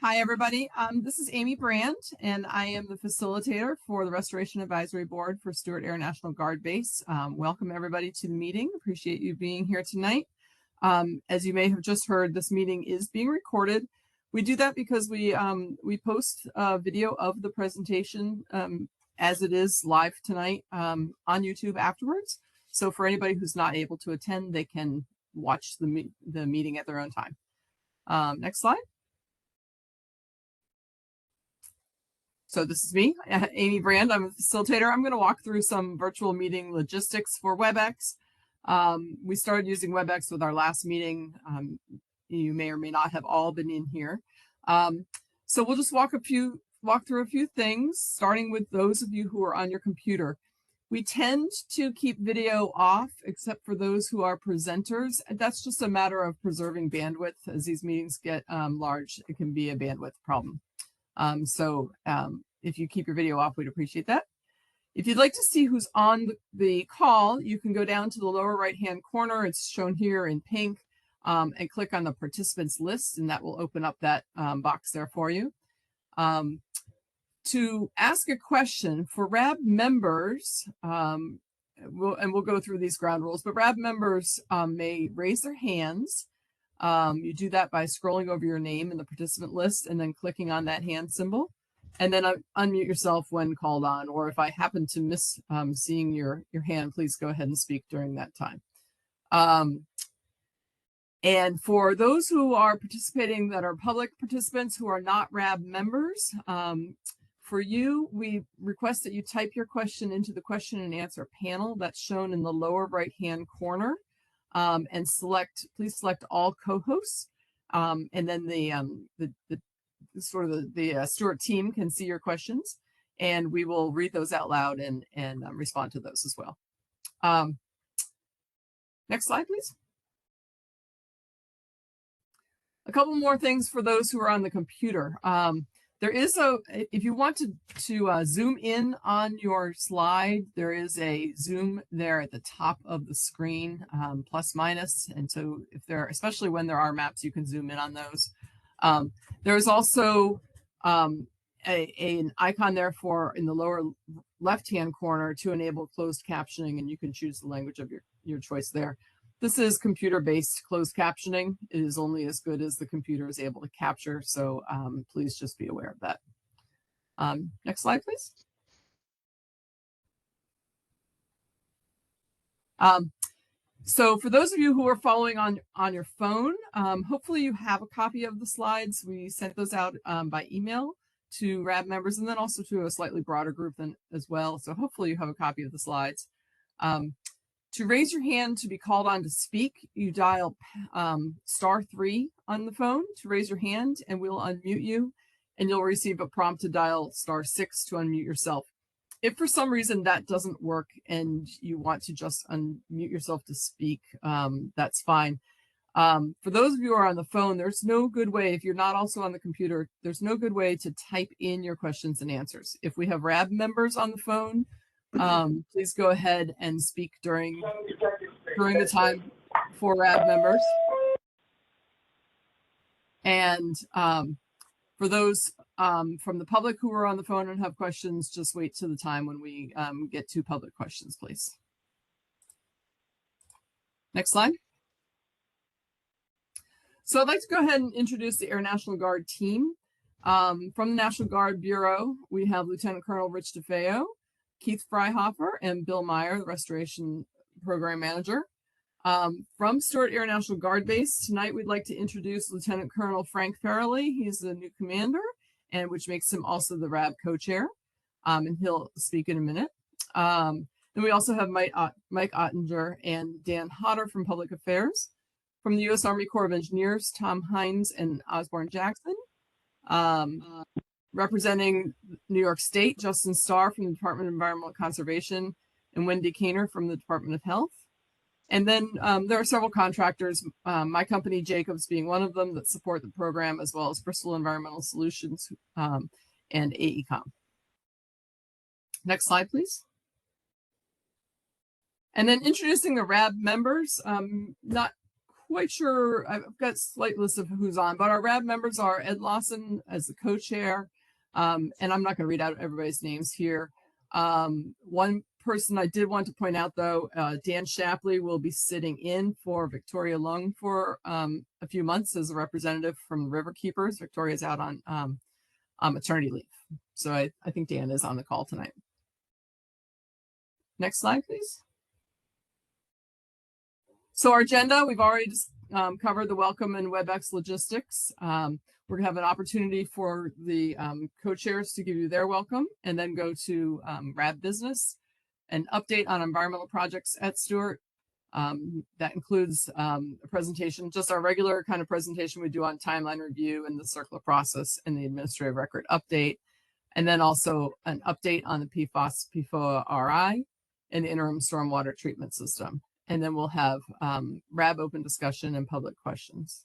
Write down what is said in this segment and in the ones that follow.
Hi, everybody. This is Amy Brand, and I am the facilitator for the Restoration Advisory Board for Stewart Air National Guard Base. Welcome, everybody, to the meeting. Appreciate you being here tonight. As you may have just heard, this meeting is being recorded. We do that because we post a video of the presentation as it is live tonight on YouTube afterwards. So for anybody who's not able to attend, they can watch the meeting at their own time. Next slide. So this is me, Amy Brand. I'm a facilitator. I'm going to walk through some virtual meeting logistics for WebEx. We started using WebEx with our last meeting. You may or may not have all been in here. So we'll just walk through a few things, starting with those of you who are on your computer. We tend to keep video off, except for those who are presenters. That's just a matter of preserving bandwidth. As these meetings get large, it can be a bandwidth problem. If you keep your video off, we'd appreciate that. If you'd like to see who's on the call, you can go down to the lower right-hand corner. It's shown here in pink, and click on the participants list, and that will open up that box there for you. To ask a question for RAB members, we'll go through these ground rules, but RAB members may raise their hands. You do that by scrolling over your name in the participant list and then clicking on that hand symbol, and then unmute yourself when called on. Or if I happen to miss seeing your hand, please go ahead and speak during that time. And for those who are participating that are public participants who are not RAB members, for you, we request that you type your question into the question and answer panel that's shown in the lower right-hand corner. And please select all co-hosts, and then the Stewart team can see your questions, and we will read those out loud and respond to those as well. Next slide, please. A couple more things for those who are on the computer. There is if you want to zoom in on your slide, there is a zoom there at the top of the screen, plus minus. And so especially when there are maps, you can zoom in on those. There's also an icon there in the lower left-hand corner to enable closed captioning, and you can choose the language of your choice there. This is computer-based closed captioning. It is only as good as the computer is able to capture, so please just be aware of that. Next slide, please. So for those of you who are following on your phone, hopefully you have a copy of the slides. We sent those out by email to RAB members and then also to a slightly broader group as well. So hopefully you have a copy of the slides. To raise your hand to be called on to speak, you dial *3 on the phone to raise your hand, and we'll unmute you, and you'll receive a prompt to dial *6 to unmute yourself. If for some reason that doesn't work and you want to just unmute yourself to speak, that's fine. For those of you who are on the phone, there's no good way, if you're not also on the computer, there's no good way to type in your questions and answers. If we have RAB members on the phone, please go ahead and speak during the time for RAB members. And for those from the public who are on the phone and have questions, just wait till the time when we get to public questions, please. Next slide. So I'd like to go ahead and introduce the Air National Guard team. From the National Guard Bureau, we have Lieutenant Colonel Rich DeFeo, Keith Freihofer, and Bill Meyer, the Restoration Program Manager. From Stewart Air National Guard Base, tonight we'd like to introduce Lieutenant Colonel Frank Farrelly. He's the new commander, and which makes him also the RAB co-chair, and he'll speak in a minute. Then we also have Mike Ottinger and Dan Hodder from Public Affairs. From the U.S. Army Corps of Engineers, Tom Hines and Osborne Jackson. Representing New York State, Justin Starr from the Department of Environmental Conservation, and Wendy Kainer from the Department of Health. And then there are several contractors, my company, Jacobs, being one of them, that support the program, as well as Bristol Environmental Solutions and AECOM. Next slide, please. And then introducing the RAB members, not quite sure. I've got a slight list of who's on, but our RAB members are Ed Lawson as the co-chair. And I'm not going to read out everybody's names here. One person I did want to point out, though, Dan Shapley will be sitting in for Victoria Lung for a few months as a representative from Riverkeepers. Victoria's out on maternity leave. So I think Dan is on the call tonight. Next slide, please. So our agenda, we've already just covered the welcome and WebEx logistics. We're gonna have an opportunity for the co-chairs to give you their welcome and then go to RAB business, an update on environmental projects at Stewart. That includes a presentation, just our regular kind of presentation we do on timeline review and the circular process and the administrative record update. And then also an update on the PFOS, PFOA-RI and the interim stormwater treatment system. And then we'll have RAB open discussion and public questions.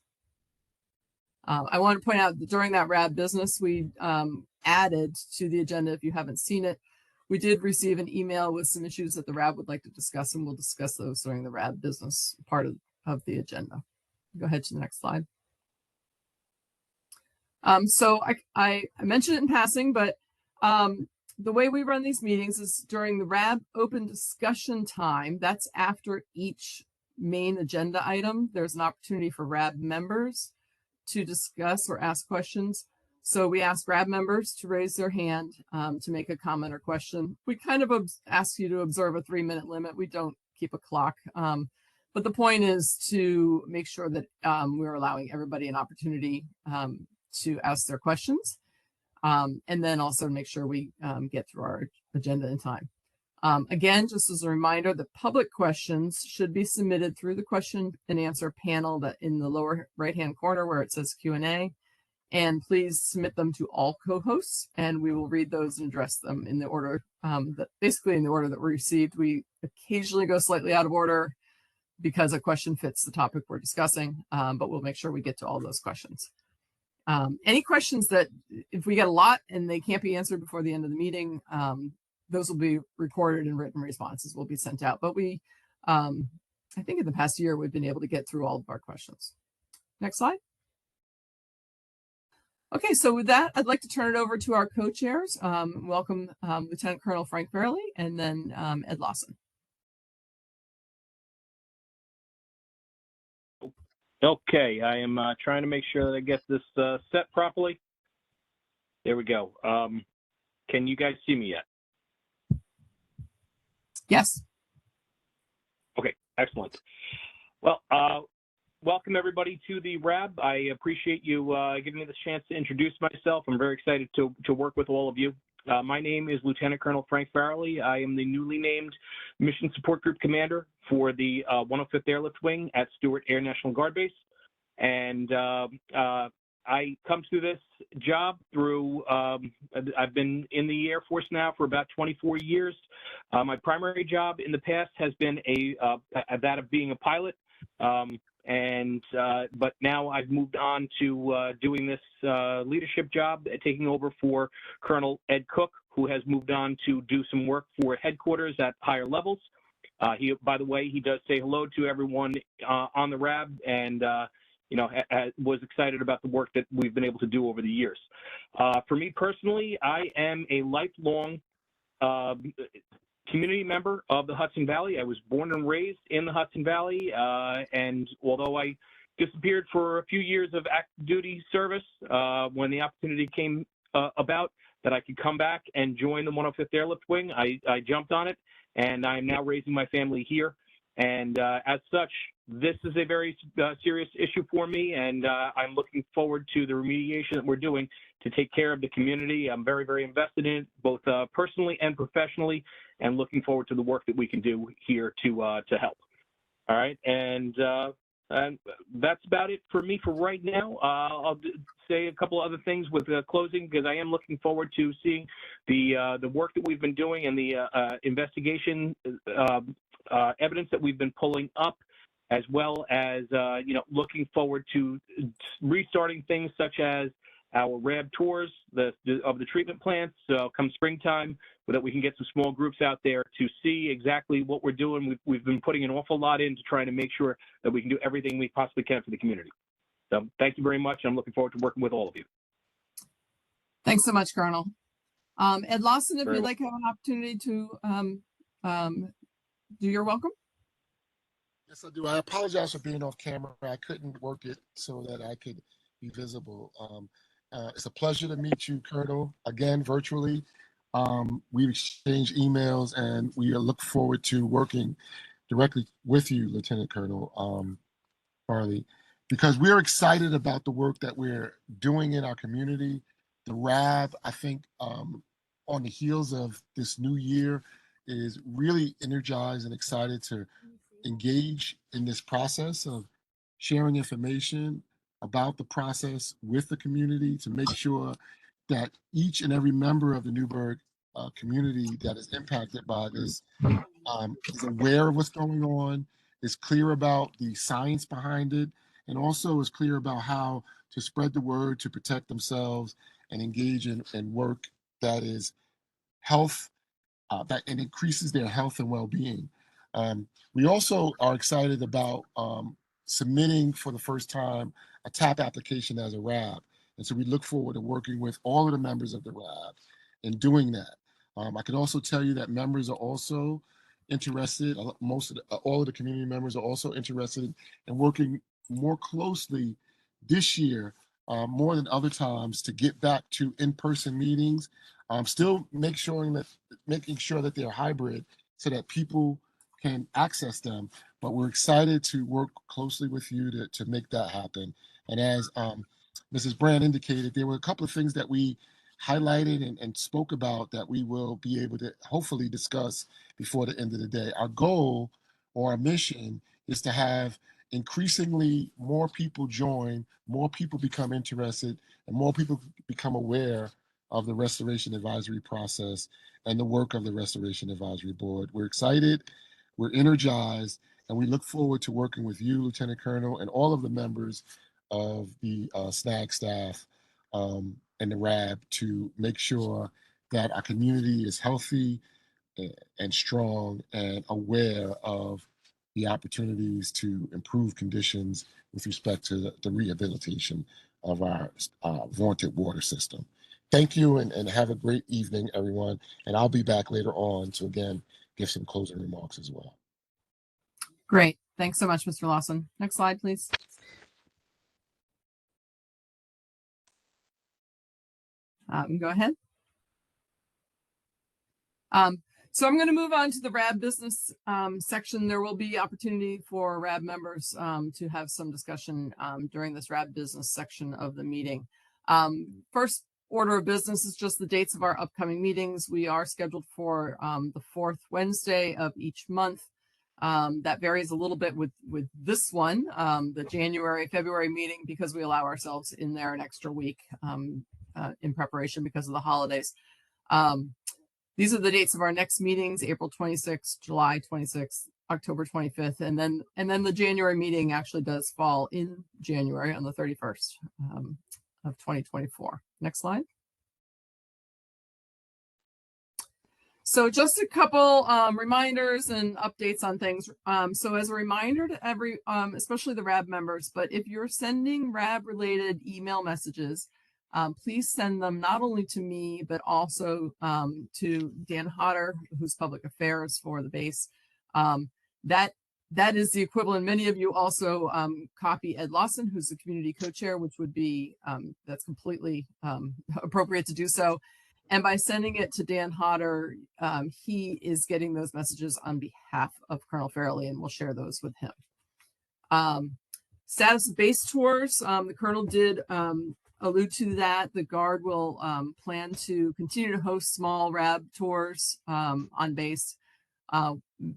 I want to point out that during that RAB business, we added to the agenda, if you haven't seen it, we did receive an email with some issues that the RAB would like to discuss, and we'll discuss those during the RAB business part of the agenda. Go ahead to the next slide. So I mentioned it in passing, but the way we run these meetings is during the RAB open discussion time. That's after each main agenda item. There's an opportunity for RAB members to discuss or ask questions. So we ask RAB members to raise their hand to make a comment or question. We kind of ask you to observe a 3-minute limit. We don't keep a clock. But the point is to make sure that we're allowing everybody an opportunity to ask their questions. And then also make sure we get through our agenda in time. Again, just as a reminder, the public questions should be submitted through the question and answer panel that in the lower right-hand corner where it says Q&A. And please submit them to all co-hosts, and we will read those and address them in the order, basically in the order that we received. We occasionally go slightly out of order because a question fits the topic we're discussing, but we'll make sure we get to all those questions. Any questions that, if we get a lot and they can't be answered before the end of the meeting, those will be recorded and written responses will be sent out. But we, I think in the past year, we've been able to get through all of our questions. Next slide. Okay, so with that, I'd like to turn it over to our co-chairs. Welcome Lieutenant Colonel Frank Fairley and then Ed Lawson. Okay, I am trying to make sure that I get this set properly. There we go. Can you guys see me yet? Yes. Okay, excellent. Well, welcome everybody to the RAB. I appreciate you giving me the chance to introduce myself. I'm very excited to work with all of you. My name is Lieutenant Colonel Frank Farrelly. I am the newly named Mission Support Group Commander for the 105th Airlift Wing at Stewart Air National Guard Base. And I come to this job through, I've been in the Air Force now for about 24 years. My primary job in the past has been that of being a pilot. But now I've moved on to doing this leadership job, taking over for Colonel Ed Cook, who has moved on to do some work for headquarters at higher levels. By the way, he does say hello to everyone on the RAB, and you know, was excited about the work that we've been able to do over the years. For me personally, I am a lifelong community member of the Hudson Valley. I was born and raised in the Hudson Valley, and although I disappeared for a few years of active duty service, when the opportunity came about that I could come back and join the 105th Airlift Wing, I jumped on it, and I'm now raising my family here. And as such, this is a very serious issue for me, and I'm looking forward to the remediation that we're doing to take care of the community. I'm very, very invested in it, both personally and professionally, and looking forward to the work that we can do here to help. All right, and that's about it for me for right now. I'll say a couple other things with closing, because I am looking forward to seeing the work that we've been doing and the investigation evidence that we've been pulling up, as well as you know, looking forward to restarting things such as our RAB tours of the treatment plants come springtime, so that we can get some small groups out there to see exactly what we're doing. We've been putting an awful lot into trying to make sure that we can do everything we possibly can for the community. So thank you very much. I'm looking forward to working with all of you. Thanks so much, Colonel. Ed Lawson, if Very you'd well. like to have an opportunity to do your welcome. Yes, I do. I apologize for being off camera. I couldn't work it so that I could be visible. It's a pleasure to meet you, Colonel, again, virtually. We've exchanged emails, and we look forward to working directly with you, Lieutenant Colonel Farley, because we're excited about the work that we're doing in our community. The RAB, I think, on the heels of this new year, is really energized and excited to engage in this process of sharing information about the process with the community to make sure that each and every member of the Newburgh community that is impacted by this is aware of what's going on, is clear about the science behind it, and also is clear about how to spread the word to protect themselves and engage in work that is health, that and increases their health and well-being. We also are excited about submitting for the first time a TAP application as a RAB. And so we look forward to working with all of the members of the RAB in doing that. I can also tell you that members are also interested, all of the community members are also interested in working more closely this year, more than other times, to get back to in-person meetings, still making sure that they're hybrid so that people can access them. But we're excited to work closely with you to make that happen. And as Mrs. Brand indicated, there were a couple of things that we highlighted and spoke about that we will be able to hopefully discuss before the end of the day. Our goal or our mission is to have increasingly more people join, more people become interested, and more people become aware of the Restoration Advisory process and the work of the Restoration Advisory Board. We're excited, we're energized, and we look forward to working with you, Lieutenant Colonel, and all of the members of the SNAG staff and the RAB to make sure that our community is healthy and strong and aware of the opportunities to improve conditions with respect to the rehabilitation of our vaunted water system. Thank you, and have a great evening, everyone. And I'll be back later on to, again, give some closing remarks as well. Great. Thanks so much, Mr. Lawson. Next slide, please. Go ahead. So I'm going to move on to the RAB business section. There will be opportunity for RAB members to have some discussion during this RAB business section of the meeting. First order of business is just the dates of our upcoming meetings. We are scheduled for the fourth Wednesday of each month. That varies a little bit with this one, the February meeting, because we allow ourselves in there an extra week in preparation because of the holidays. These are the dates of our next meetings: April 26th, July 26th, October 25th, and then the January meeting actually does fall in January on the 31st of 2024. Next slide. So just a couple reminders and updates on things. So as a reminder to every, especially the RAB members, but if you're sending RAB related email messages, please send them not only to me, but also to Dan Hodder, who's public affairs for the base. That is the equivalent. Many of you also copy Ed Lawson, who's the community co-chair, which would be, that's completely appropriate to do so. And by sending it to Dan Hodder, he is getting those messages on behalf of Colonel Farrelly, and we'll share those with him. Status of base tours, the Colonel did allude to that. The Guard will plan to continue to host small RAB tours on base,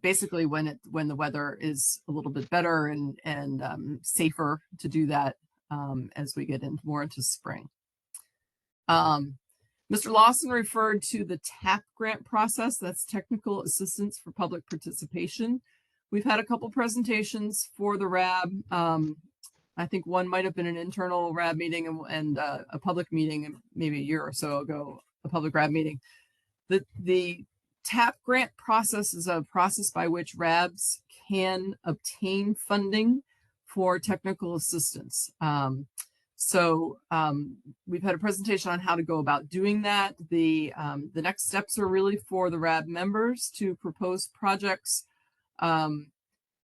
basically when the weather is a little bit better and safer to do that as we get more into spring. Mr. Lawson referred to the TAP grant process. That's Technical Assistance for Public Participation. We've had a couple presentations for the RAB I think one might have been an internal RAB meeting and a public meeting maybe a year or so ago, a public RAB meeting. The TAP grant process is a process by which RABs can obtain funding for technical assistance. We've had a presentation on how to go about doing that. The next steps are really for the RAB members to propose projects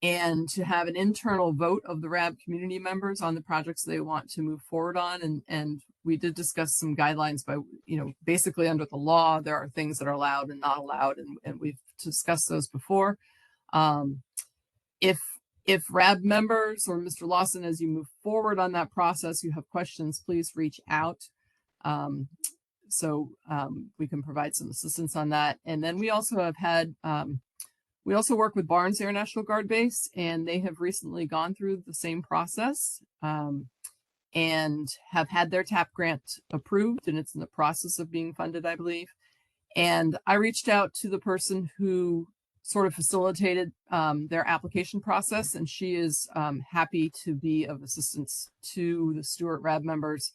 and to have an internal vote of the RAB community members on the projects they want to move forward on. And we did discuss some guidelines by, basically under the law, there are things that are allowed and not allowed, and we've discussed those before. If RAB members or Mr. Lawson, as you move forward on that process, you have questions, please reach out. We can provide some assistance on that. And then we also have had, we also work with Barnes Air National Guard Base, and they have recently gone through the same process and have had their TAP grant approved, and it's in the process of being funded, I believe. And I reached out to the person who sort of facilitated their application process, and she is happy to be of assistance to the Stewart RAB members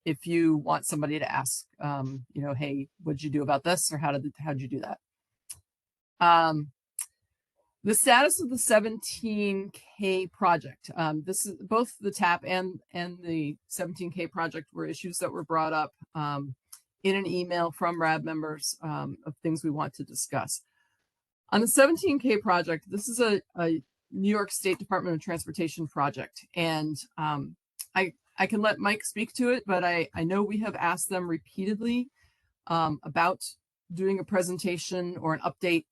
if you want somebody to ask, hey, what'd you do about this, or how'd you do that? The status of the 17K project. This is both the TAP and the 17K project were issues that were brought up in an email from RAB members of things we want to discuss. On the 17K project, this is a New York State Department of Transportation project, and I can let Mike speak to it, but I know we have asked them repeatedly about doing a presentation or an update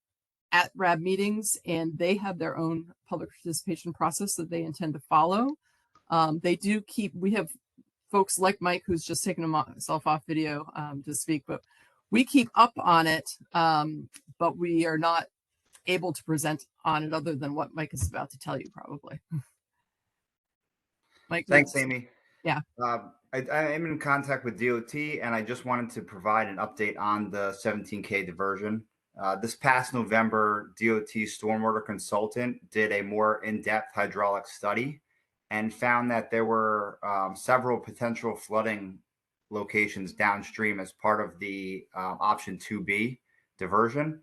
at RAB meetings, and they have their own public participation process that they intend to follow. We have folks like Mike, who's just taken himself off video to speak, but we keep up on it, but we are not able to present on it other than what Mike is about to tell you, probably. Mike. Thanks, Amy. Yeah. I am in contact with DOT, and I just wanted to provide an update on the 17K diversion. This past November, DOT stormwater consultant did a more in-depth hydraulic study and found that there were several potential flooding locations downstream as part of the option 2B diversion.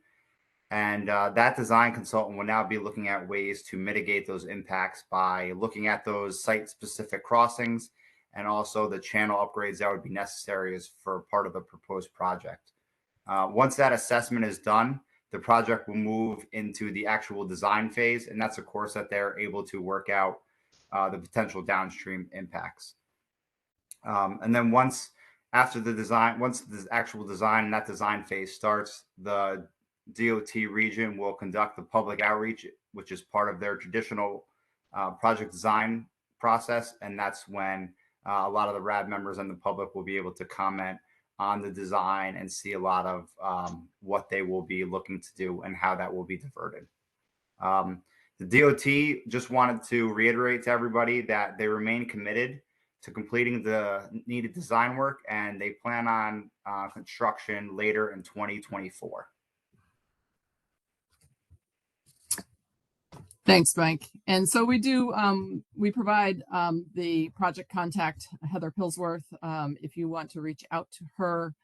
And that design consultant will now be looking at ways to mitigate those impacts by looking at those site-specific crossings and also the channel upgrades that would be necessary as for part of the proposed project. Once that assessment is done, the project will move into the actual design phase, and that's a course that they're able to work out the potential downstream impacts. And then once the actual design and that design phase starts, the DOT region will conduct the public outreach, which is part of their traditional project design process, and that's when a lot of the RAB members and the public will be able to comment on the design and see a lot of what they will be looking to do and how that will be diverted. The DOT just wanted to reiterate to everybody that they remain committed to completing the needed design work, and they plan on construction later in 2024. Thanks, Mike. And so we do, we provide the project contact, Heather Pillsworth, if you want to reach out to her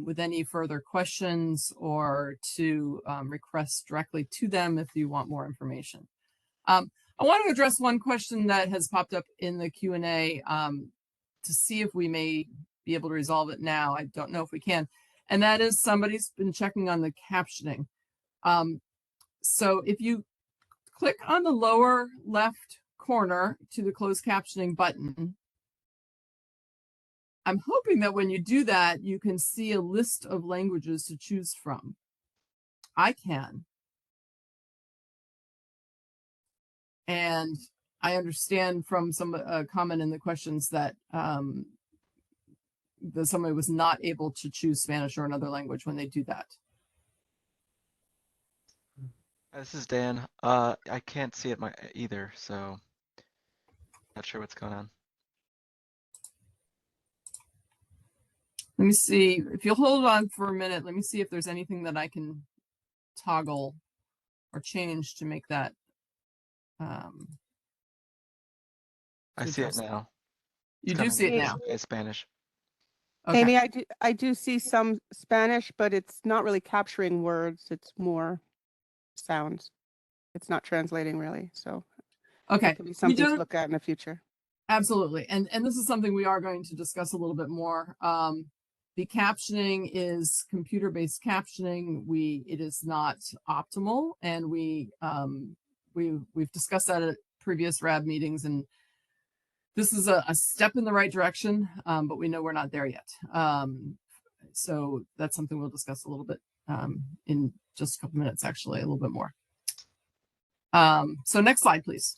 with any further questions or to request directly to them if you want more information. I want to address one question that has popped up in the Q&A to see if we may be able to resolve it now. I don't know if we can. And that is somebody's been checking on the captioning. So if you click on the lower left corner to the closed captioning button, I'm hoping that when you do that, you can see a list of languages to choose from. I can. And I understand from some comment in the questions that somebody was not able to choose Spanish or another language when they do that. This is Dan. I can't see it either, so not sure what's going on. Let me see. If you'll hold on for a minute, let me see if there's anything that I can toggle or change to make that I to see it address it. now. You It's do coming see it in now. Spanish. Okay. Amy, I do see some Spanish, but it's not really capturing words. It's more sounds. It's not translating really. So Okay. it could be something to look at in the future. Absolutely. And this is something we are going to discuss a little bit more. The captioning is computer-based captioning. It is not optimal, and we've discussed that at previous RAB meetings, and this is a step in the right direction, but we know we're not there yet. So that's something we'll discuss a little bit in just a couple minutes, actually, a little bit more. So next slide, please.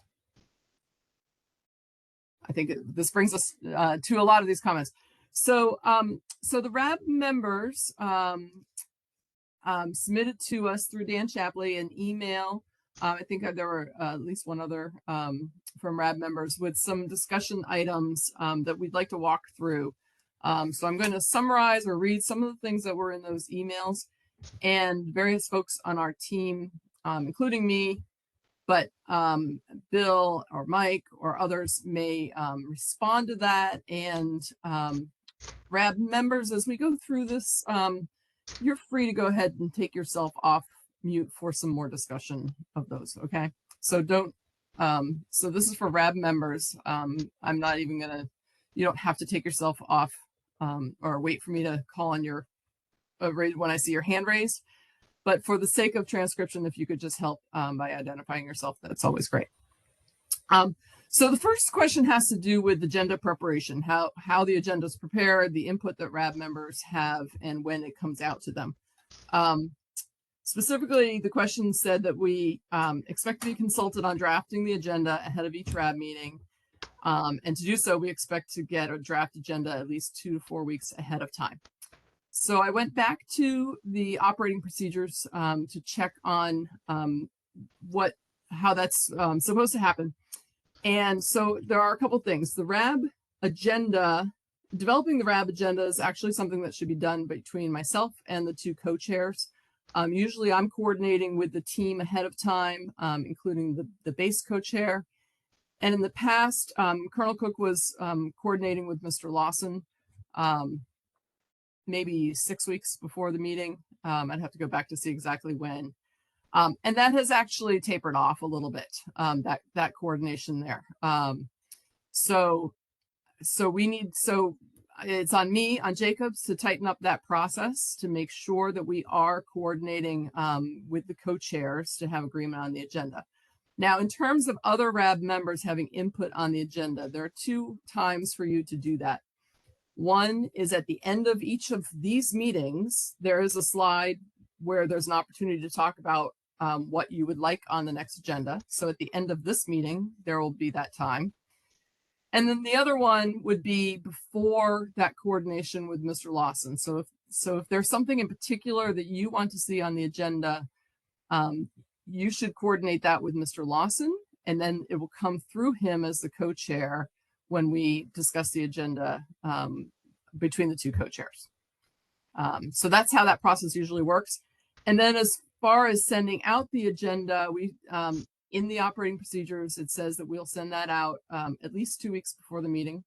I think this brings us to a lot of these comments. So, so the RAB members submitted to us through Dan Shapley an email. I think there were at least one other from RAB members with some discussion items that we'd like to walk through. So I'm going to summarize or read some of the things that were in those emails, and various folks on our team, including me, but Bill or Mike or others may respond to that. And RAB members, as we go through this, you're free to go ahead and take yourself off mute for some more discussion of those. Okay, so don't. So this is for RAB members. I'm not even gonna. You don't have to take yourself off or wait for me to call on your when I see your hand raised. But for the sake of transcription, if you could just help by identifying yourself, that's always great. So the first question has to do with agenda preparation, how the agenda is prepared, the input that RAB members have, and when it comes out to them. Specifically, the question said that we expect to be consulted on drafting the agenda ahead of each RAB meeting. And to do so, we expect to get a draft agenda at least 2 to 4 weeks ahead of time. So I went back to the operating procedures to check on how that's supposed to happen. And so there are a couple things. The RAB agenda, developing the RAB agenda is actually something that should be done between myself and the 2 co-chairs. Usually I'm coordinating with the team ahead of time, including the base co-chair. And in the past, Colonel Cook was coordinating with Mr. Lawson, maybe 6 weeks before the meeting. I'd have to go back to see exactly when. And that has actually tapered off a little bit, that coordination there. So it's on me, on Jacobs, to tighten up that process to make sure that we are coordinating with the co-chairs to have agreement on the agenda. Now, in terms of other RAB members having input on the agenda, there are 2 times for you to do that. One is at the end of each of these meetings, there is a slide where there's an opportunity to talk about what you would like on the next agenda. So at the end of this meeting, there will be that time. And then the other one would be before that coordination with Mr. Lawson. So if there's something in particular that you want to see on the agenda, you should coordinate that with Mr. Lawson, and then it will come through him as the co-chair when we discuss the agenda between the 2 co-chairs. So that's how that process usually works. And then as far as sending out the agenda, we in the operating procedures, it says that we'll send that out at least 2 weeks before the meeting.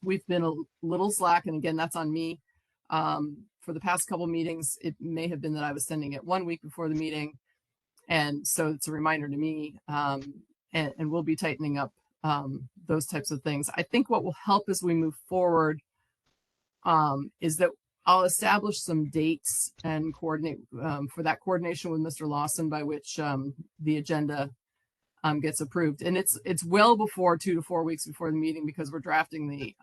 We've been a little slack, and again, that's on me. For the past couple meetings, it may have been that I was sending it 1 week before the meeting. And so it's a reminder to me, and we'll be tightening up those types of things. I think what will help as we move forward is that I'll establish some dates and coordinate for that coordination with Mr. Lawson by which the agenda gets approved. And it's well before 2 to 4 weeks before the meeting, because we're drafting the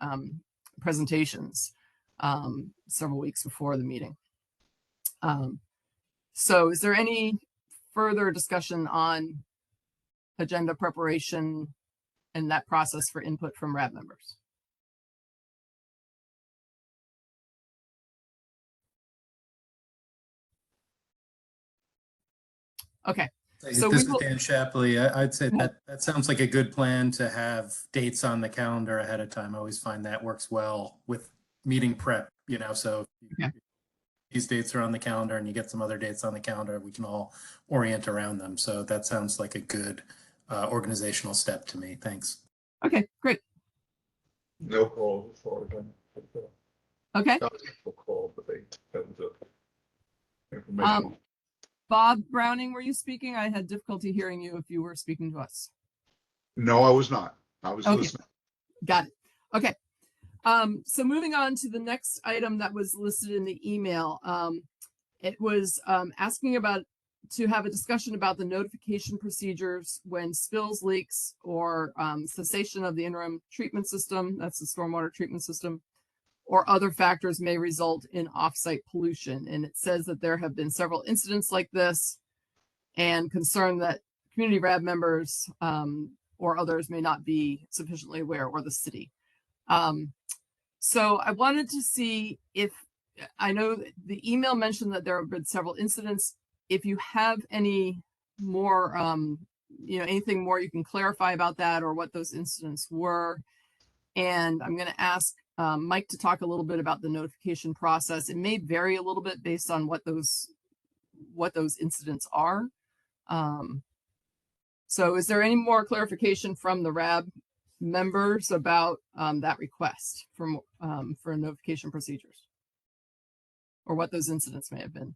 presentations several weeks before the meeting. So is there any further discussion on agenda preparation and that process for input from RAB members? Okay. So this is Dan Shapley. I'd say that sounds like a good plan to have dates on the calendar ahead of time. I always find that works well with meeting prep, so these dates are on the calendar and you get some other dates on the calendar, we can all orient around them. So that sounds like a good organizational step to me. Thanks. Okay, great. No call for them. Okay. Call, but they sent the information. Bob Browning, were you speaking? I had difficulty hearing you if you were speaking to us. No, I was not. I was Okay. listening. Got it. Okay. So moving on to the next item that was listed in the email. It was asking about to have a discussion about the notification procedures when spills, leaks, or cessation of the interim treatment system, that's the stormwater treatment system, or other factors may result in offsite pollution. And it says that there have been several incidents like this and concern that community RAB members or others may not be sufficiently aware, or the city. So I wanted to see if, I know the email mentioned that there have been several incidents. If you have any more, anything more you can clarify about that, or what those incidents were. And I'm going to ask Mike to talk a little bit about the notification process. It may vary a little bit based on what those incidents are. So is there any more clarification from the RAB members about that request for notification procedures, or what those incidents may have been?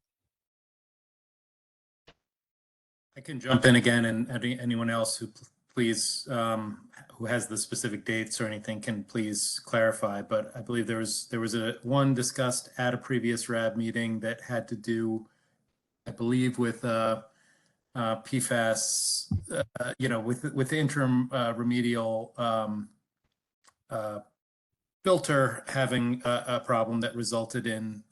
I can jump in again, and anyone else who please, who has the specific dates or anything can please clarify. But I believe there was one discussed at a previous RAB meeting that had to do, I believe, with PFAS, with the interim remedial filter having a problem that resulted in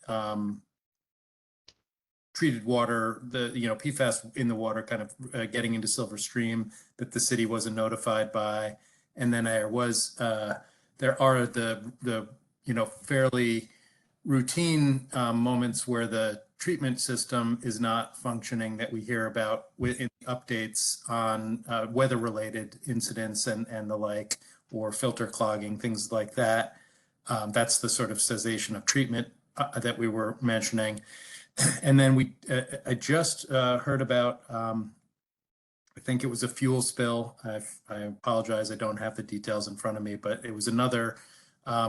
treated water, PFAS in the water kind of getting into Silver Stream that the city wasn't notified by. And then there are the fairly routine moments where the treatment system is not functioning that we hear about in updates on weather-related incidents and the like, or filter clogging, things like that. That's the sort of cessation of treatment that we were mentioning. And then I just heard about, I think it was a fuel spill. I apologize, I don't have the details in front of me, but it was another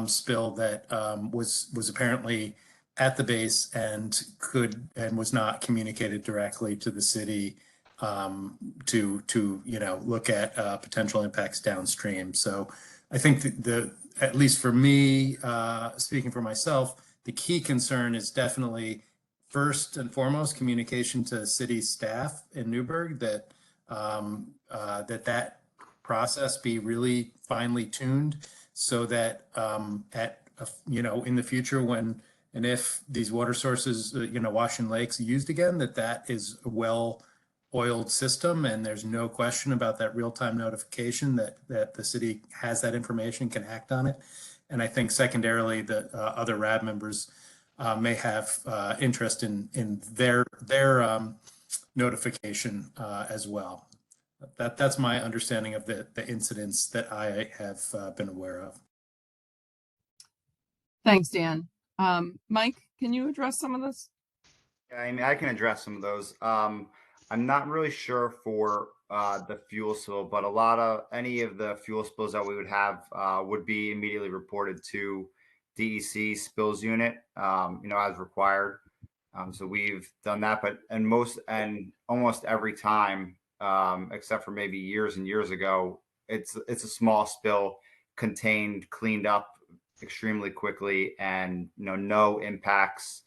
spill that was apparently at the base and was not communicated directly to the city to look at potential impacts downstream. So I think at least for me, speaking for myself, the key concern is definitely first and foremost communication to city staff in Newburgh that that process be really finely tuned, so that in the future, when and if these water sources, Washington Lake's used again, that is a well-oiled system, and there's no question about that real-time notification that the city has that information, can act on it. And I think secondarily that other RAB members may have interest in their notification as well. That's my understanding of the incidents that I have been aware of. Thanks, Dan. Mike, can you address some of this? Yeah, I mean, I can address some of those. I'm not really sure for the fuel spill, but any of the fuel spills that we would have would be immediately reported to DEC spills unit, as required. So we've done that, but almost every time, except for maybe years and years ago, it's a small spill, contained, cleaned up extremely quickly, and no impacts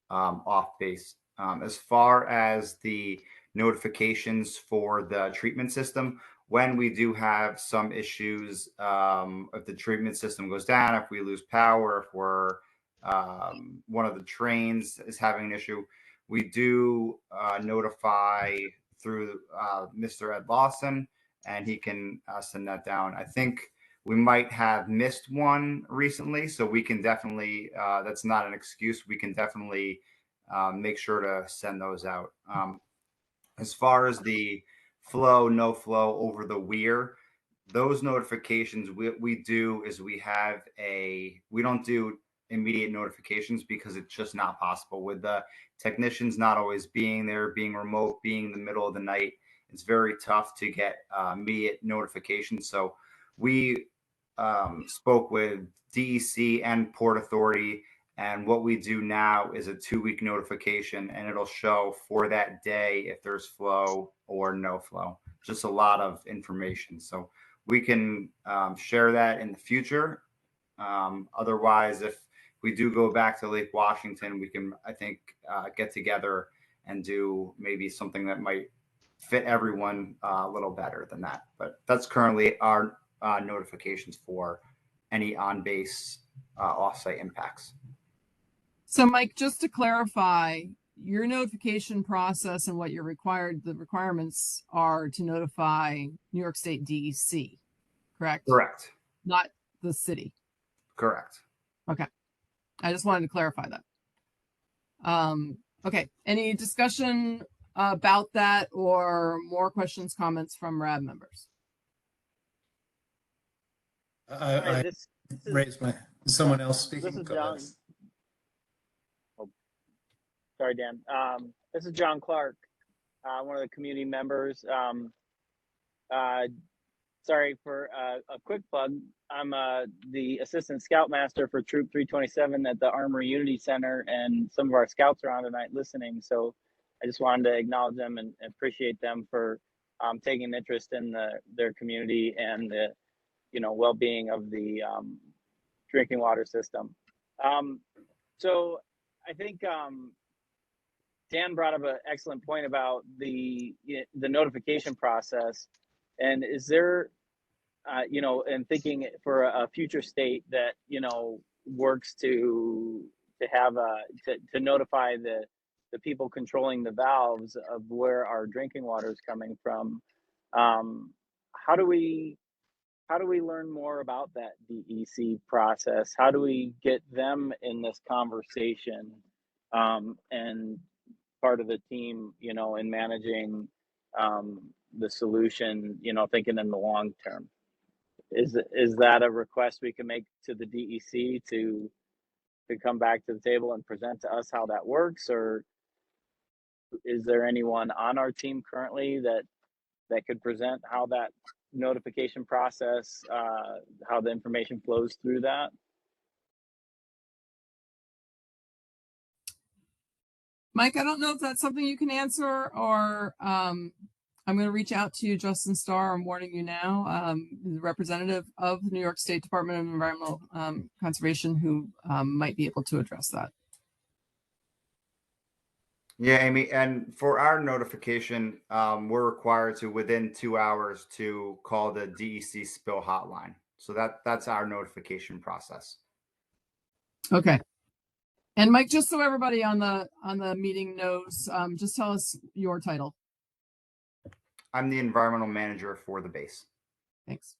off base. As far as the notifications for the treatment system, when we do have some issues, if the treatment system goes down, if we lose power, if we're one of the trains is having an issue, we do notify through Mr. Ed Lawson, and he can send that down. I think we might have missed one recently, so we can definitely, that's not an excuse, we can definitely make sure to send those out. As far as the flow, no flow over the weir, those notifications we do is we don't do immediate notifications because it's just not possible with the technicians not always being there, being remote, being in the middle of the night. It's very tough to get immediate notifications. So we spoke with DEC and Port Authority, and what we do now is a 2-week notification, and it'll show for that day if there's flow or no flow. Just a lot of information. So we can share that in the future. Otherwise, if we do go back to Lake Washington, we can, I think, get together and do maybe something that might fit everyone a little better than that. But that's currently our notifications for any on-base offsite impacts. So Mike, just to clarify, your notification process and what you're the requirements are to notify New York State DEC, correct? Correct. Not the city. Correct. Okay. I just wanted to clarify that. Okay. Any discussion about that or more questions, comments from RAB members? I raised my, someone else speaking? This is Go John. ahead. Oh, sorry, Dan. This is John Clark, one of the community members. Sorry for a quick plug. I'm the assistant scoutmaster for Troop 327 at the Armory Unity Center, and some of our scouts are on tonight listening. So I just wanted to acknowledge them and appreciate them for taking an interest in their community and the well-being of the drinking water system. So I think Dan brought up an excellent point about the notification process. And is there, and thinking for a future state that, works to have to notify the people controlling the valves of where our drinking water is coming from, how do we learn more about that DEC process? How do we get them in this conversation and part of the team, in managing the solution, thinking in the long term? Is that a request we can make to the DEC to come back to the table and present to us how that works? Or is there anyone on our team currently that could present how that notification process, how the information flows through that? Mike, I don't know if that's something you can answer, or I'm going to reach out to you, Justin Starr. I'm warning you now, the representative of the New York State Department of Environmental Conservation, who might be able to address that. Yeah, Amy, and for our notification, we're required to, within 2 hours, to call the DEC spill hotline. So that's our notification process. Okay. And Mike, just so everybody on the meeting knows, just tell us your title. I'm the environmental manager for the base. Thanks.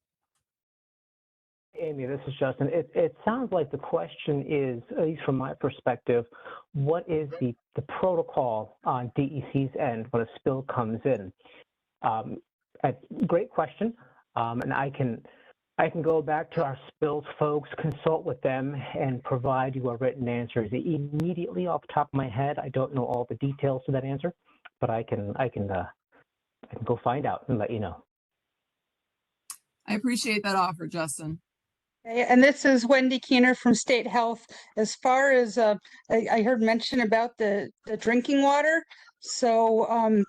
Amy, this is Justin. It sounds like the question is, at least from my perspective, what is the protocol on DEC's end when a spill comes in? Great question, and I can go back to our spills folks, consult with them, and provide you a written answer. Immediately off the top of my head, I don't know all the details to that answer, but I can go find out and let you know. I appreciate that offer, Justin. And this is Wendy Keener from State Health. As far as I heard mention about the drinking water. So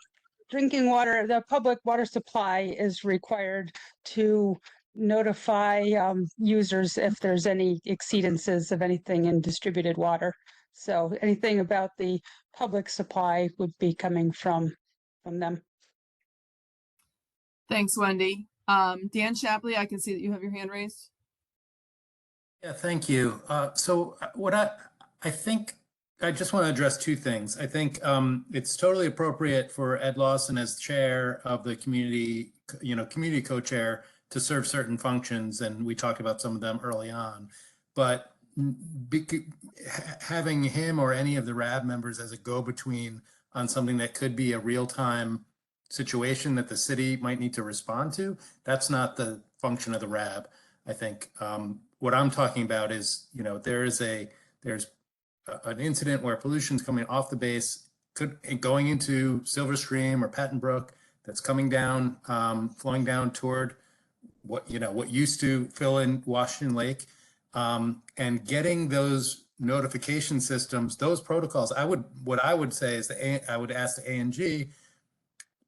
drinking water, the public water supply is required to notify users if there's any exceedances of anything in distributed water. So anything about the public supply would be coming from them. Thanks, Wendy. Dan Shapley, I can see that you have your hand raised. Yeah, thank you. So what I think I just want to address two things. I think it's totally appropriate for Ed Lawson as chair of the community co-chair to serve certain functions, and we talked about some of them early on. But having him or any of the RAB members as a go-between on something that could be a real-time situation that the city might need to respond to, that's not the function of the RAB. I think what I'm talking about is, there's an incident where pollution's coming off the base, going into Silver Stream or Patton Brook, that's coming down, flowing down toward what used to fill in Washington Lake, and getting those notification systems, those protocols. What I would say is I would ask the ANG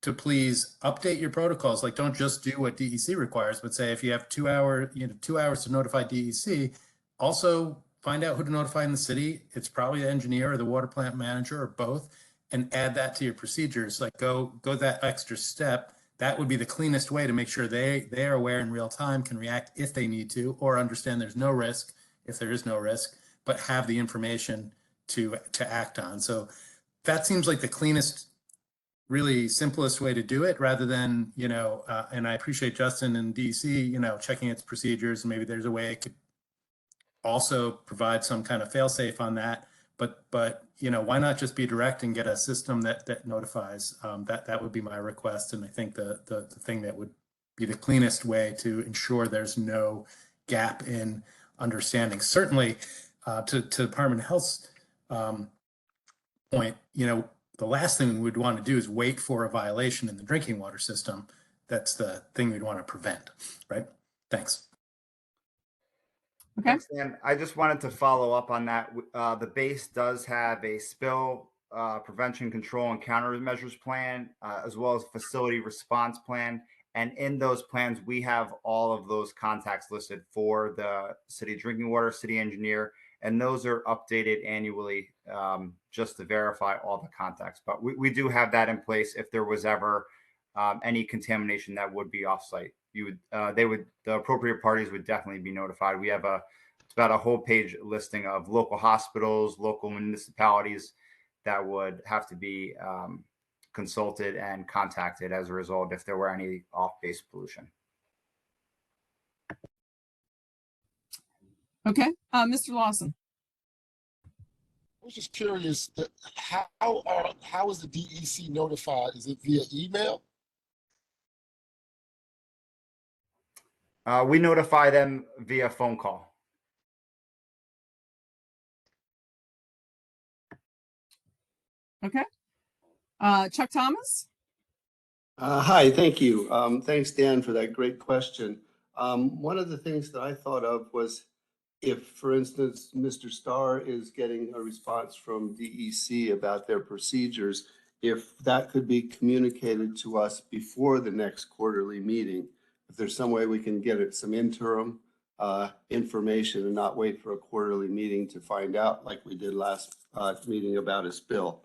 to please update your protocols. Like, don't just do what DEC requires, but say if you have 2 hours to notify DEC, also find out who to notify in the city. It's probably the engineer or the water plant manager or both, and add that to your procedures. Like, go that extra step. That would be the cleanest way to make sure they are aware in real time, can react if they need to, or understand there's no risk if there is no risk, but have the information to act on. So that seems like the cleanest, really simplest way to do it, rather than, and I appreciate Justin and DC, checking its procedures, and maybe there's a way it could also provide some kind of fail-safe on that. But why not just be direct and get a system that notifies? That would be my request, and I think the thing that would be the cleanest way to ensure there's no gap in understanding. Certainly, to Department of Health's point, the last thing we'd want to do is wait for a violation in the drinking water system. That's the thing we'd want to prevent, right? Thanks. Okay. Thanks, Dan. I just wanted to follow up on that. The base does have a spill prevention, control, and countermeasures plan, as well as facility response plan. And in those plans, we have all of those contacts listed for the city drinking water, city engineer, and those are updated annually, just to verify all the contacts. But we do have that in place if there was ever any contamination that would be offsite. The appropriate parties would definitely be notified. We have it's about a whole page listing of local hospitals, local municipalities that would have to be consulted and contacted as a result if there were any off-base pollution. Okay, Mr. Lawson. I was just curious, how is the DEC notified? Is it via email? We notify them via phone call. Okay. Chuck Thomas? Hi, thank you. Thanks, Dan, for that great question. One of the things that I thought of was if, for instance, Mr. Starr is getting a response from DEC about their procedures, if that could be communicated to us before the next quarterly meeting, if there's some way we can get it some interim information and not wait for a quarterly meeting to find out like we did last meeting about a spill.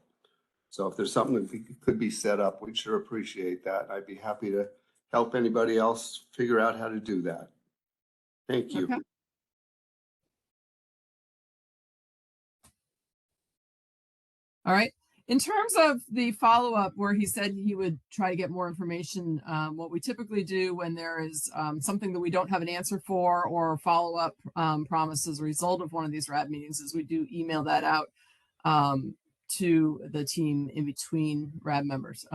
So if there's something that could be set up, we'd sure appreciate that. I'd be happy to help anybody else figure out how to do that. Thank you. Okay. All right. In terms of the follow-up where he said he would try to get more information, what we typically do when there is something that we don't have an answer for or follow-up promise as a result of one of these RAB meetings is we do email that out to the team in between RAB members.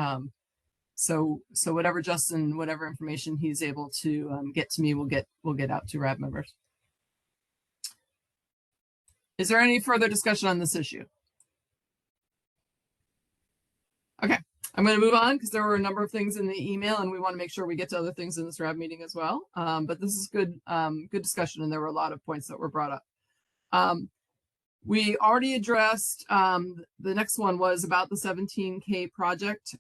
So whatever whatever information he's able to get to me, we'll get out to RAB members. Is there any further discussion on this issue? Okay, I'm going to move on because there were a number of things in the email and we want to make sure we get to other things in this RAB meeting as well. But this is good discussion, and there were a lot of points that were brought up. We already addressed, the next one was about the 17K project,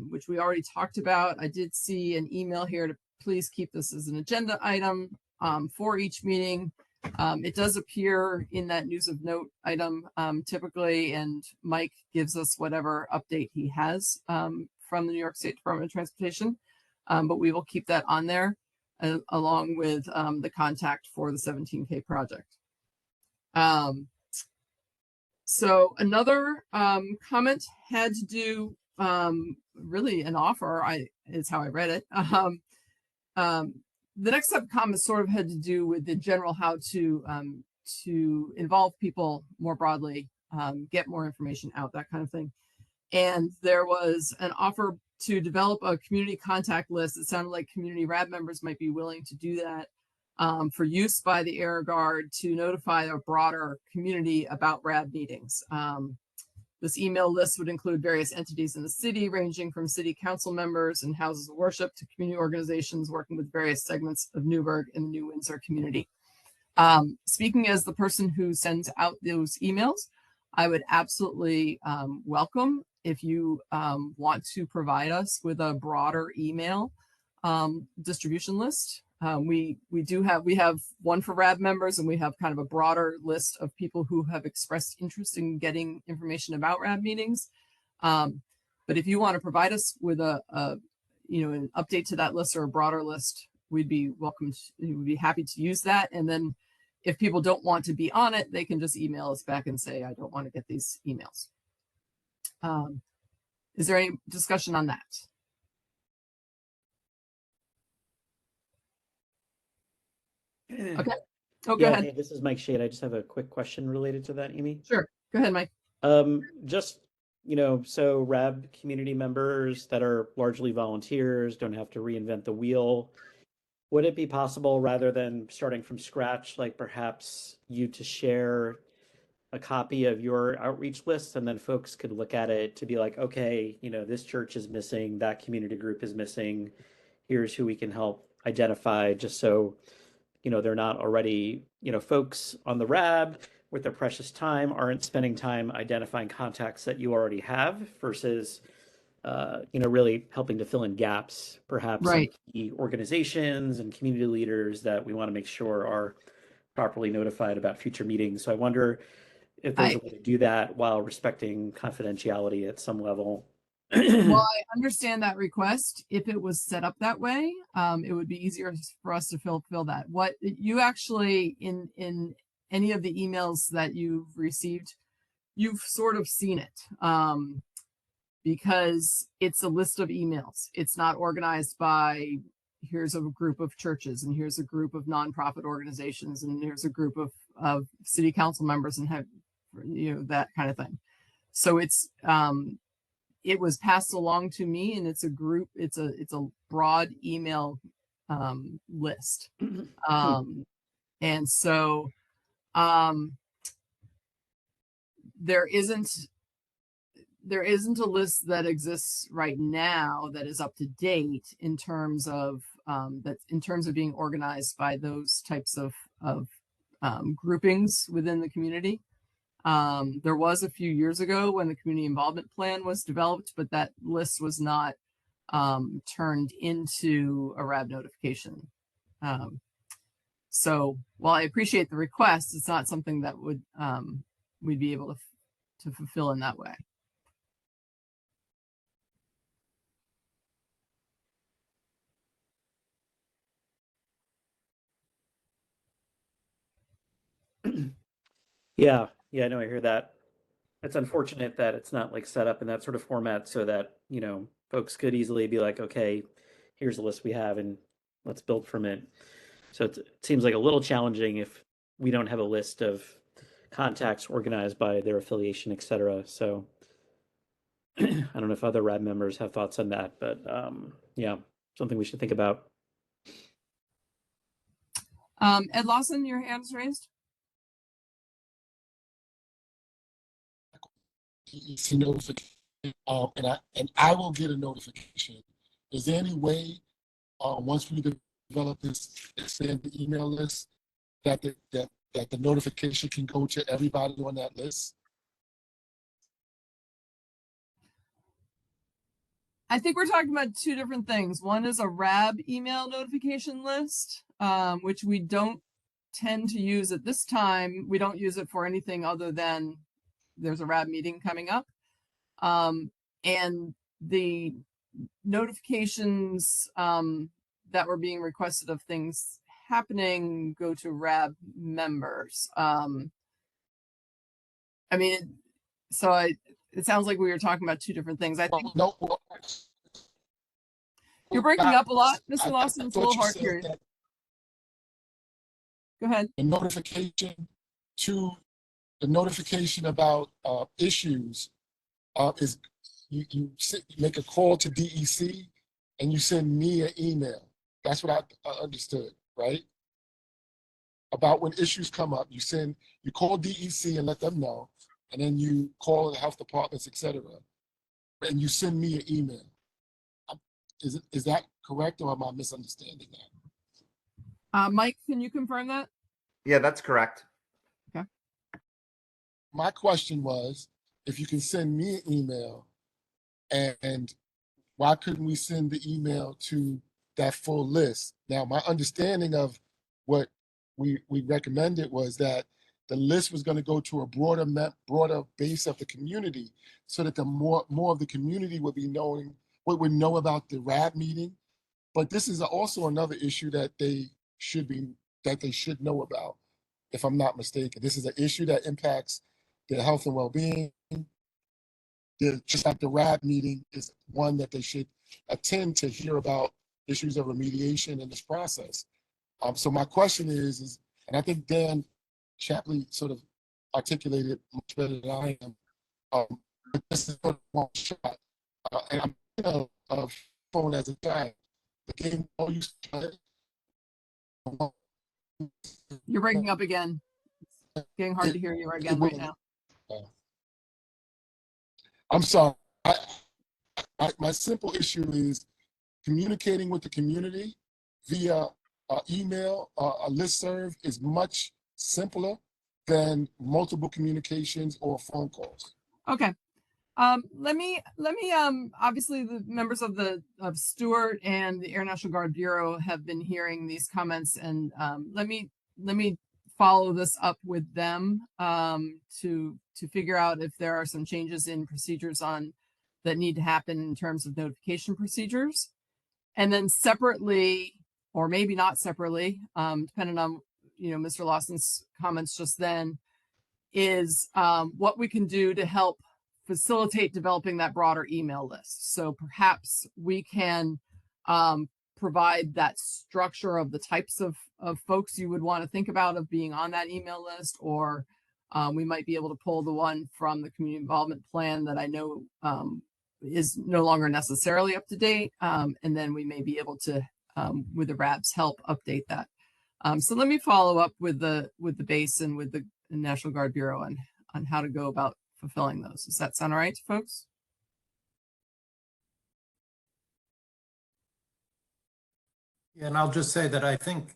which we already talked about. I did see an email here to please keep this as an agenda item for each meeting. It does appear in that news of note item typically, and Mike gives us whatever update he has from the New York State Department of Transportation, but we will keep that on there along with the contact for the 17K project. So another comment had to do, really an offer, is how I read it. The next set of comments sort of had to do with the general how to involve people more broadly, get more information out, that kind of thing. And there was an offer to develop a community contact list. It sounded like community RAB members might be willing to do that for use by the Air Guard to notify a broader community about RAB meetings. This email list would include various entities in the city, ranging from city council members and houses of worship to community organizations working with various segments of Newburgh and the New Windsor community. Speaking as the person who sends out those emails, I would absolutely welcome if you want to provide us with a broader email distribution list. We have one for RAB members, and we have kind of a broader list of people who have expressed interest in getting information about RAB meetings. But if you want to provide us with an update to that list or a broader list, we'd be we'd be happy to use that. And then if people don't want to be on it, they can just email us back and say, I don't want to get these emails. Is there any discussion on that? Okay. Oh, go ahead. Hey, this is Mike Shade. I just have a quick question related to that, Amy. Sure. Go ahead, Mike. Just, so RAB community members that are largely volunteers don't have to reinvent the wheel. Would it be possible, rather than starting from scratch, like perhaps you to share a copy of your outreach list, and then folks could look at it to be like, okay, this church is missing, that community group is missing, here's who we can help identify, just so they're not already, folks on the RAB with their precious time aren't spending time identifying contacts that you already have versus, really helping to fill in gaps, perhaps, right, in key organizations and community leaders that we want to make sure are properly notified about future meetings. So I wonder if there's a way to do that while respecting confidentiality at some level. Well, I understand that request. If it was set up that way, it would be easier for us to fill that. What you actually, in any of the emails that you've received, you've sort of seen it, because it's a list of emails. It's not organized by, here's a group of churches, and here's a group of nonprofit organizations, and here's a group of city council members, and have, that kind of thing. So it's, it was passed along to me, and it's a group, it's a broad email list. And so there isn't a list that exists right now that is up to date in terms of being organized by those types of groupings within the community. There was a few years ago when the community involvement plan was developed, but that list was not turned into a RAB notification. So while I appreciate the request, it's not something that would we'd be able to fulfill in that way. Yeah, no, I hear that. It's unfortunate that it's not like set up in that sort of format so that, folks could easily be like, okay, here's the list we have and let's build from it. So it seems like a little challenging if we don't have a list of contacts organized by their affiliation, et cetera. So I don't know if other RAB members have thoughts on that, but yeah, something we should think about. Ed Lawson, your hand's raised. DEC notification, and I will get a notification. Is there any way, once we develop this extended email list, that the notification can go to everybody on that list? I think we're talking about two different things. One is a RAB email notification list, which we don't tend to use at this time. We don't use it for anything other than there's a RAB meeting coming up. And the notifications that were being requested of things happening go to RAB members. I mean, so it sounds like we were talking about two different things. I think you're breaking up a lot, Mr. Lawson. It's a little hard here. Go ahead. The notification about issues is you make a call to DEC and you send me an email. That's what I understood, right? About when issues come up, you call DEC and let them know. and then you call the health departments, etc., and you send me an email. Is that correct, or am I misunderstanding that? Mike, can you confirm that? Yeah, that's correct. Okay. My question was, if you can send me an email, and why couldn't we send the email to that full list? Now, my understanding of what we recommended was that the list was going to go to a broader base of the community, so that the more of the community would know about the RAB meeting. But this is also another issue that they should know about, if I'm not mistaken. This is an issue that impacts their health and well-being. Just like the RAB meeting is one that they should attend to hear about issues of remediation in this process. So my question is, and I think Dan Shapley sort of articulated much better than I am, but this is one shot. And I'm thinking of phone as a child. The game all you started. You're breaking up again. It's getting hard to hear you again right now. I'm sorry. My simple issue is communicating with the community via email, a listserv is much simpler than multiple communications or phone calls. Okay. Let me obviously the members of Stewart and the Air National Guard Bureau have been hearing these comments, and let me follow this up with them to figure out if there are some changes in procedures that need to happen in terms of notification procedures. And then separately, or maybe not separately, depending on Mr. Lawson's comments just then, is what we can do to help facilitate developing that broader email list. So perhaps we can provide that structure of the types of folks you would want to think about of being on that email list, or we might be able to pull the one from the community involvement plan that I know is no longer necessarily up to date, and then we may be able to, with the RAB's help, update that. So let me follow up with the base and with the National Guard Bureau on how to go about fulfilling those. Does that sound all right, folks? Yeah, and I'll just say that I think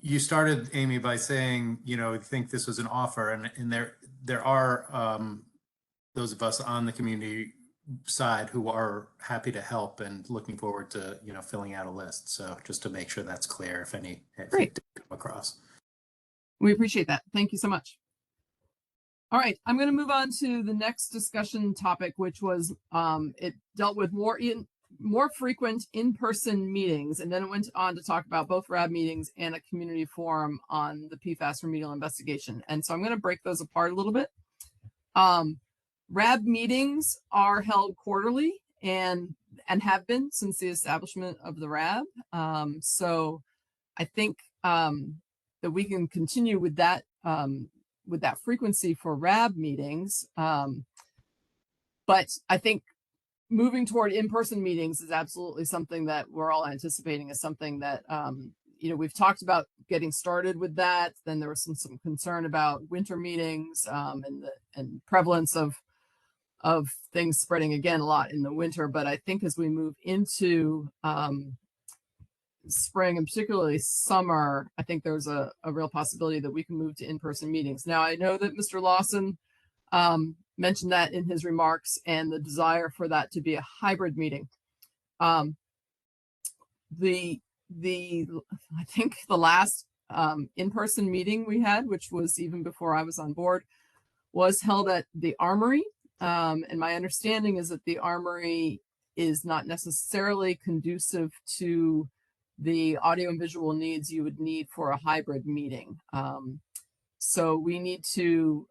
you started, Amy, by saying, I think this was an offer, and there are those of us on the community side who are happy to help and looking forward to, filling out a list. So just to make sure that's clear, if it did come across. We appreciate that. Thank you so much. All right, I'm going to move on to the next discussion topic, which was it dealt with more frequent in-person meetings, and then it went on to talk about both RAB meetings and a community forum on the PFAS remedial investigation. And so I'm going to break those apart a little bit. RAB meetings are held quarterly and have been since the establishment of the RAB. So I think that we can continue with that frequency for RAB meetings. But I think moving toward in-person meetings is absolutely something that we're all anticipating as something that, we've talked about getting started with that. Then there was some concern about winter meetings and prevalence of things spreading again a lot in the winter. But I think as we move into spring and particularly summer, I think there's a real possibility that we can move to in-person meetings. Now, I know that Mr. Lawson mentioned that in his remarks and the desire for that to be a hybrid meeting. I think the last in-person meeting we had, which was even before I was on board, was held at the Armory. And my understanding is that the Armory is not necessarily conducive to the audio and visual needs you would need for a hybrid meeting. So we need to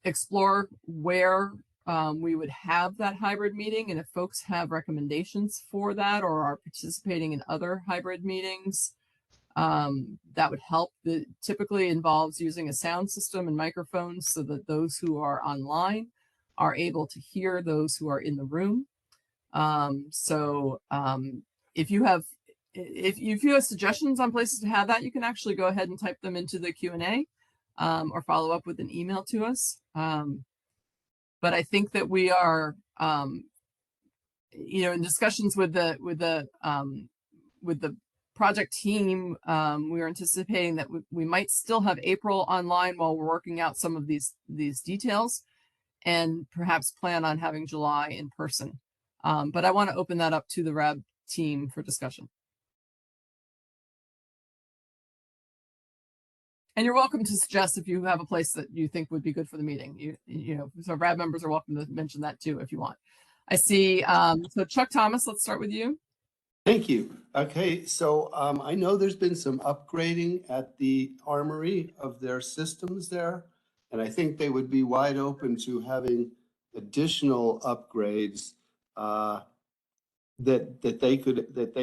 explore where we would have that hybrid meeting, and if folks have recommendations for that or are participating in other hybrid meetings, that would help. That typically involves using a sound system and microphones so that those who are online are able to hear those who are in the room. If you have suggestions on places to have that, you can actually go ahead and type them into the Q&A. or follow up with an email to us. But I think that we are, you know, in discussions with the project team, we are anticipating that we might still have April online while we're working out some of these details, and perhaps plan on having July in person. But I want to open that up to the RAB team for discussion. And you're welcome to suggest if you have a place that you think would be good for the meeting. You know, so RAB members are welcome to mention that too if you want. I see. So Chuck Thomas, let's start with you. Thank you. Okay, so I know there's been some upgrading at the Armory of their systems there, and I think they would be wide open to having additional upgrades that they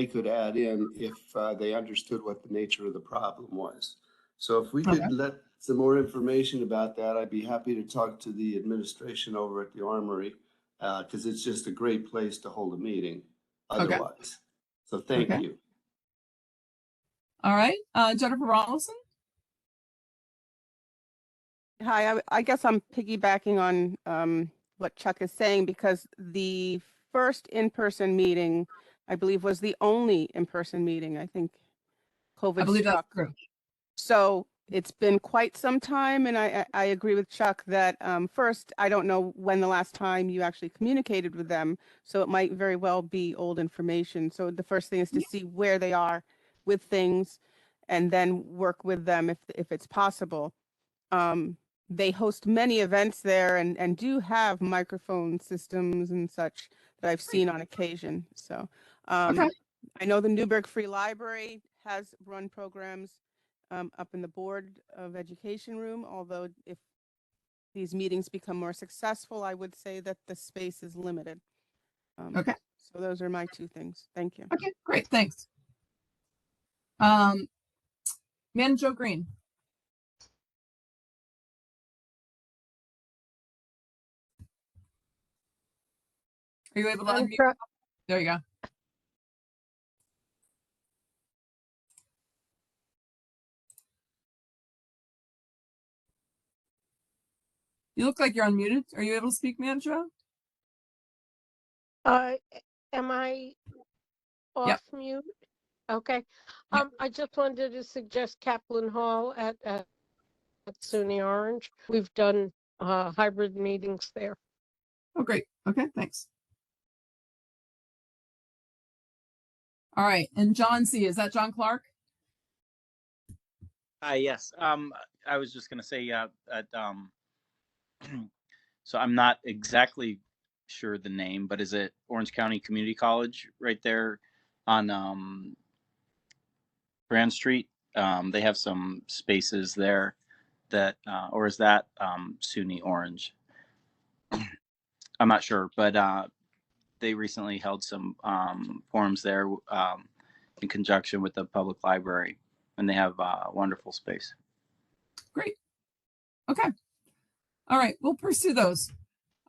could add in if they understood what the nature of the problem was. So if we could let some more information about that, I'd be happy to talk to the administration over at the Armory, because it's just a great place to hold a meeting otherwise. So thank you. All right, Jennifer Ronaldson. Hi, I guess I'm piggybacking on what Chuck is saying, because the first in-person meeting, I believe, was the only in-person meeting. I think COVID I believe struck. that's true. So it's been quite some time, and I agree with Chuck that first, I don't know when the last time you actually communicated with them, so it might very well be old information. So the first thing is to see where they are with things, and then work with them if it's possible. They host many events there and do have microphone systems and such that I've seen on occasion. So I know the Newburgh Free Library has run programs up in the Board of Education room, although if these meetings become more successful, I would say that the space is limited. So those are my two things. Thank you. Okay, great, thanks. Man Joe Green. Are you able to unmute? There you go. You look like you're unmuted. Are you able to speak, Manjo? Am I off mute? Okay. I just wanted to suggest Kaplan Hall at SUNY Orange. We've done hybrid meetings there. Oh, great. Okay, thanks. All right, and John C. Is that John Clark? Yes. I was just going to say, so I'm not exactly sure the name, but is it Orange County Community College right there on Grand Street? They have some spaces there that, or is that SUNY Orange? I'm not sure, but they recently held some forums there in conjunction with the public library, and they have a wonderful space. Great. Okay. All right, we'll pursue those.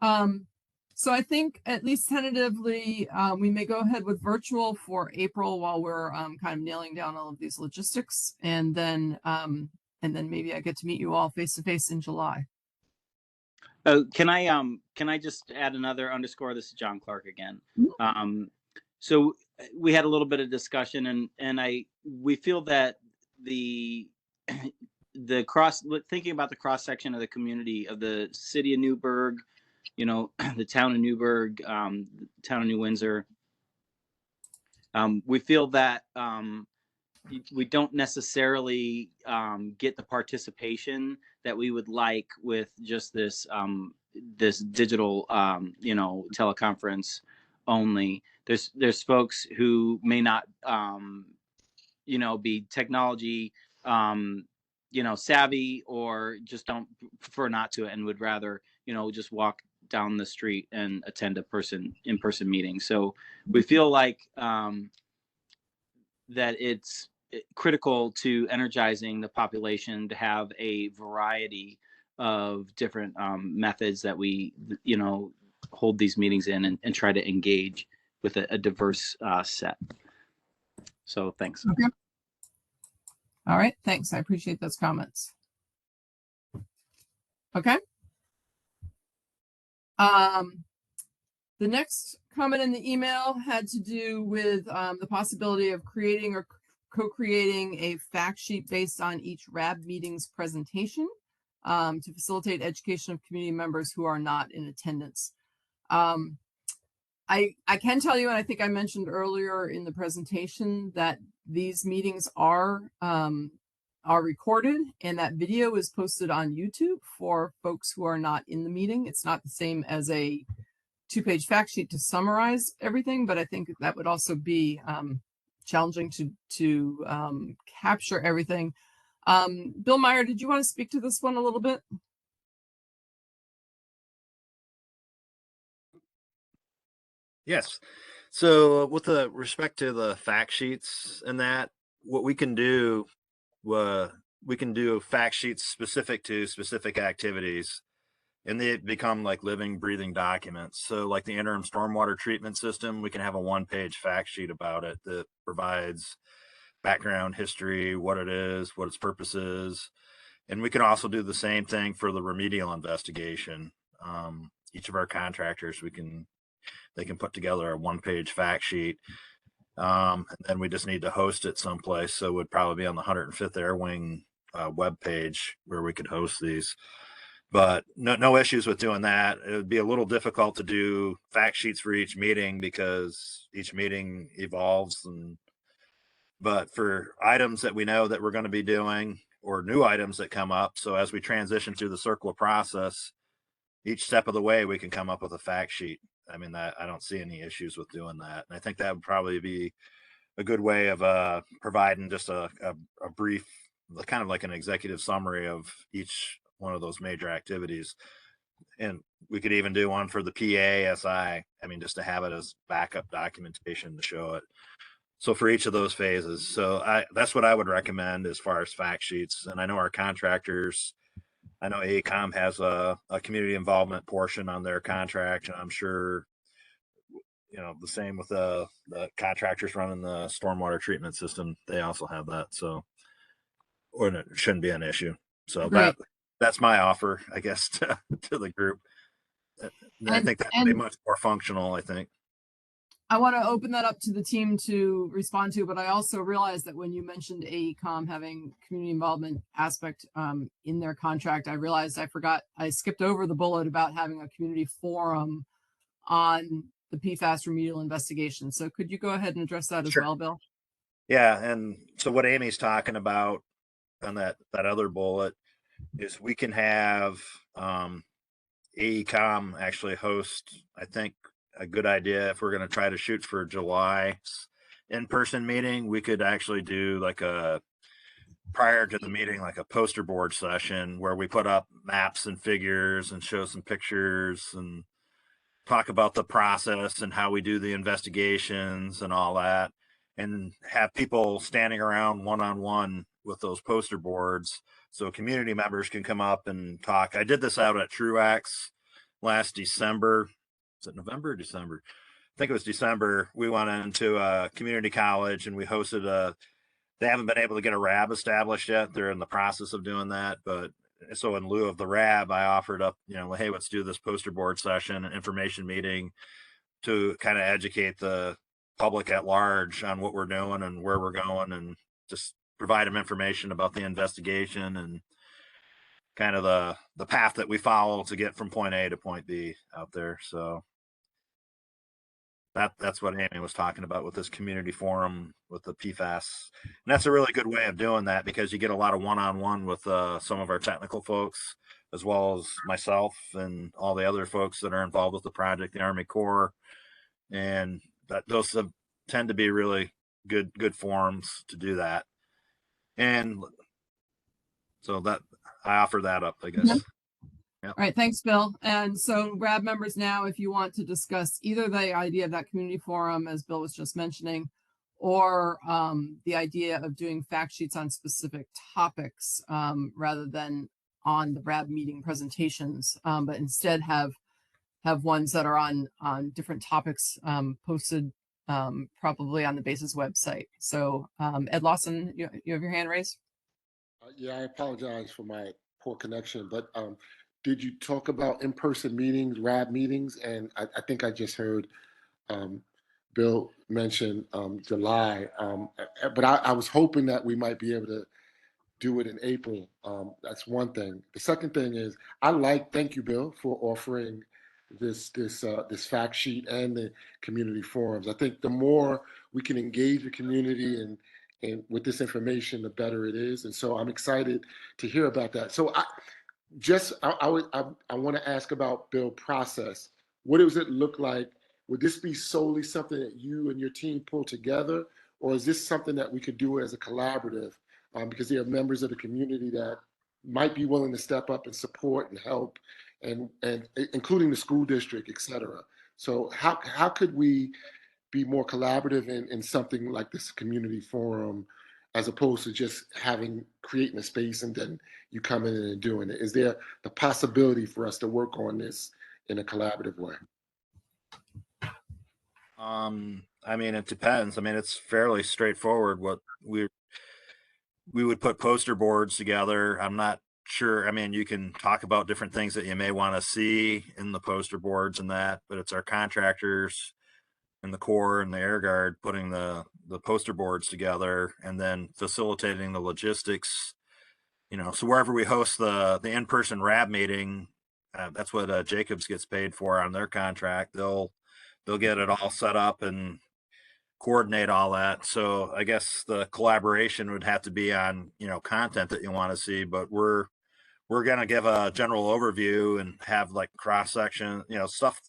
So I think at least tentatively, we may go ahead with virtual for April while we're kind of nailing down all of these logistics, and then maybe I get to meet you all face to face in July. Can I just add another underscore? This is John Clark again. So we had a little bit of discussion, and we feel that the thinking about the cross section of the community of the city of Newburgh, you know, the town of Newburgh, the town of New Windsor. We feel that we don't necessarily get the participation that we would like with just this this digital you know, teleconference only. There's folks who may not you know, be technology you know, savvy, or just don't prefer not to, and would rather, you know, just walk down the street and attend a in-person meeting. So we feel like that it's critical to energizing the population to have a variety of different methods that we, you know, hold these meetings in, and try to engage with a diverse set. So thanks. Okay. All right, thanks. I appreciate those comments. Okay. The next comment in the email had to do with the possibility of creating or co-creating a fact sheet based on each RAB meeting's presentation to facilitate education of community members who are not in attendance. I can tell you, and I think I mentioned earlier in the presentation, that these meetings are recorded, and that video is posted on YouTube for folks who are not in the meeting. It's not the same as a 2-page fact sheet to summarize everything, but I think that would also be challenging to capture everything. Bill Meyer, did you want to speak to this one a little bit? Yes. So with the respect to the fact sheets and that, what we can do, we can do fact sheets specific to specific activities, and they become like living, breathing documents. So like the interim stormwater treatment system, we can have a 1-page fact sheet about it that provides background history, what it is, what its purpose is. And we can also do the same thing for the remedial investigation. Each of our contractors, they can put together a 1-page fact sheet. And then we just need to host it someplace. So it would probably be on the 105th Air Wing webpage where we could host these. But no issues with doing that. It would be a little difficult to do fact sheets for each meeting because each meeting evolves. But for items that we know that we're going to be doing or new items that come up, so as we transition through the circular process, each step of the way, we can come up with a fact sheet. I mean, I don't see any issues with doing that. And I think that would probably be a good way of providing just a brief, kind of like an executive summary of each one of those major activities. And we could even do one for the PASI. I mean, just to have it as backup documentation to show it. So for each of those phases. So that's what I would recommend as far as fact sheets. And I know our contractors, I know AECOM has a community involvement portion on their contract, and I'm sure, you know, the same with the contractors running the stormwater treatment system. They also have that. So, or it shouldn't be an issue. So that's my offer, I guess, to the group. I think that would be much more functional, I think. I want to open that up to the team to respond to, but I also realized that when you mentioned AECOM having community involvement aspect in their contract, I realized I skipped over the bullet about having a community forum on the PFAS remedial investigation. So could you go ahead and address that as well, Bill? Yeah, and so what Amy's talking about on that other bullet is we can have AECOM actually host, I think, a good idea if we're going to try to shoot for July in-person meeting. We could actually do like prior to the meeting, like a poster board session where we put up maps and figures and show some pictures and talk about the process and how we do the investigations and all that, and have people standing around one-on-one with those poster boards so community members can come up and talk. I did this out at Truax last December. Is it November or December? I think it was December. We went into a community college and we hosted they haven't been able to get a RAB established yet. They're in the process of doing that. But so in lieu of the RAB, I offered up, you know, hey, let's do this poster board session, an information meeting to kind of educate the public at large on what we're doing and where we're going, and just provide them information about the investigation and kind of the path that we follow to get from point A to point B out there. So that's what Amy was talking about with this community forum with the PFAS. And that's a really good way of doing that because you get a lot of one-on-one with some of our technical folks, as well as myself and all the other folks that are involved with the project, the Army Corps. And those tend to be really good forums to do that. And so that I offer that up, I guess. All right, thanks, Bill. And so RAB members now, if you want to discuss either the idea of that community forum, as Bill was just mentioning, or the idea of doing fact sheets on specific topics rather than on the RAB meeting presentations, but instead have ones that are on different topics posted probably on the BASIS website. So Ed Lawson, you have your hand raised? Yeah, I apologize for my poor connection, but did you talk about in-person meetings, RAB meetings? And I think I just heard Bill mention July, but I was hoping that we might be able to do it in April. That's one thing. The second thing is thank you, Bill, for offering this fact sheet and the community forums. I think the more we can engage the community and with this information, the better it is. And so I'm excited to hear about that. So I want to ask about, Bill, process. What does it look like? Would this be solely something that you and your team pull together, or is this something that we could do as a collaborative? Because there are members of the community that might be willing to step up and support and help, and including the school district, et cetera. So how could we be more collaborative in something like this community forum, as opposed to just creating a space and then you come in and doing it? Is there the possibility for us to work on this in a collaborative way? I mean, it depends. I mean, it's fairly straightforward. What we would put poster boards together. I'm not sure. I mean, you can talk about different things that you may want to see in the poster boards and that, but it's our contractors and the Corps and the Air Guard putting the poster boards together and then facilitating the logistics. So wherever we host the in-person RAB meeting, that's what Jacobs gets paid for on their contract. They'll get it all set up and coordinate all that. So I guess the collaboration would have to be on, content that you want to see, but we're going to give a general overview and have like cross section, stuff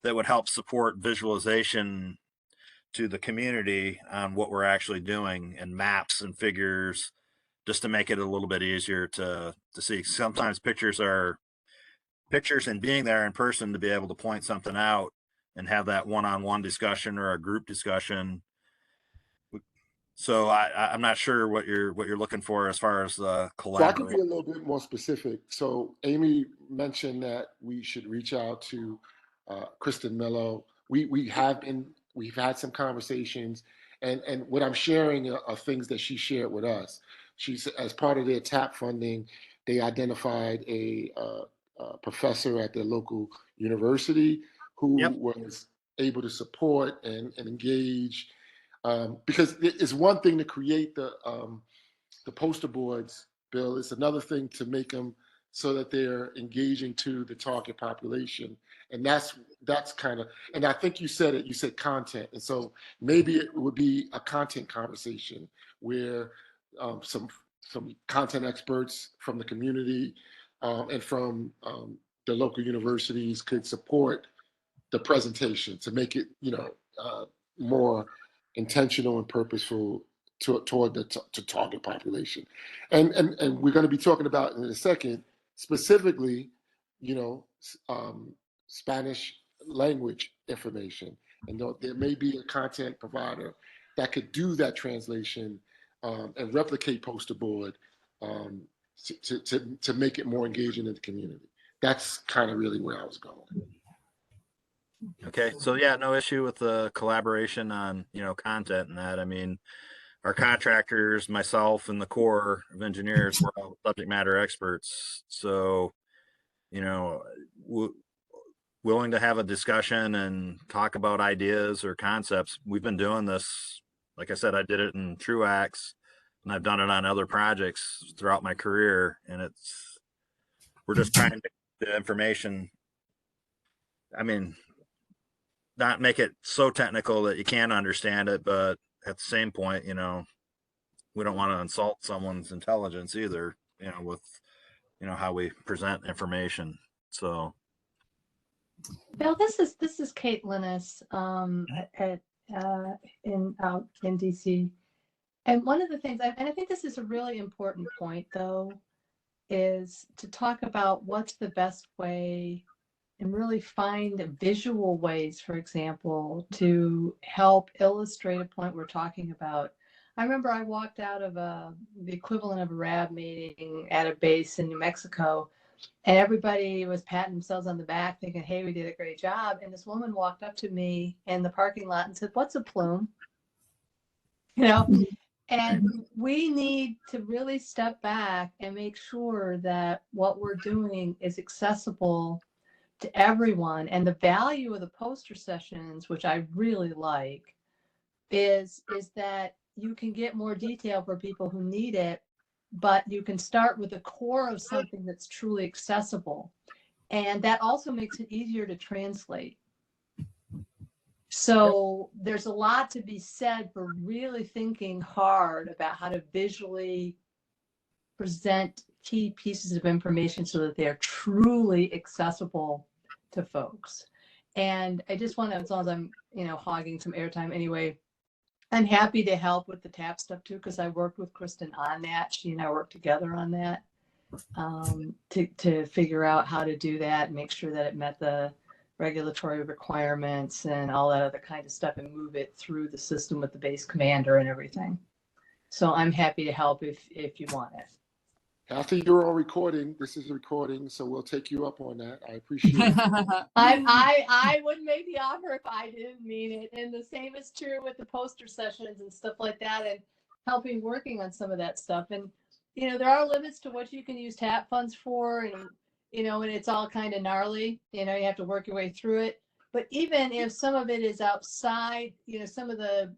that would help support visualization to the community on what we're actually doing, and maps and figures, just to make it a little bit easier to see. Sometimes pictures and being there in person to be able to point something out and have that one-on-one discussion or a group discussion. So I'm not sure what you're looking for as far as the collaboration. Well, I could be a little bit more specific. So Amy mentioned that we should reach out to Kristen Mello. We've had some conversations, and what I'm sharing are things that she shared with us. She's, as part of their TAP funding, they identified a professor at their local university who was able to support and engage. Because it's one thing to create the poster boards, Bill. It's another thing to make them so that they're engaging to the target population, and that's kind of. And I think you said it. You said content, and so maybe it would be a content conversation where some content experts from the community and from the local universities could support the presentation to make it, more intentional and purposeful toward the target population. And we're going to be talking about in a second, specifically, Spanish language information. And there may be a content provider that could do that translation and replicate poster board to make it more engaging in the community. That's kind of really where I was going. Okay, so yeah, no issue with the collaboration on, content and that. I mean, our contractors, myself, and the Corps of Engineers, we're all subject matter experts. So, willing to have a discussion and talk about ideas or concepts. We've been doing this. Like I said, I did it in Truax, and I've done it on other projects throughout my career. And we're just trying to get the information. I mean, not make it so technical that you can't understand it, but at the same point, we don't want to insult someone's intelligence either, with, how we present information. So. Bill, this is Kate Linus in DC, and one of the things, and I think this is a really important point, though, is to talk about what's the best way and really find visual ways, for example, to help illustrate a point we're talking about. I remember I walked out of the equivalent of a RAB meeting at a base in New Mexico, and everybody was patting themselves on the back thinking, hey, we did a great job. And this woman walked up to me in the parking lot and said, what's a plume? And we need to really step back and make sure that what we're doing is accessible to everyone. And the value of the poster sessions, which I really like, is that you can get more detail for people who need it, but you can start with the core of something that's truly accessible. And that also makes it easier to translate. So there's a lot to be said for really thinking hard about how to visually present key pieces of information so that they're truly accessible to folks. And I just want to, as long as I'm, hogging some airtime anyway, I'm happy to help with the TAP stuff too, because I worked with Kristen on that. She and I worked together on that to figure out how to do that and make sure that it met the regulatory requirements and all that other kind of stuff and move it through the system with the base commander and everything. So I'm happy to help if you want it. Kathy, you're on recording. This is a recording, so we'll take you up on that. I appreciate it. I wouldn't make the offer if I didn't mean it. And the same is true with the poster sessions and stuff like that, and helping working on some of that stuff. And there are limits to what you can use TAP funds for, and and it's all kind of gnarly. You have to work your way through it. But even if some of it is outside, some of the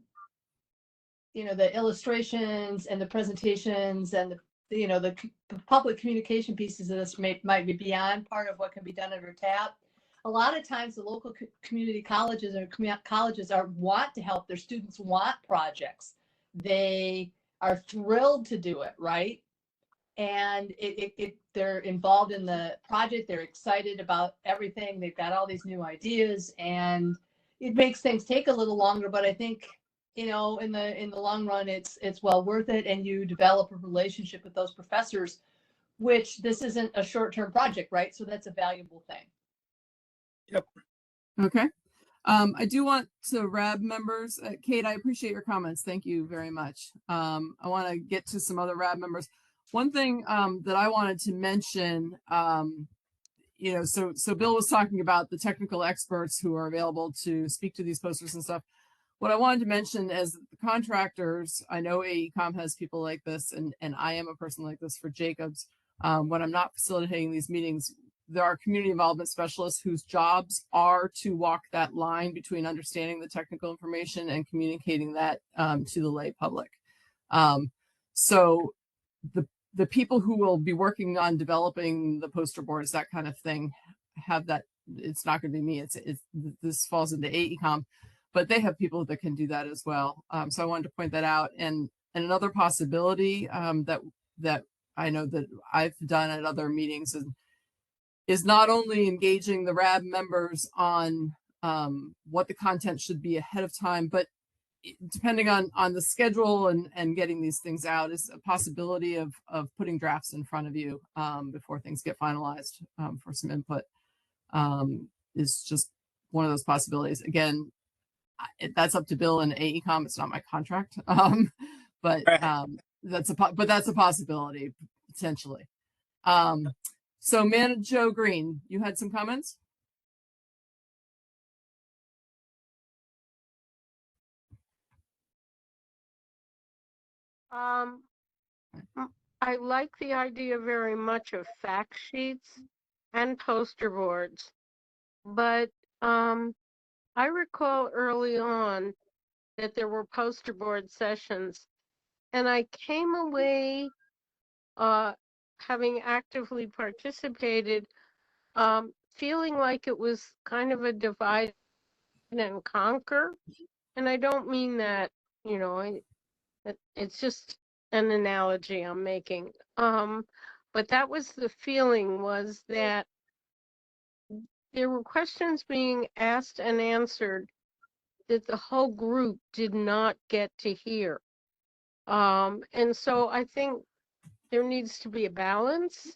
the illustrations and the presentations and the public communication pieces of this might be beyond part of what can be done under TAP. A lot of times the local community colleges or colleges want to help. Their students want projects. They are thrilled to do it, right? And they're involved in the project. They're excited about everything. They've got all these new ideas, and it makes things take a little longer, but I think in the long run, it's well worth it, and you develop a relationship with those professors, which this isn't a short-term project, right? So that's a valuable thing. Yep. Okay. I do want to RAB members, Kate, I appreciate your comments. Thank you very much. I want to get to some other RAB members. One thing that I wanted to mention, so Bill was talking about the technical experts who are available to speak to these posters and stuff. What I wanted to mention is the contractors, I know AECom has people like this, and I am a person like this for Jacobs. When I'm not facilitating these meetings, there are community involvement specialists whose jobs are to walk that line between understanding the technical information and communicating that to the lay public. So the people who will be working on developing the poster boards, that kind of thing, have that. It's not going to be me. This falls into AECom. But they have people that can do that as well. So I wanted to point that out. And another possibility that I know that I've done at other meetings is not only engaging the RAB members on what the content should be ahead of time, but depending on the schedule and getting these things out, is a possibility of putting drafts in front of you before things get finalized for some input. Is just one of those possibilities. Again, that's up to Bill and AECom. It's not my contract, but that's a possibility potentially. So, Man Joe Green, you had some comments. I like the idea very much of fact sheets and poster boards, but I recall early on that there were poster board sessions, and I came away having actively participated, feeling like it was kind of a divide and conquer. And I don't mean that, it's just an analogy I'm making. But that was the feeling, was that there were questions being asked and answered that the whole group did not get to hear. And so I think there needs to be a balance.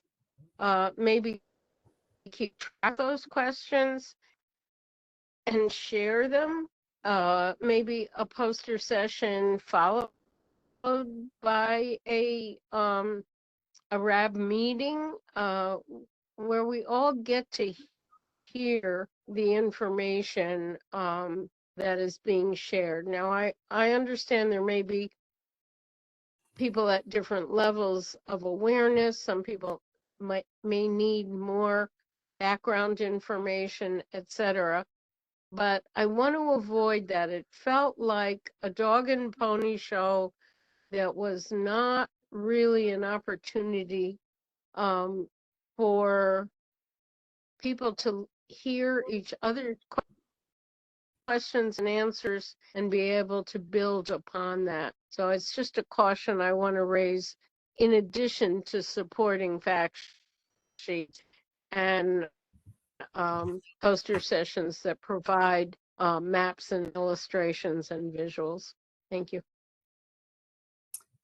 Maybe keep track of those questions and share them. Maybe a poster session followed by a RAB meeting where we all get to hear the information that is being shared. Now, I understand there may be people at different levels of awareness. Some people may need more background information, etc. But I want to avoid that. It felt like a dog and pony show that was not really an opportunity for people to hear each other's questions and answers and be able to build upon that. So it's just a caution I want to raise in addition to supporting fact sheets and poster sessions that provide maps and illustrations and visuals. Thank you.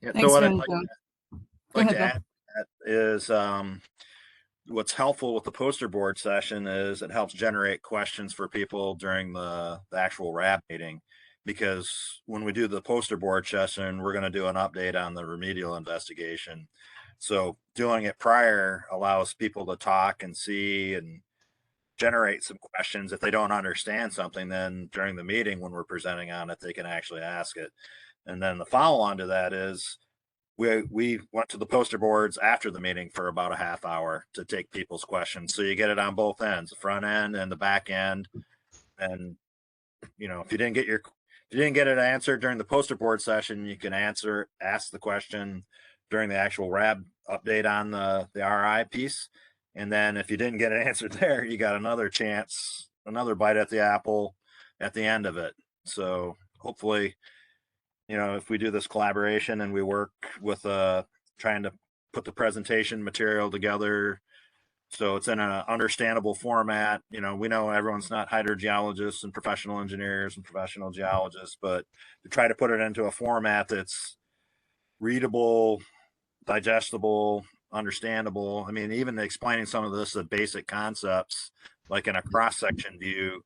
Yeah, Thanks, so what I'd Vanessa. Go ahead, to Bill. add to that is what's helpful with the poster board session is it helps generate questions for people during the actual RAB meeting. Because when we do the poster board session, we're going to do an update on the remedial investigation. So doing it prior allows people to talk and see and generate some questions. If they don't understand something, then during the meeting when we're presenting on it, they can actually ask it. And then the follow on to that is we went to the poster boards after the meeting for about a half hour to take people's questions. So you get it on both ends, the front end and the back end. And if you didn't get it answered during the poster board session, you can ask the question during the actual RAB update on the RI piece. And then if you didn't get it answered there, you got another chance, another bite at the apple at the end of it. So hopefully, if we do this collaboration and we work with trying to put the presentation material together so it's in an understandable format. We know everyone's not hydrogeologists and professional engineers and professional geologists, but to try to put it into a format that's readable, digestible, understandable. I mean, even explaining some of this, the basic concepts, like in a cross-section view,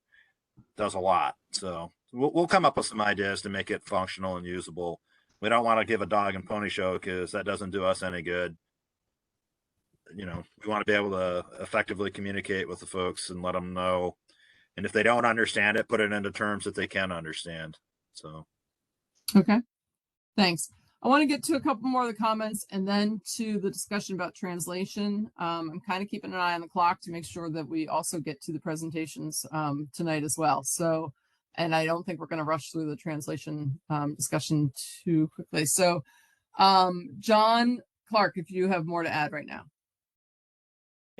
does a lot. So we'll come up with some ideas to make it functional and usable. We don't want to give a dog and pony show because that doesn't do us any good. We want to be able to effectively communicate with the folks and let them know. And if they don't understand it, put it into terms that they can understand. So. Okay, thanks. I want to get to a couple more of the comments and then to the discussion about translation. I'm kind of keeping an eye on the clock to make sure that we also get to the presentations tonight as well. So, and I don't think we're going to rush through the translation discussion too quickly. So, John Clark, if you have more to add right now.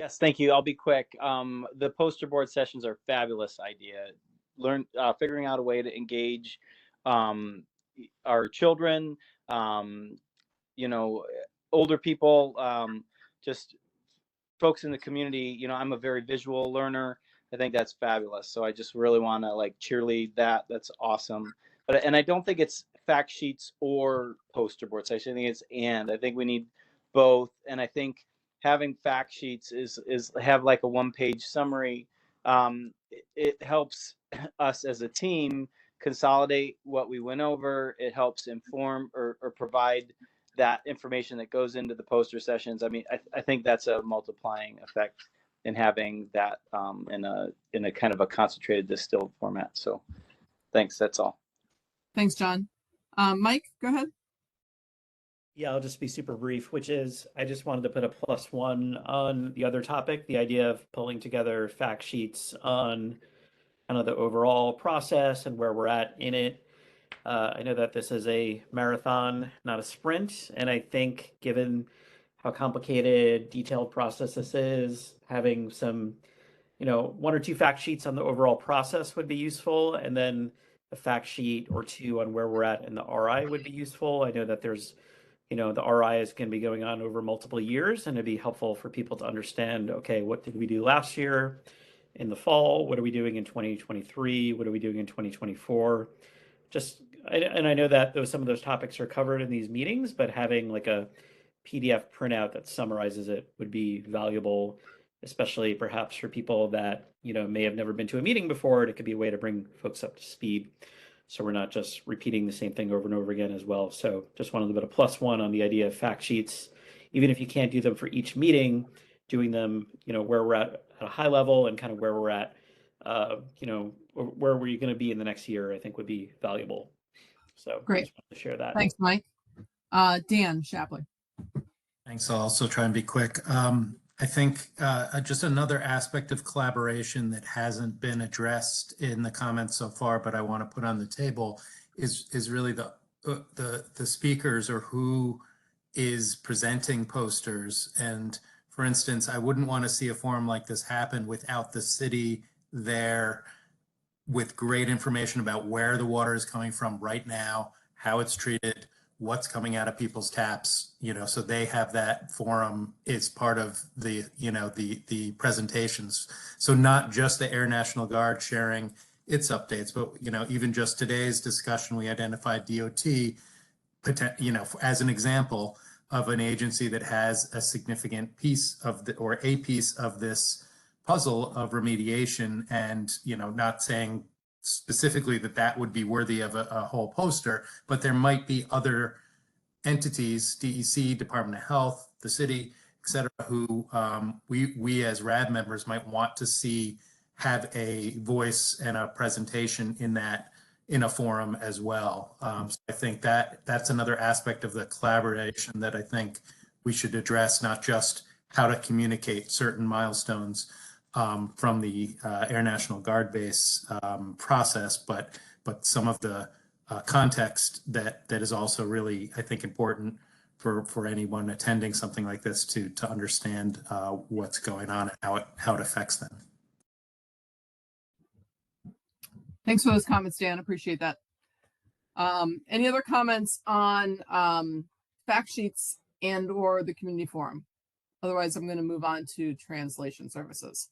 Yes, thank you. I'll be quick. The poster board sessions are a fabulous idea. Figuring out a way to engage our children, older people, just folks in the community. I'm a very visual learner. I think that's fabulous. So I just really want to cheerlead that. That's awesome. And I don't think it's fact sheets or poster board session. I think I think we need both. And I think having fact sheets is have a one-page summary. It helps us as a team consolidate what we went over. It helps inform or provide that information that goes into the poster sessions. I mean, I think that's a multiplying effect in having that in a kind of a concentrated distilled format. So thanks. That's all. Thanks, John. Mike, go ahead. Yeah, I'll just be super brief, which is I just wanted to put a +1 on the other topic, the idea of pulling together fact sheets on kind of the overall process and where we're at in it. I know that this is a marathon, not a sprint. And I think given how complicated, detailed process this is, having some, 1 or 2 fact sheets on the overall process would be useful. And then a fact sheet or 2 on where we're at in the RI would be useful. I know that there's, the RI is going to be going on over multiple years, and it'd be helpful for people to understand, okay, what did we do last year in the fall? What are we doing in 2023? What are we doing in 2024? And I know that some of those topics are covered in these meetings, but having a PDF printout that summarizes it would be valuable, especially perhaps for people that, may have never been to a meeting before. It could be a way to bring folks up to speed, so we're not just repeating the same thing over and over again as well. So just wanted to put a +1 on the idea of fact sheets, even if you can't do them for each meeting, doing them, where we're at a high level and kind of where we're at, where we're going to be in the next year, I think would be valuable. So great. I just wanted to share that. Thanks, Mike. Dan Shapley. Thanks. I'll also try and be quick. I think just another aspect of collaboration that hasn't been addressed in the comments so far, but I want to put on the table is really the speakers or who is presenting posters. And for instance, I wouldn't want to see a forum like this happen without the city there with great information about where the water is coming from right now, how it's treated, what's coming out of people's taps, so they have that forum is part of the, the presentations. So not just the Air National Guard sharing its updates, but, even just today's discussion, we identified DOT, as an example of an agency that has a significant piece of a piece of this puzzle of remediation, and, not saying specifically that would be worthy of a whole poster, but there might be other entities, DEC, Department of Health, the city, et cetera, who we as RAB members might want to see have a voice and a presentation in a forum as well. So I think that's another aspect of the collaboration that I think we should address, not just how to communicate certain milestones from the Air National Guard base process, but some of the context that is also really, I think, important for anyone attending something like this to understand what's going on and how it affects them. Thanks for those comments, Dan. Appreciate that. Any other comments on fact sheets and or the community forum? Otherwise, I'm going to move on to translation services.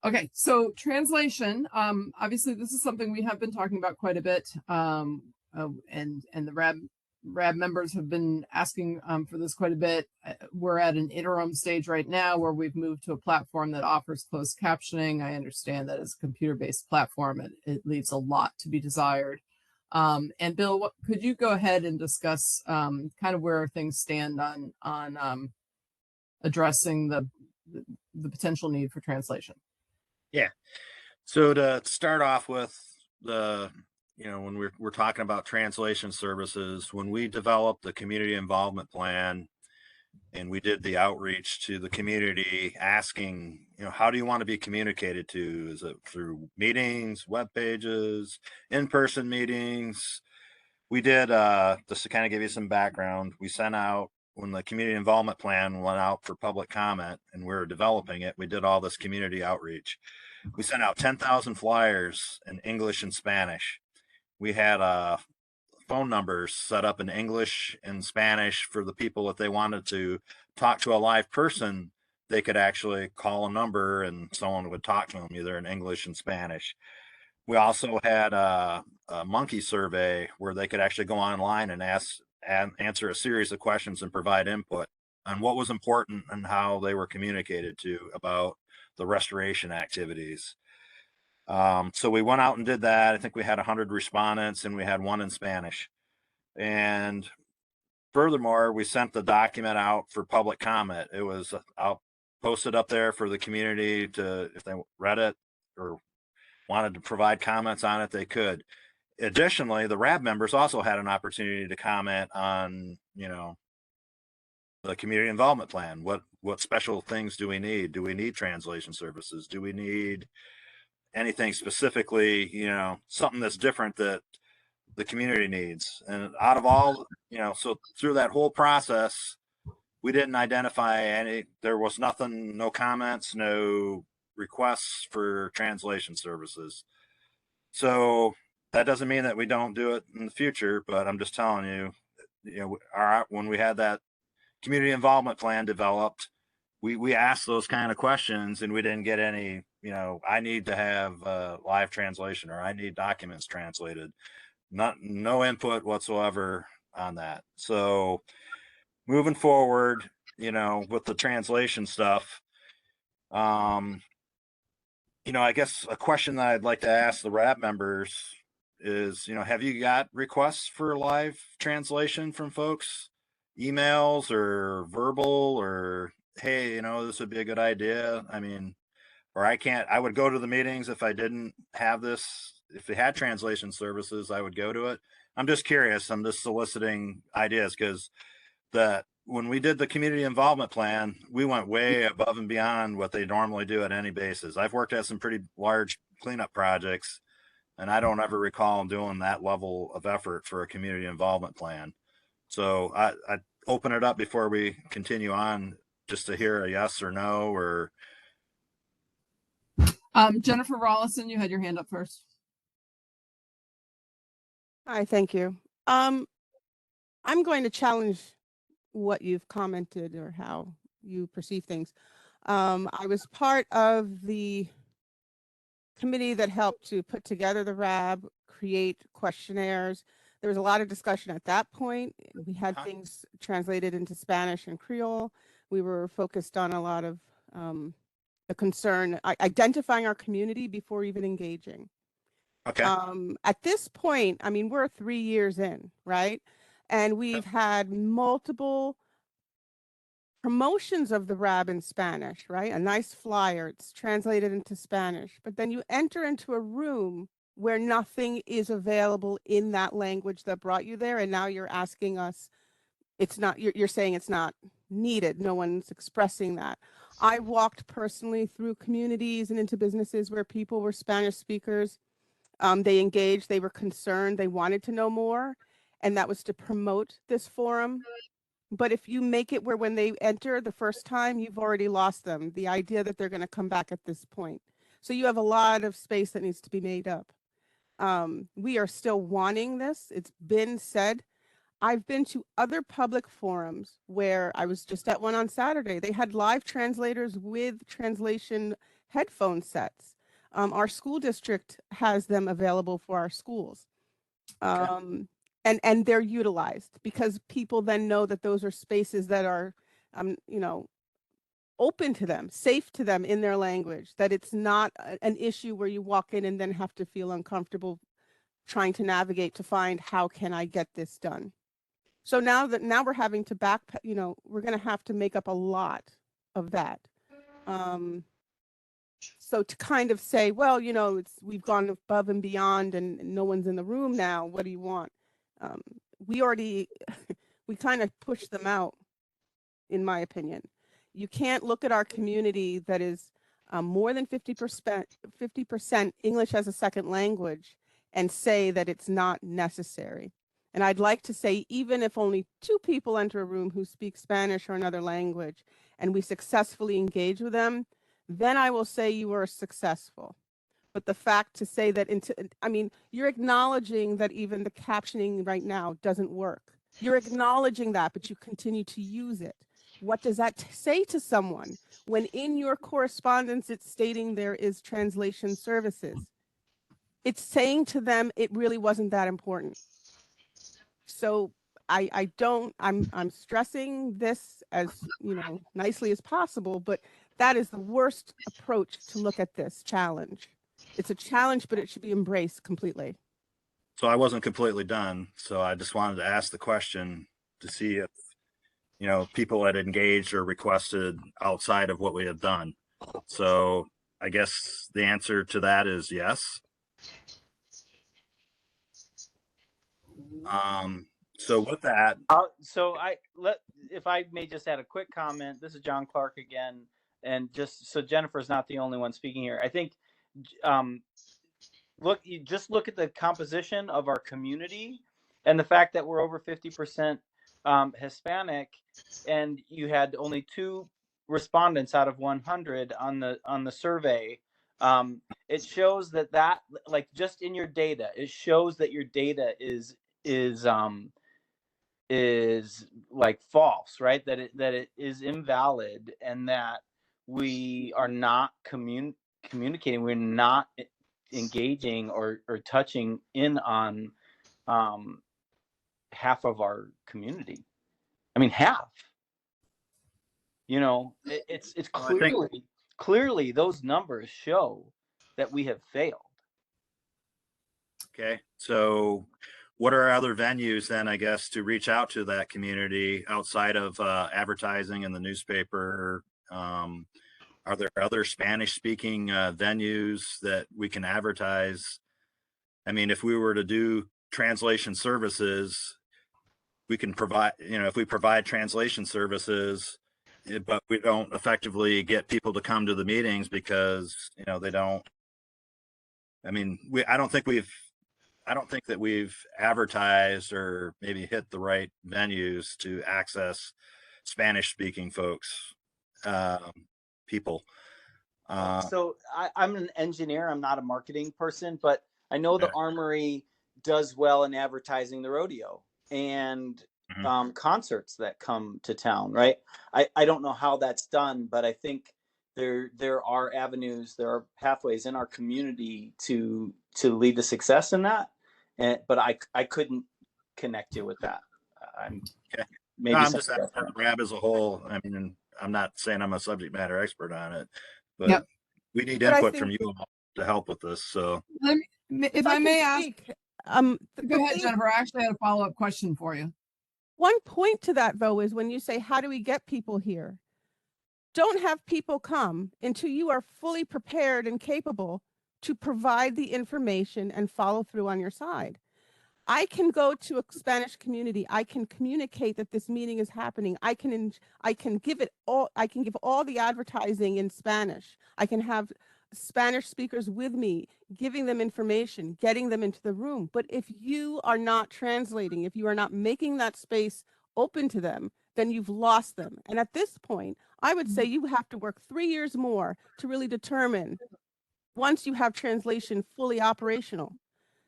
Okay, so translation, obviously this is something we have been talking about quite a bit, and the RAB members have been asking for this quite a bit. We're at an interim stage right now where we've moved to a platform that offers closed captioning. I understand that as a computer-based platform, it leaves a lot to be desired. And Bill, could you go ahead and discuss kind of where things stand on addressing the potential need for translation? Yeah. So to start off with when we're talking about translation services, when we developed the community involvement plan and we did the outreach to the community asking, how do you want to be communicated to? Is it through meetings, web pages, in-person meetings? We did, just to kind of give you some background, we sent out, when the community involvement plan went out for public comment and we were developing it, we did all this community outreach. We sent out 10,000 flyers in English and Spanish. We had phone numbers set up in English and Spanish for the people. If they wanted to talk to a live person, they could actually call a number and someone would talk to them either in English and Spanish. We also had a monkey survey where they could actually go online and answer a series of questions and provide input on what was important and how they were communicated to about the restoration activities. So we went out and did that. I think we had 100 respondents and we had one in Spanish. And furthermore, we sent the document out for public comment. It was, I'll post it up there for the community to, if they read it or wanted to provide comments on it, they could. Additionally, the RAB members also had an opportunity to comment on, the community involvement plan. What special things do we need? Do we need translation services? Do we need anything specifically, something that's different that the community needs? And out of all, so through that whole process, we didn't identify there was nothing, no comments, no requests for translation services. So that doesn't mean that we don't do it in the future, but I'm just telling you, when we had that community involvement plan developed, we asked those kind of questions and we didn't get any, I need to have live translation or I need documents translated. No input whatsoever on that. So moving forward, with the translation stuff, I guess a question that I'd like to ask the RAB members is, have you got requests for live translation from folks? Emails or verbal, or hey, this would be a good idea. I mean, or I would go to the meetings if I didn't have this. if they had translation services, I would go to it. I'm just curious. I'm just soliciting ideas because when we did the community involvement plan, we went way above and beyond what they normally do at any basis. I've worked at some pretty large cleanup projects, and I don't ever recall doing that level of effort for a community involvement plan. So I open it up before we continue on, just to hear a yes or no, or Jennifer Rollison, you had your hand up first. Hi, thank you. I'm going to challenge what you've commented or how you perceive things. I was part of the committee that helped to put together the RAB, create questionnaires. There was a lot of discussion at that point. We had things translated into Spanish and Creole. We were focused on a lot of the concern, identifying our community before even engaging. Okay. At this point, I mean, we're 3 years in, right? And we've had multiple promotions of the RAB in Spanish, right? A nice flyer, it's translated into Spanish, but then you enter into a room where nothing is available in that language that brought you there. And now you're asking us, it's not, you're saying it's not needed. No one's expressing that. I walked personally through communities and into businesses where people were Spanish speakers. They engaged, they were concerned, they wanted to know more. And that was to promote this forum. But if you make it where when they enter the first time, you've already lost them, the idea that they're going to come back at this point. So you have a lot of space that needs to be made up. We are still wanting this. It's been said. I've been to other public forums where I was just at one on Saturday. They had live translators with translation headphone sets. Our school district has them available for our schools. And they're utilized because people then know that those are spaces that are, you know, open to them, safe to them in their language, that it's not an issue where you walk in and then have to feel uncomfortable trying to navigate to find how can I get this done. So now we're having to you know, we're going to have to make up a lot of that. So to kind of say, well, you know, we've gone above and beyond and no one's in the room now, what do you want? We kind of pushed them out, in my opinion. You can't look at our community that is more than 50% English as a second language and say that it's not necessary. And I'd like to say, even if only 2 people enter a room who speak Spanish or another language, and we successfully engage with them, then I will say you are successful. But the fact to say that, I mean, you're acknowledging that even the captioning right now doesn't work. You're acknowledging that, but you continue to use it. What does that say to someone when in your correspondence it's stating there is translation services? It's saying to them it really wasn't that important. So I'm stressing this as, you know, nicely as possible, but that is the worst approach to look at this challenge. It's a challenge, but it should be embraced completely. So I wasn't completely done. So I just wanted to ask the question to see if, you know, people had engaged or requested outside of what we had done. So I guess the answer to that is yes. So with that, so if I may just add a quick comment. This is John Clark again, and just so Jennifer's not the only one speaking here. I think, you just look at the composition of our community, and the fact that we're over 50% Hispanic, and you had only 2 respondents out of 100 on the survey. It shows that like just in your data, it shows that your data is like false, right? That it is invalid, and that we are not communicating. We're not engaging or touching in on half of our community. I mean, half. You know, it's clearly those numbers show that we have failed. okay. So what are other venues then, I guess, to reach out to that community outside of advertising in the newspaper? Are there other Spanish speaking venues that we can advertise I mean, if we were to do translation services, we can provide, if we provide translation services, but we don't effectively get people to come to the meetings because, they don't, I mean, I don't think that we've advertised or maybe hit the right venues to access Spanish speaking folks, people. So I'm an engineer. I'm not a marketing person, but I know the Armory does well in advertising the rodeo and concerts that come to town, right? I don't know how that's done, but I think there are avenues, there are pathways in our community to lead to success in that. But I couldn't connect you with that. Maybe I'm just asking for RAB as a whole. I mean, I'm not saying I'm a subject matter expert on it, but we need input from you all to help with this. So if I may ask, go ahead, thing- Jennifer. I actually had a follow-up question for you. One point to that, though, is when you say, how do we get people here? Don't have people come until you are fully prepared and capable to provide the information and follow through on your side. I can go to a Spanish community. I can communicate that this meeting is happening. I can give all the advertising in Spanish. I can have Spanish speakers with me, giving them information, getting them into the room. But if you are not translating, if you are not making that space open to them, then you've lost them. And at this point, I would say you have to work 3 years more to really determine, once you have translation fully operational,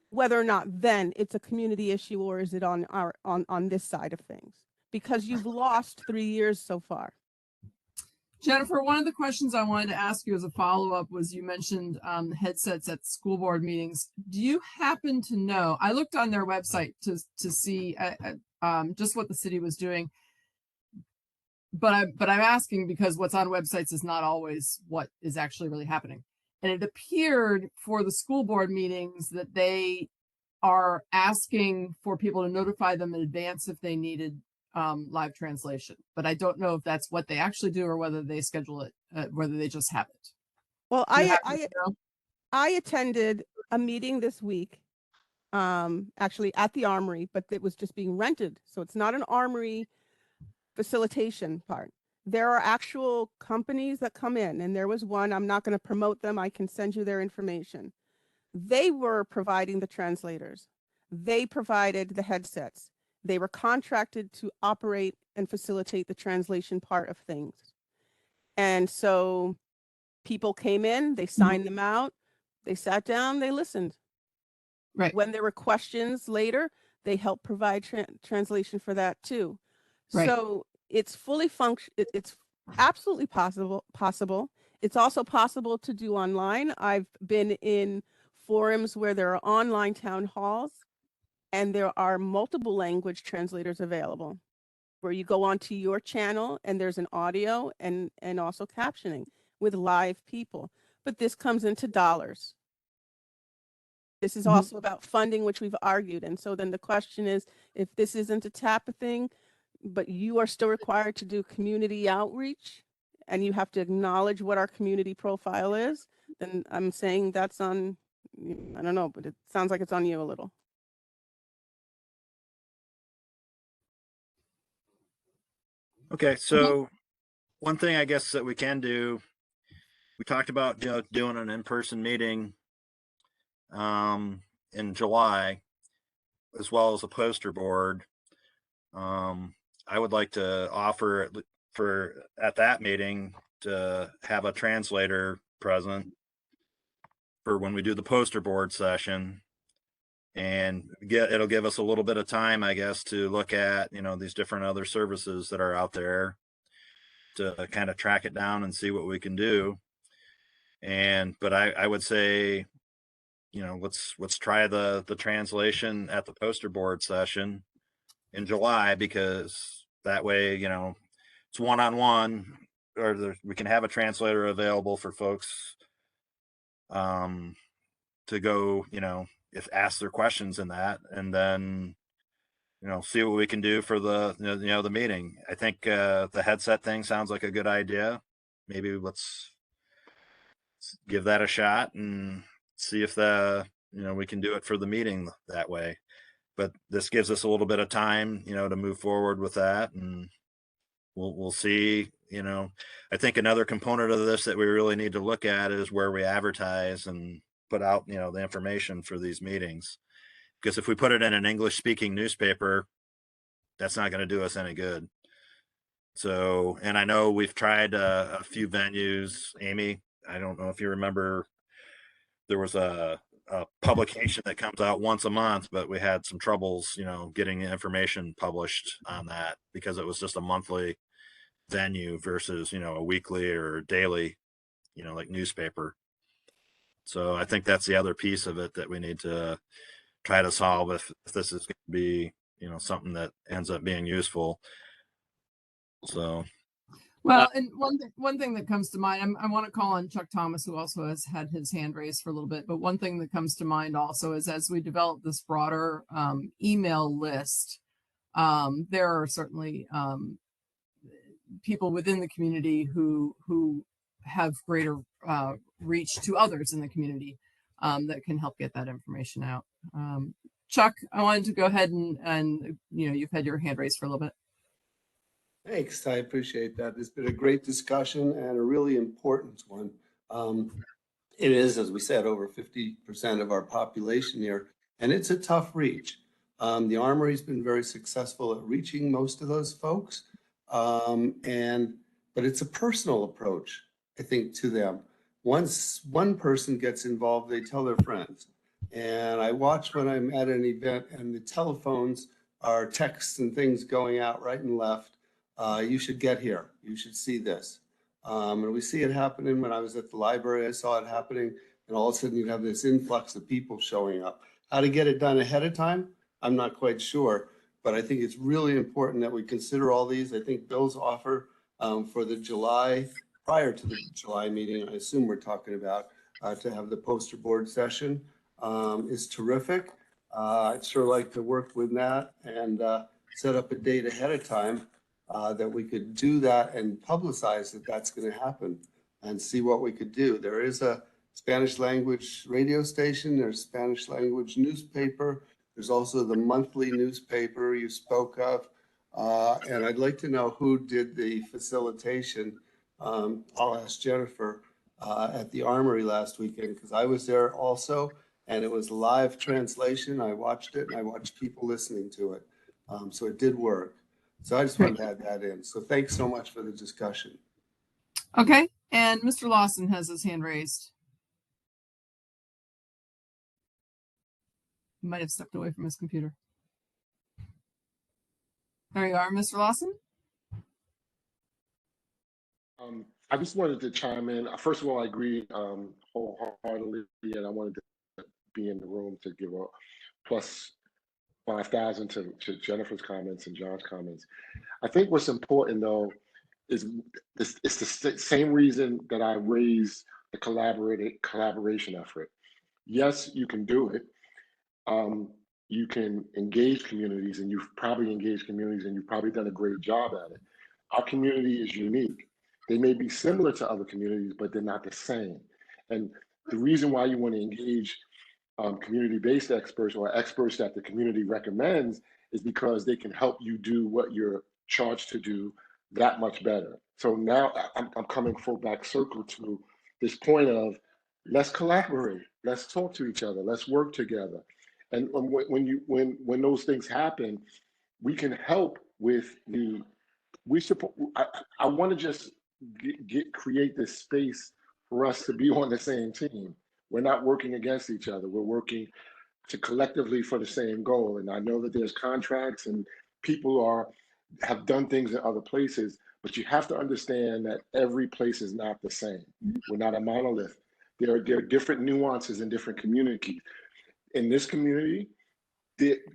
whether or not then it's a community issue or is it on this side of things, because you've lost 3 years so far. Jennifer, one of the questions I wanted to ask you as a follow-up was, you mentioned headsets at school board meetings. Do you happen to know, I looked on their website to see just what the city was doing, but I'm asking because what's on websites is not always what is actually really happening. And it appeared for the school board meetings that they are asking for people to notify them in advance if they needed live translation. But I don't know if that's what they actually do or whether they schedule it, whether they just have it. Well, I attended a meeting this week, actually at the Armory, but it was just being rented. So it's not an Armory facilitation part. There are actual companies that come in, and there was one. I'm not going to promote them. I can send you their information. They were providing the translators. They provided the headsets. They were contracted to operate and facilitate the translation part of things. And so people came in, they signed them out, they sat down, they listened. Right. When there were questions later, they helped provide translation for that too. Right. So it's fully it's absolutely possible. It's also possible to do online. I've been in forums where there are online town halls and there are multiple language translators available, where you go onto your channel and there's an audio and also captioning with live people. But this comes into dollars. This is also about funding, which we've argued. And so then the question is, if this isn't a TAPA thing, but you are still required to do community outreach and you have to acknowledge what our community profile is, then I'm saying that's on, I don't know, but it sounds like it's on you a little. Okay, so one thing I guess that we can do, we talked about doing an in-person meeting in July, as well as a poster board. I would like to offer at that meeting to have a translator present for when we do the poster board session, and it'll give us a little bit of time, I guess, to look at these different other services that are out there, to kind of track it down and see what we can do. But I would say, let's try the translation at the poster board session in July, because that way, it's one-on-one, or we can have a translator available for folks to go, if ask their questions in that, and then, see what we can do for the meeting. I think the headset thing sounds like a good idea. Maybe let's give that a shot and see if we can do it for the meeting that way. But this gives us a little bit of time, to move forward with that, and we'll see. I think another component of this that we really need to look at is where we advertise and put out, the information for these meetings. Because if we put it in an English speaking newspaper, that's not going to do us any good. So, and I know we've tried a few venues. Amy, I don't know if you remember, there was a publication that comes out once a month, but we had some troubles, getting information published on that because it was just a monthly venue versus, a weekly or daily, like newspaper. So I think that's the other piece of it that we need to try to solve if this is going to be, something that ends up being useful. So. Well, and one thing that comes to mind, I want to call on Chuck Thomas, who also has had his hand raised for a little bit. But one thing that comes to mind also is as we develop this broader email list, there are certainly people within the community who have greater reach to others in the community that can help get that information out. Chuck, I wanted to go ahead and you've had your hand raised for a little bit. Thanks, I appreciate that. It's been a great discussion and a really important one. It is, as we said, over 50% of our population here, and it's a tough reach. The Armory's been very successful at reaching most of those folks, but it's a personal approach, I think, to them. Once one person gets involved, they tell their friends. And I watch when I'm at an event and the telephones are texts and things going out right and left. You should get here. You should see this. And we see it happening. When I was at the library, I saw it happening. And all of a sudden you have this influx of people showing up. How to get it done ahead of time, I'm not quite sure. But I think it's really important that we consider all these. I think Bill's offer for the July, prior to the July meeting, I assume we're talking about, to have the poster board session is terrific. I'd sure like to work with Nat and set up a date ahead of time that we could do that and publicize that that's going to happen and see what we could do. There is a Spanish language radio station. There's Spanish language newspaper. There's also the monthly newspaper you spoke of. And I'd like to know who did the facilitation. I'll ask Jennifer at the Armory last weekend because I was there also and it was live translation. I watched it and I watched people listening to it. So it did work. So I just wanted to add that in. So thanks so much for the discussion. Okay, and Mr. Lawson has his hand raised. He might have stepped away from his computer. There you are, Mr. Lawson. I just wanted to chime in. First of all, I agree wholeheartedly, and I wanted to be in the room to give a plus 5,000 to Jennifer's comments and John's comments. I think what's important though is it's the same reason that I raised the collaboration effort. Yes, you can do it. You can engage communities, and you've probably engaged communities, and you've probably done a great job at it. Our community is unique. They may be similar to other communities, but they're not the same. And the reason why you want to engage community-based experts or experts that the community recommends is because they can help you do what you're charged to do that much better. So now I'm coming full back circle to this point of let's collaborate, let's talk to each other, let's work together. And when those things happen, we can help with I want to just create this space for us to be on the same team. We're not working against each other. We're working to collectively for the same goal. And I know that there's contracts and people have done things in other places, but you have to understand that every place is not the same. We're not a monolith. There are different nuances in different communities. In this community,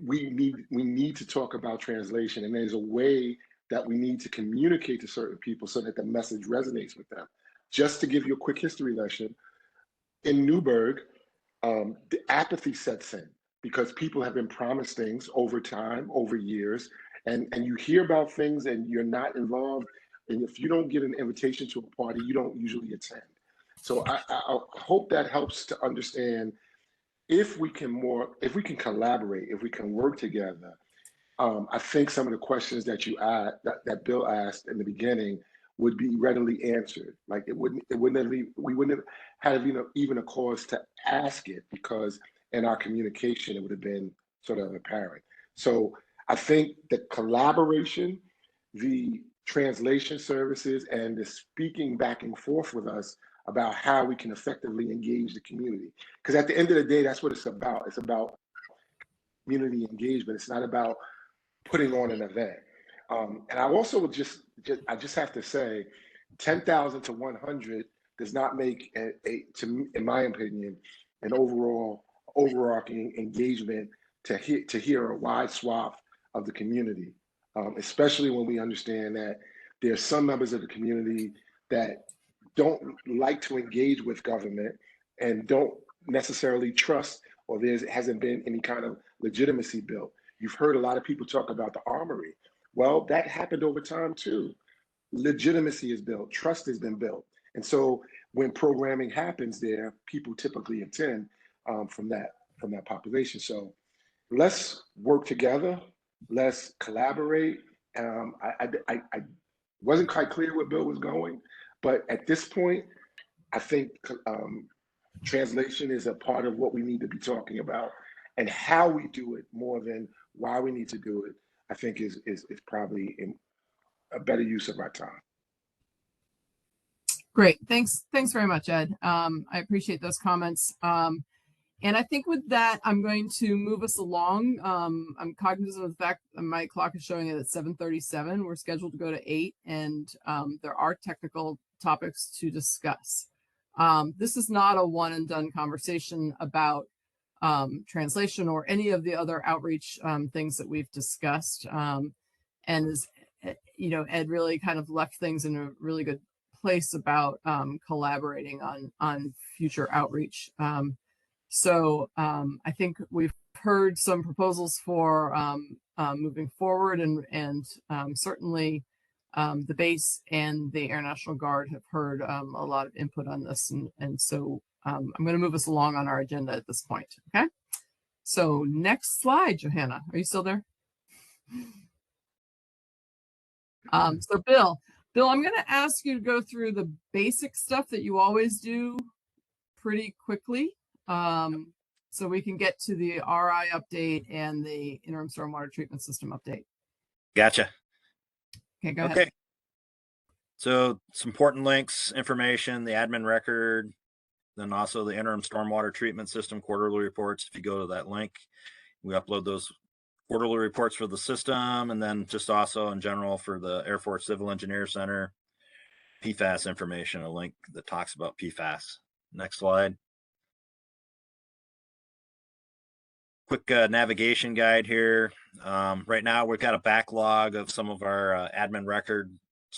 we need to talk about translation, and there's a way that we need to communicate to certain people so that the message resonates with them. Just to give you a quick history lesson, in Newburgh, the apathy sets in because people have been promised things over time, over years, and you hear about things and you're not involved. And if you don't get an invitation to a party, you don't usually attend. So I hope that helps to understand if we can collaborate, if we can work together, I think some of the questions that that Bill asked in the beginning would be readily answered. Like we wouldn't have even a cause to ask it, because in our communication it would have been sort of apparent. So I think the collaboration, the translation services, and the speaking back and forth with us about how we can effectively engage the community. Because at the end of the day, that's what it's about. It's about community engagement. It's not about putting on an event. And I also would just have to say, 10,000 to 100 does not make in my opinion, an overarching engagement to hear a wide swath of the community, especially when we understand that there are some members of the community that don't like to engage with government and don't necessarily trust, or there hasn't been any kind of legitimacy built. You've heard a lot of people talk about the armory. Well, that happened over time too. Legitimacy is built, trust has been built. And so when programming happens there, people typically attend from that population. So let's work together, let's collaborate. I wasn't quite clear where Bill was going, but at this point, I think translation is a part of what we need to be talking about, and how we do it more than why we need to do it, I think is probably a better use of our time. Great. Thanks very much, Ed. I appreciate those comments. And I think with that, I'm going to move us along. I'm cognizant of the fact that my clock is showing it at 7:37. We're scheduled to go to 8, and there are technical topics to discuss. This is not a one and done conversation about translation or any of the other outreach things that we've discussed. And as Ed really kind of left things in a really good place about collaborating on future outreach. So I think we've heard some proposals for moving forward, and certainly the base and the Air National Guard have heard a lot of input on this, and so I'm going to move us along on our agenda at this point. Okay, so next slide, Johanna, are you still there? So Bill, I'm going to ask you to go through the basic stuff that you always do pretty quickly, so we can get to the RI update and the interim stormwater treatment system update. Gotcha. Okay, go ahead. Okay. So some important links, information, the admin record, then also the interim stormwater treatment system quarterly reports. If you go to that link, we upload those quarterly reports for the system, and then just also in general for the Air Force Civil Engineer Center, PFAS information, a link that talks about PFAS. Next slide. Quick navigation guide here. Right now we've got a backlog of some of our admin records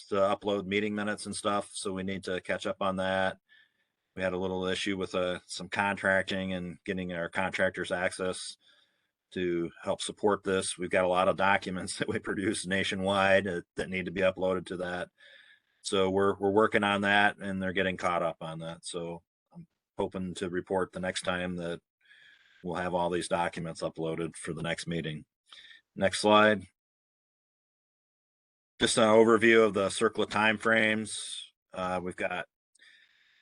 to upload meeting minutes and stuff, so we need to catch up on that. We had a little issue with some contracting and getting our contractors access to help support this. We've got a lot of documents that we produce nationwide that need to be uploaded to that. So we're working on that, and they're getting caught up on that. So I'm hoping to report the next time that we'll have all these documents uploaded for the next meeting. Next slide. Just an overview of the CERCLA timeframes. We've got,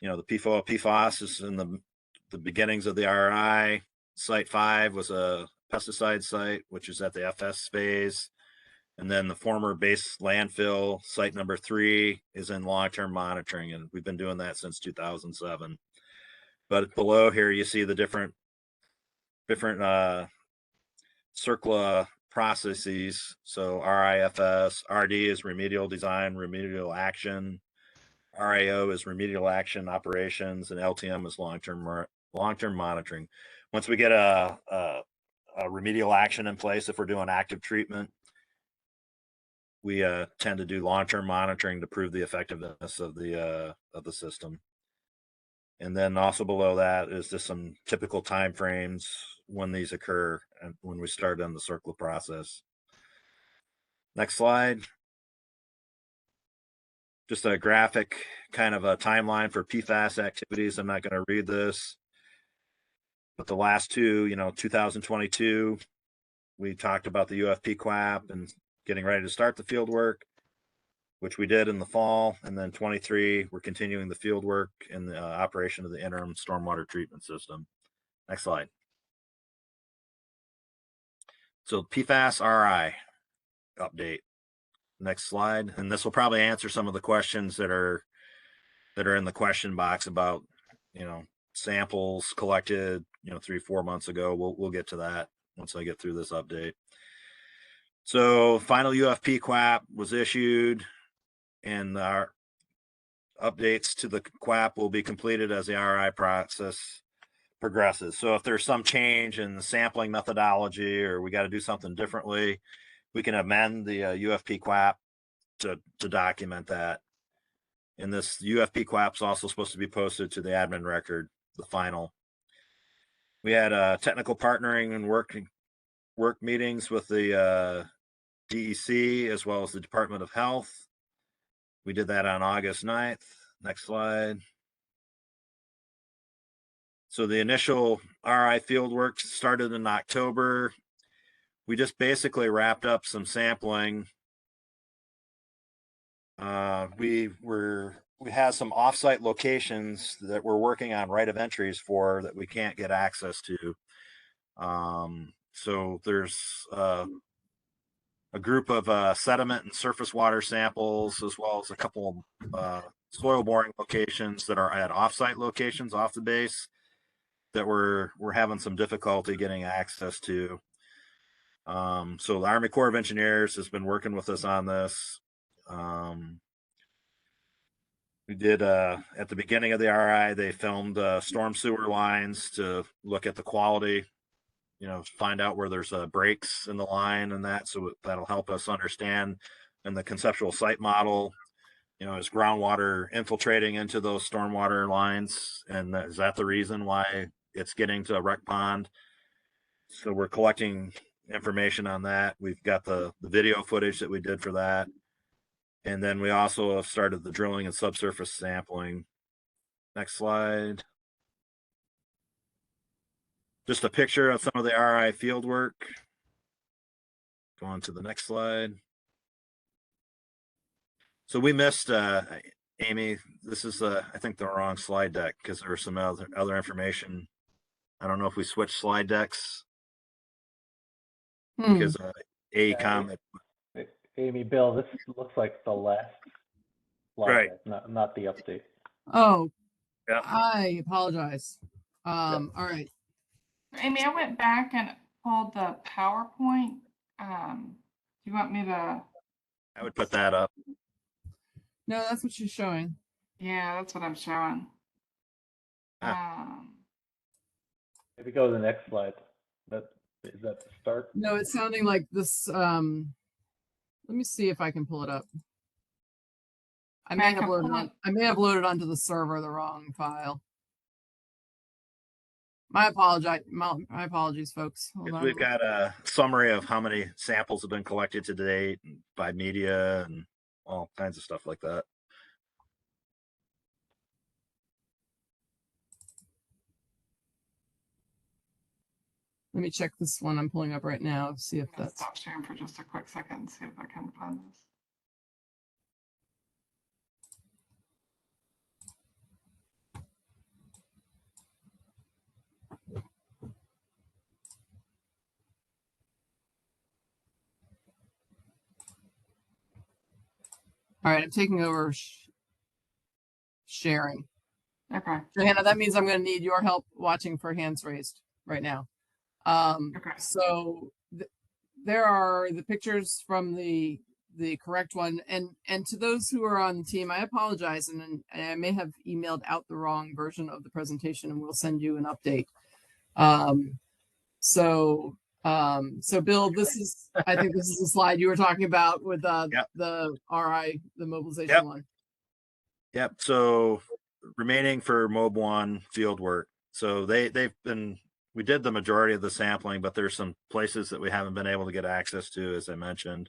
the PFOS is in the beginnings of the RI. Site 5 was a pesticide site, which is at the FS phase. And then the former base landfill, site number 3, is in long-term monitoring, and we've been doing that since 2007. But below here, you see the different CERCLA processes. So RIFS, RD is remedial design, remedial action. RAO is remedial action operations, and LTM is long-term monitoring. Once we get a remedial action in place, if we're doing active treatment, we tend to do long-term monitoring to prove the effectiveness of the system. And then also below that is just some typical time frames when these occur and when we start on the CERCLA process. Next slide. Just a graphic, kind of a timeline for PFAS activities. I'm not going to read this. But the last two, 2022, we talked about the UFP QAP and getting ready to start the field work, which we did in the fall. And then 23, we're continuing the field work and the operation of the interim stormwater treatment system. Next slide. So PFAS RI update. Next slide. And this will probably answer some of the questions that are in the question box about, samples collected, 3-4 months ago. We'll get to that once I get through this update. So final UFP QAP was issued, and our updates to the QAP will be completed as the RI process progresses. So if there's some change in the sampling methodology or we got to do something differently, we can amend the UFP QAP to document that. And this UFP QAP is also supposed to be posted to the admin record, the final. We had technical partnering and work meetings with the DEC as well as the Department of Health. We did that on August 9th. Next slide. So the initial RI field work started in October. We just basically wrapped up some sampling. We have some offsite locations that we're working on right of entries for that we can't get access to. So there's a group of sediment and surface water samples, as well as a couple soil boring locations that are at offsite locations off the base that we're having some difficulty getting access to. So the Army Corps of Engineers has been working with us on this. We did at the beginning of the RI, they filmed storm sewer lines to look at the quality, find out where there's breaks in the line and that, so that'll help us understand. And the conceptual site model, is groundwater infiltrating into those stormwater lines, and is that the reason why it's getting to a wreck pond? So we're collecting information on that. We've got the video footage that we did for that. And then we also have started the drilling and subsurface sampling. Next slide. Just a picture of some of the RI field work. Go on to the next slide. So we missed, Amy, this is, I think, the wrong slide deck because there was some other information. I don't know if we switched slide decks. Because AECOM. Amy, Bill, this looks like the last slide, right? Not the update. Oh, yeah. I apologize. All right. Amy, I went back and pulled the PowerPoint. Do you want me to? I would put that up. No, that's what she's showing. Yeah, that's what I'm showing. Maybe go to the next slide. Is that the start? No, it's sounding like this. Let me see if I can pull it up. I may have loaded onto the server the wrong file. My apologies, folks. Hold on. We've got a summary of how many samples have been collected to date by media and all kinds of stuff like that. Let me check this one I'm pulling up right now. See if that's. Stop sharing for just a quick second and see if I can find this. All right, I'm taking over sharing. Okay. Johanna, that means I'm going to need your help watching for hands raised right now. Okay. So there are the pictures from the correct one, and to those who are on the team, I apologize, and I may have emailed out the wrong version of the presentation, and we'll send you an update. So Bill, I think this is the slide you were talking about with the RI, the mobilization one. Yep. So remaining for MOB 1 field work. So we did the majority of the sampling, but there's some places that we haven't been able to get access to, as I mentioned.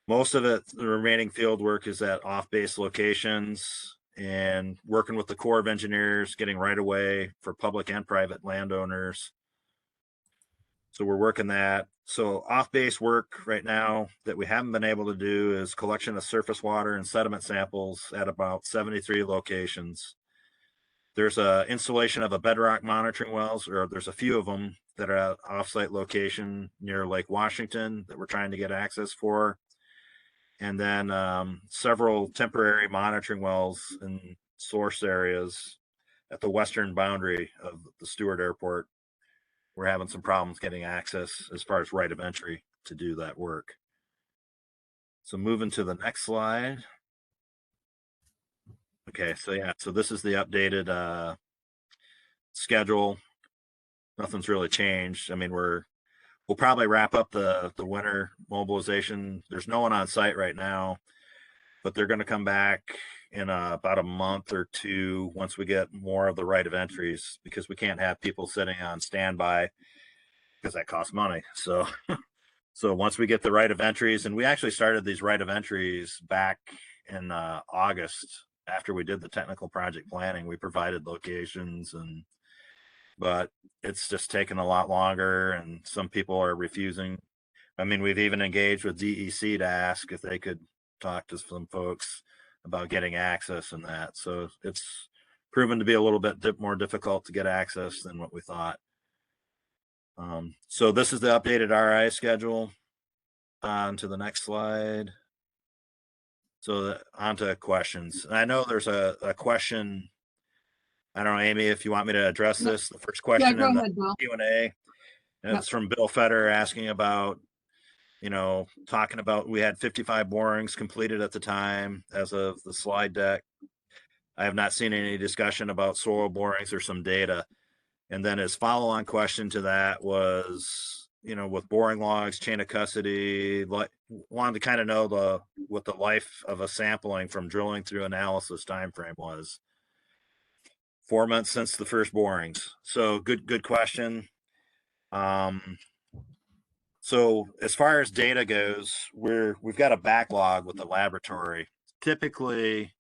Most of it, the remaining field work is at off-base locations, and working with the Corps of Engineers, getting right away for public and private landowners. So we're working that. So off-base work right now that we haven't been able to do is collection of surface water and sediment samples at about 73 locations. There's a installation of a bedrock monitoring wells, or there's a few of them that are at off-site location near Lake Washington that we're trying to get access for. And then several temporary monitoring wells in source areas at the western boundary of the Stewart Airport. We're having some problems getting access as far as right of entry to do that work. So moving to the next slide. Okay, so yeah, so this is the updated schedule. Nothing's really changed. I mean, we'll probably wrap up the winter mobilization. There's no one on site right now, but they're going to come back in about a month or two once we get more of the right of entries, because we can't have people sitting on standby because that costs money. So so once we get the right of entries, and we actually started these right of entries back in August after we did the technical project planning. We provided locations, but it's just taken a lot longer, and some people are refusing. I mean, we've even engaged with DEC to ask if they could talk to some folks about getting access and that. So it's proven to be a little bit more difficult to get access than what we thought. So this is the updated RI schedule. On to the next slide. So on to questions. I know there's a question. I don't know, Amy, if you want me to address this. The first question in the Q&A, and it's from Bill Fetter asking about, talking about, we had 55 borings completed at the time as of the slide deck. I have not seen any discussion about soil borings or some data. And then his follow-on question to that was, with boring logs, chain of custody, wanted to kind of know what the life of a sampling from drilling through analysis timeframe was. 4 months since the first borings. So good question. So as far as data goes, we've got a backlog with the laboratory. Typically,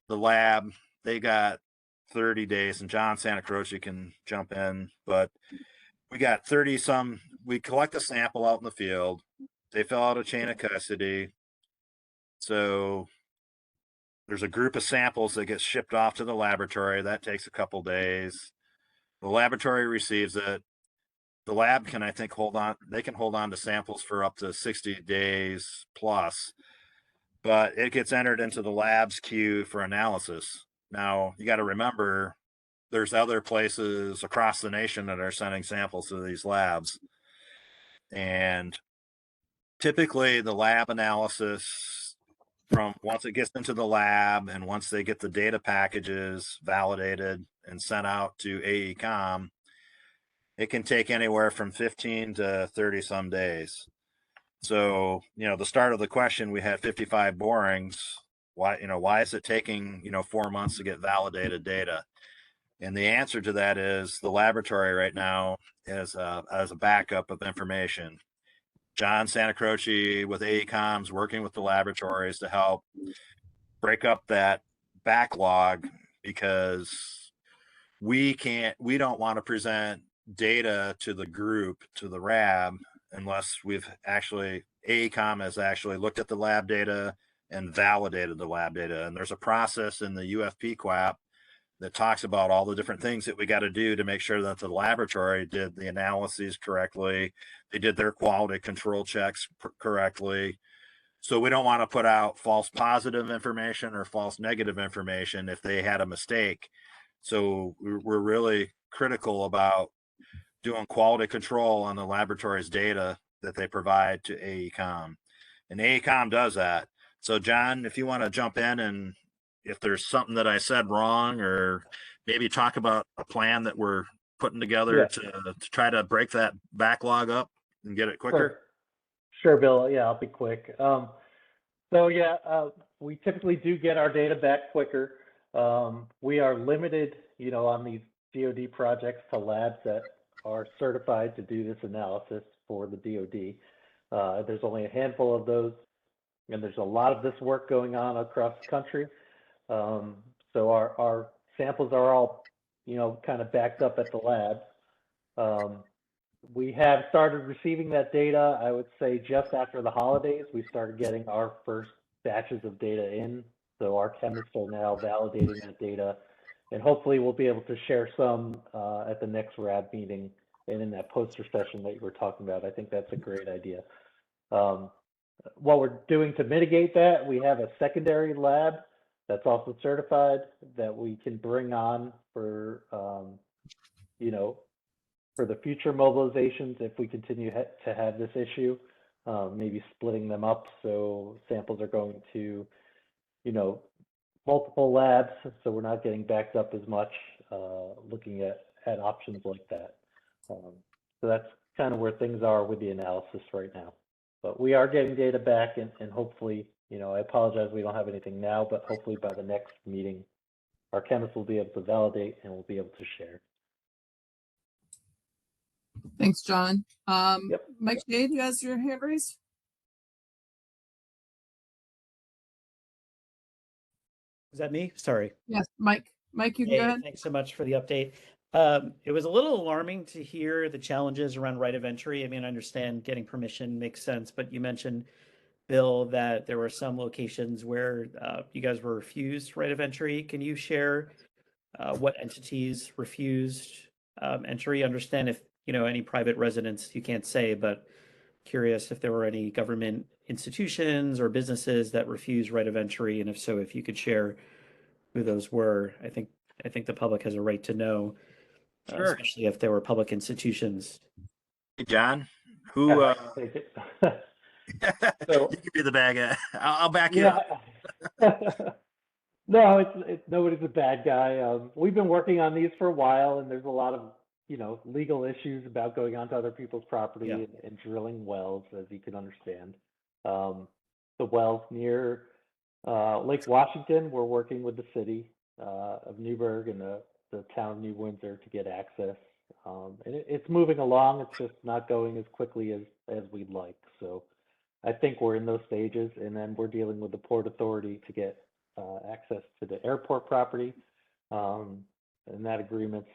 the lab, they got 30 days, and John Santa Croce can jump in, but we got 30 some. We collect a sample out in the field. They fill out a chain of custody. So there's a group of samples that gets shipped off to the laboratory. That takes a couple days. The laboratory receives it. The lab can, I think, they can hold on to samples for up to 60 days plus, but it gets entered into the lab's queue for analysis. Now, you got to remember, there's other places across the nation that are sending samples to these labs. And typically the lab analysis, from once it gets into the lab and once they get the data packages validated and sent out to AECOM, it can take anywhere from 15 to 30 some days. So, the start of the question, we had 55 borings. Why is it taking, 4 months to get validated data? And the answer to that is the laboratory right now is as a backup of information. John Santa Croce with AECOM's working with the laboratories to help break up that backlog, because we don't want to present data to the group, to the RAB, unless AECOM has actually looked at the lab data and validated the lab data. And there's a process in the UFP QAP that talks about all the different things that we got to do to make sure that the laboratory did the analyses correctly. They did their quality control checks correctly. So we don't want to put out false positive information or false negative information if they had a mistake. So we're really critical about doing quality control on the laboratory's data that they provide to AECOM. And AECOM does that. So John, if you want to jump in, and if there's something that I said wrong, or maybe talk about a plan that we're putting together to try to break that backlog up and get it quicker. Sure, Bill. Yeah, I'll be quick. We typically do get our data back quicker. We are limited, on these DoD projects to labs that are certified to do this analysis for the DoD. There's only a handful of those, and there's a lot of this work going on across the country. So our samples are all, kind of backed up at the lab. We have started receiving that data, I would say just after the holidays, we started getting our first batches of data in. So our chemists are now validating that data, and hopefully we'll be able to share some at the next RAB meeting and in that poster session that you were talking about. I think that's a great idea. What we're doing to mitigate that, we have a secondary lab that's also certified that we can bring on for, for the future mobilizations if we continue to have this issue, maybe splitting them up so samples are going to, multiple labs, so we're not getting backed up as much, looking at options like that. So that's kind of where things are with the analysis right now. But we are getting data back, and hopefully, I apologize we don't have anything now, but hopefully by the next meeting, our chemists will be able to validate and we'll be able to share. Thanks, John. Yep. Mike Shade, you has your hand raised? Is that me? Sorry. Yes, Mike. Mike, you can go ahead. Thanks so much for the update. It was a little alarming to hear the challenges around right of entry. I mean, I understand getting permission makes sense, but you mentioned, Bill, that there were some locations where you guys were refused right of entry. Can you share what entities refused entry? Understand if, any private residents you can't say, but curious if there were any government institutions or businesses that refused right of entry, and if so, if you could share who those were. I think the public has a right to know, Sure. especially if there were public institutions. Hey, John, who? So, you can be the bad guy. I'll back you up. No, it's nobody's a bad guy. We've been working on these for a while, and there's a lot of legal issues about going onto other people's property and drilling wells, as you can understand. The wells near Lake Washington, we're working with the city of Newburgh and the town of New Windsor to get access. And it's moving along. It's just not going as quickly as we'd like. So I think we're in those stages, and then we're dealing with the Port Authority to get access to the airport property. And that agreement's,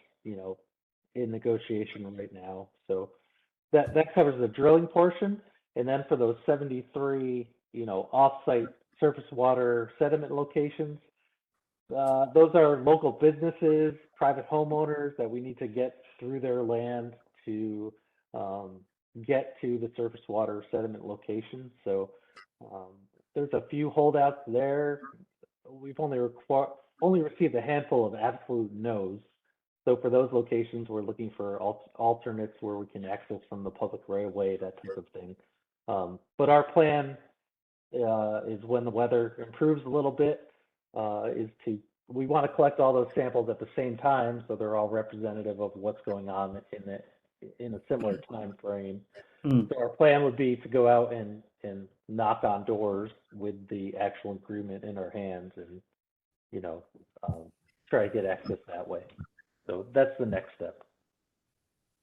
in negotiation right now. So that covers the drilling portion. And then for those 73, off-site surface water sediment locations, those are local businesses, private homeowners that we need to get through their land to get to the surface water sediment location. So there's a few holdouts there. We've only received a handful of absolute no's. So for those locations, we're looking for alternates where we can access from the public right of way, that type of thing. But our plan is when the weather improves a little bit, we want to collect all those samples at the same time, so they're all representative of what's going on in a similar time frame. So our plan would be to go out and knock on doors with the actual agreement in our hands, and try to get access that way. So that's the next step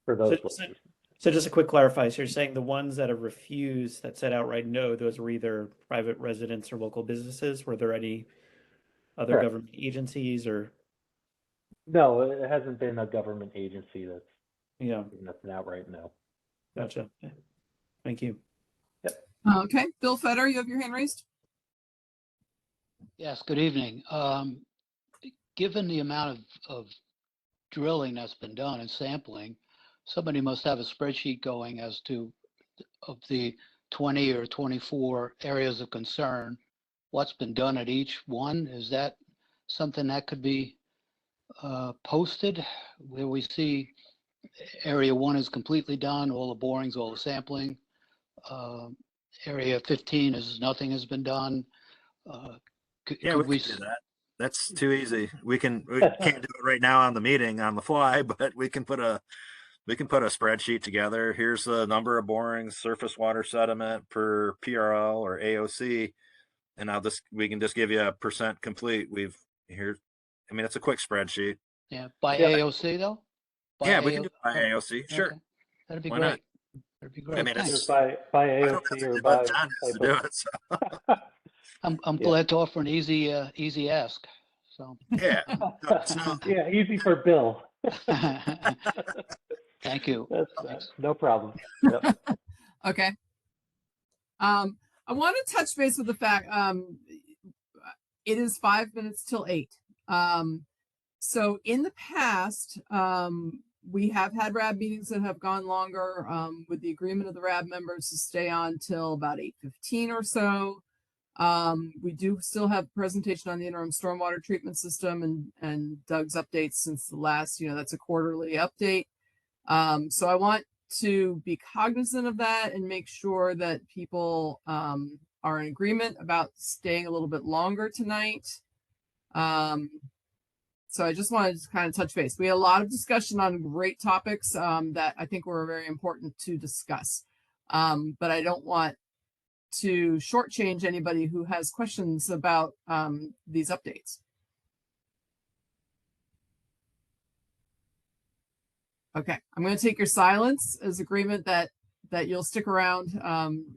for those locations. So just a quick clarify. So you're saying the ones that have refused, that said outright no, those were either private residents or local businesses? Were there any other Correct. government agencies or? No, it hasn't been a government agency that's an outright no. Gotcha. Okay. Thank you. Yep. Okay, Bill Fetter, you have your hand raised. Yes, good evening. Given the amount of drilling that's been done and sampling, somebody must have a spreadsheet going as to, of the 20 or 24 areas of concern, what's been done at each one. Is that something that could be posted, where we see area 1 is completely done, all the borings, all the sampling? Area 15 is nothing has been done. Yeah, we can do that. That's too easy. We can't do it right now on the meeting on the fly, but we can put a spreadsheet together. Here's the number of borings, surface water sediment per PRL or AOC, and we can just give you a % complete. It's a quick spreadsheet. Yeah, by AOC though. Yeah, we can do it by AOC. Sure, okay. That'd be Why great. not? That'd be great. I mean, Thanks. it's by AOC or by John has to do it. So. I'm glad to offer an easy ask. so. Yeah. Yeah, easy for Bill. Thank you. That's no problem. Yep. Okay. I want to touch base with the fact it is 5 minutes till 8. So in the past, we have had RAB meetings that have gone longer with the agreement of the RAB members to stay on till about 8:15 or so. We do still have a presentation on the interim stormwater treatment system and Doug's updates since the last, that's a quarterly update. So I want to be cognizant of that and make sure that people are in agreement about staying a little bit longer tonight. So I just wanted to kind of touch base. We had a lot of discussion on great topics that I think were very important to discuss. But I don't want to shortchange anybody who has questions about these updates. Okay, I'm going to take your silence as agreement that you'll stick around.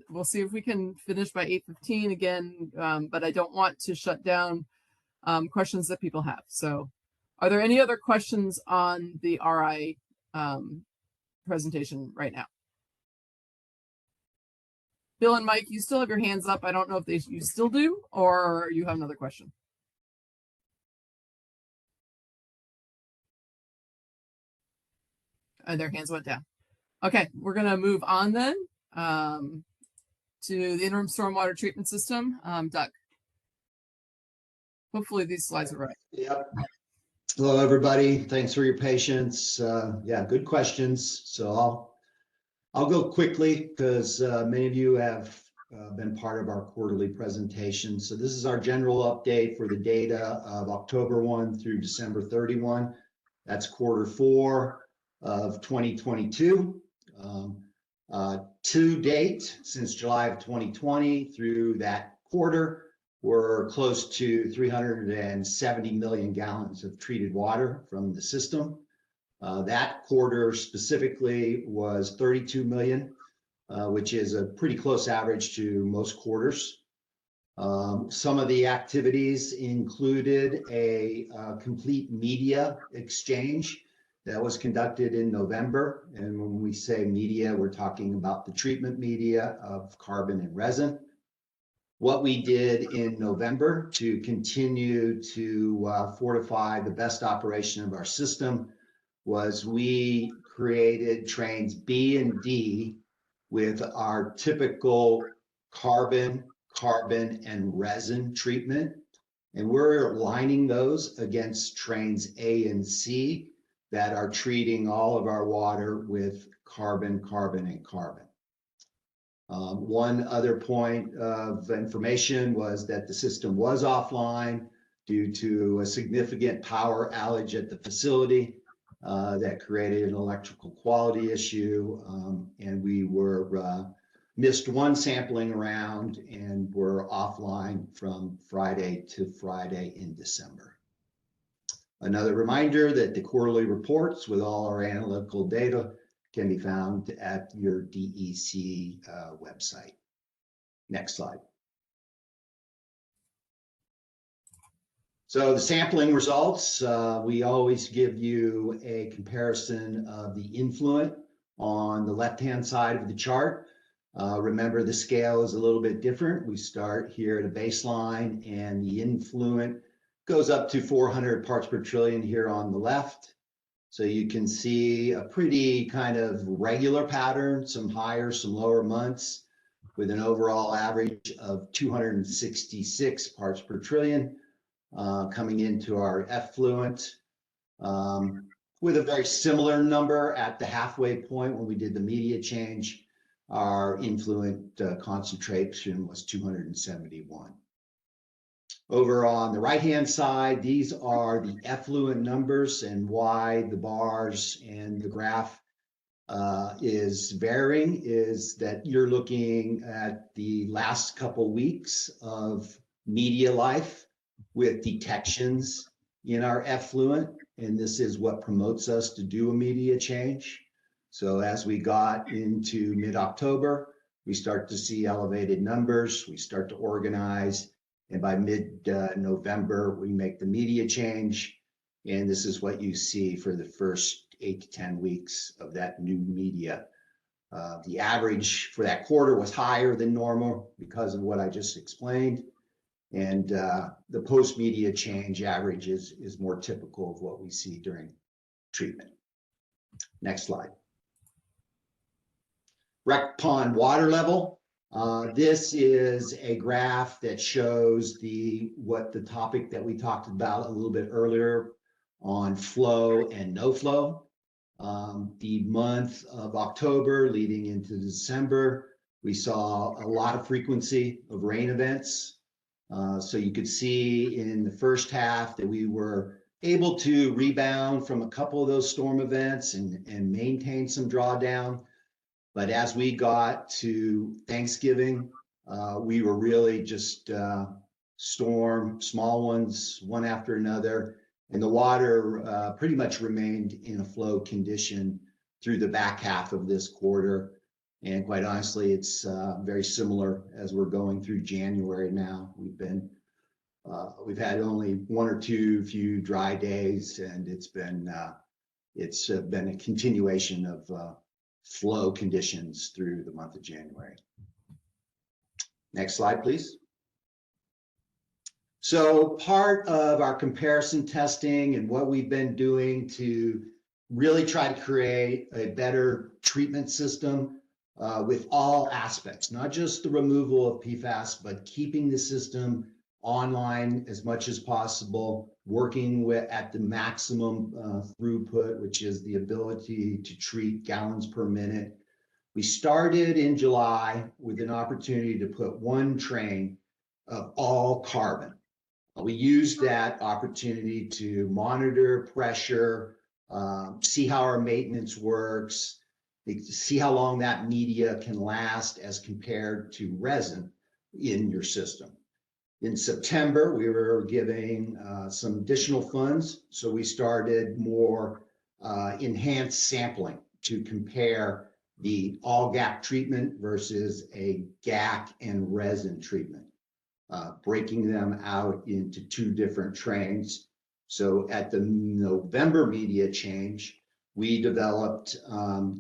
We'll see if we can finish by 8:15 again, but I don't want to shut down questions that people have. So are there any other questions on the RI presentation right now? Bill and Mike, you still have your hands up. I don't know if you still do, or you have another question. And their hands went down. Okay, we're going to move on then to the interim stormwater treatment system. Doug. Hopefully these slides are right. Yep. Hello, everybody. Thanks for your patience. Yeah, good questions. So I'll go quickly because many of you have been part of our quarterly presentation. So this is our general update for the data of October 1 through December 31. That's Q4 of 2022. To date, since July of 2020 through that quarter, we're close to 370 million gallons of treated water from the system. That quarter specifically was 32 million, which is a pretty close average to most quarters. Some of the activities included a complete media exchange that was conducted in November. And when we say media, we're talking about the treatment media of carbon and resin. What we did in November to continue to fortify the best operation of our system was we created trains B and D with our typical carbon, and resin treatment. And we're aligning those against trains A and C that are treating all of our water with carbon, and carbon. One other point of information was that the system was offline due to a significant power outage at the facility that created an electrical quality issue. And we missed one sampling round and were offline from Friday to Friday in December. Another reminder that the quarterly reports with all our analytical data can be found at your DEC website. Next slide. So the sampling results, we always give you a comparison of the influent on the left-hand side of the chart. Remember, the scale is a little bit different. We start here at a baseline, and the influent goes up to 400 parts per trillion here on the left. So you can see a pretty kind of regular pattern, some higher, some lower months, with an overall average of 266 parts per trillion coming into our effluent, with a very similar number at the halfway point when we did the media change. Our influent concentration was 271. Over on the right-hand side, these are the effluent numbers, and why the bars and the graph is varying is that you're looking at the last couple weeks of media life with detections in our effluent, and this is what promotes us to do a media change. So as we got into mid-October, we start to see elevated numbers, we start to organize, And by mid-November, we make the media change. And this is what you see for the first 8 to 10 weeks of that new media. The average for that quarter was higher than normal because of what I just explained. And the post-media change average is more typical of what we see during treatment. Next slide. Rec pond water level. This is a graph that shows what the topic that we talked about a little bit earlier on flow and no flow. The month of October leading into December, we saw a lot of frequency of rain events. So you could see in the first half that we were able to rebound from a couple of those storm events and maintain some drawdown. But as we got to Thanksgiving, we were really just small ones, one after another. And the water pretty much remained in a flow condition through the back half of this quarter. And quite honestly, it's very similar as we're going through January now. We've had only one or two few dry days, and it's been a continuation of flow conditions through the month of January. Next slide, please. So part of our comparison testing and what we've been doing to really try to create a better treatment system with all aspects, not just the removal of PFAS, but keeping the system online as much as possible, working at the maximum throughput, which is the ability to treat gallons per minute. We started in July with an opportunity to put one train of all carbon. We used that opportunity to monitor pressure, see how our maintenance works, see how long that media can last as compared to resin in your system. In September, we were giving some additional funds, so we started more enhanced sampling to compare the all GAC treatment versus a GAC and resin treatment, breaking them out into two different trains. So at the November media change, we developed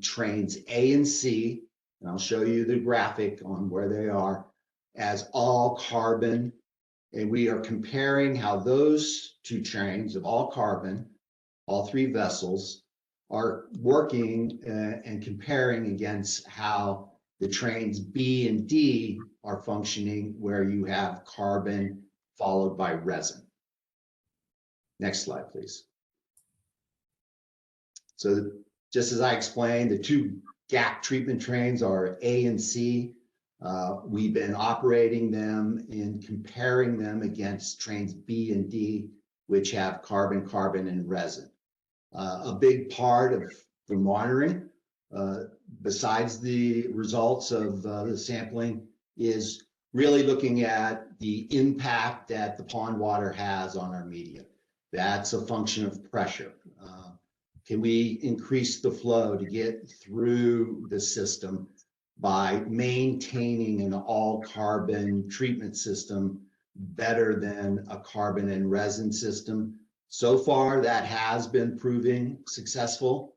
trains A and C, and I'll show you the graphic on where they are, as all carbon. And we are comparing how those two trains of all carbon, all three vessels, are working and comparing against how the trains B and D are functioning, where you have carbon followed by resin. Next slide, please. So just as I explained, the two GAC treatment trains are A and C. We've been operating them and comparing them against trains B and D, which have carbon, carbon, and resin. A big part of the monitoring, besides the results of the sampling, is really looking at the impact that the pond water has on our media. That's a function of pressure. Can we increase the flow to get through the system by maintaining an all carbon treatment system better than a carbon and resin system? So far, that has been proving successful.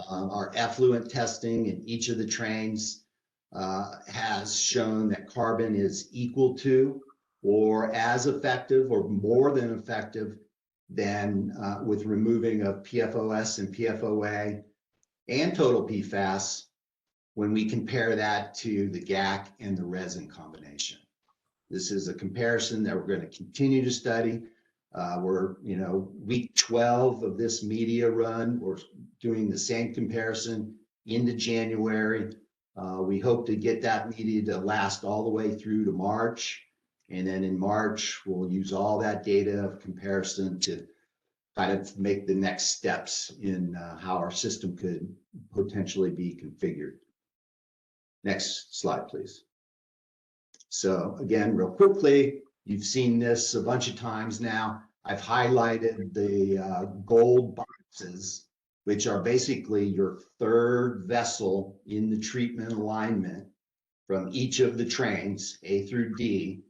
Our effluent testing in each of the trains has shown that carbon is equal to or as effective or more than effective than with removing of PFOS and PFOA and total PFAS when we compare that to the GAC and the resin combination. This is a comparison that we're going to continue to study. We're, week 12 of this media run. We're doing the same comparison into January. We hope to get that media to last all the way through to March. And then in March, we'll use all that data of comparison to kind of make the next steps in how our system could potentially be configured. Next slide, please. So again, real quickly, you've seen this a bunch of times now. I've highlighted the gold boxes, which are basically your third vessel in the treatment alignment from each of the trains, A through D.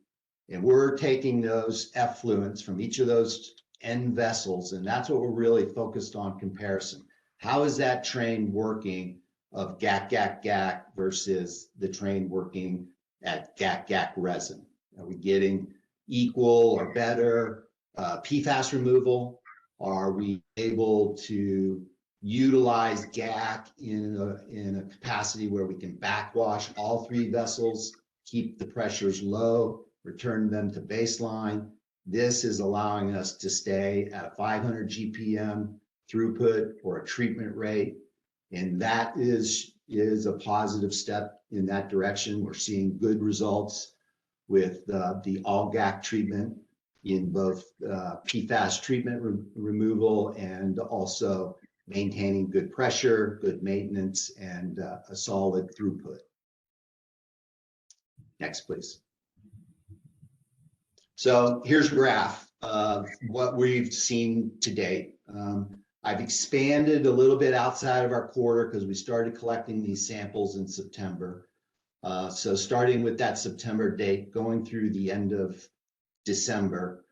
And we're taking those effluents from each of those end vessels, and that's what we're really focused on comparison. How is that train working of GAC versus the train working at GAC resin? Are we getting equal or better PFAS removal? Are we able to utilize GAC in a capacity where we can backwash all three vessels, keep the pressures low, return them to baseline? This is allowing us to stay at a 500 GPM throughput or a treatment rate. And that is a positive step in that direction. We're seeing good results with the all GAC treatment in both PFAS treatment removal and also maintaining good pressure, good maintenance, and a solid throughput. Next, please. So here's a graph of what we've seen to date. I've expanded a little bit outside of our quarter because we started collecting these samples in September. So starting with that September date, going through the end of December,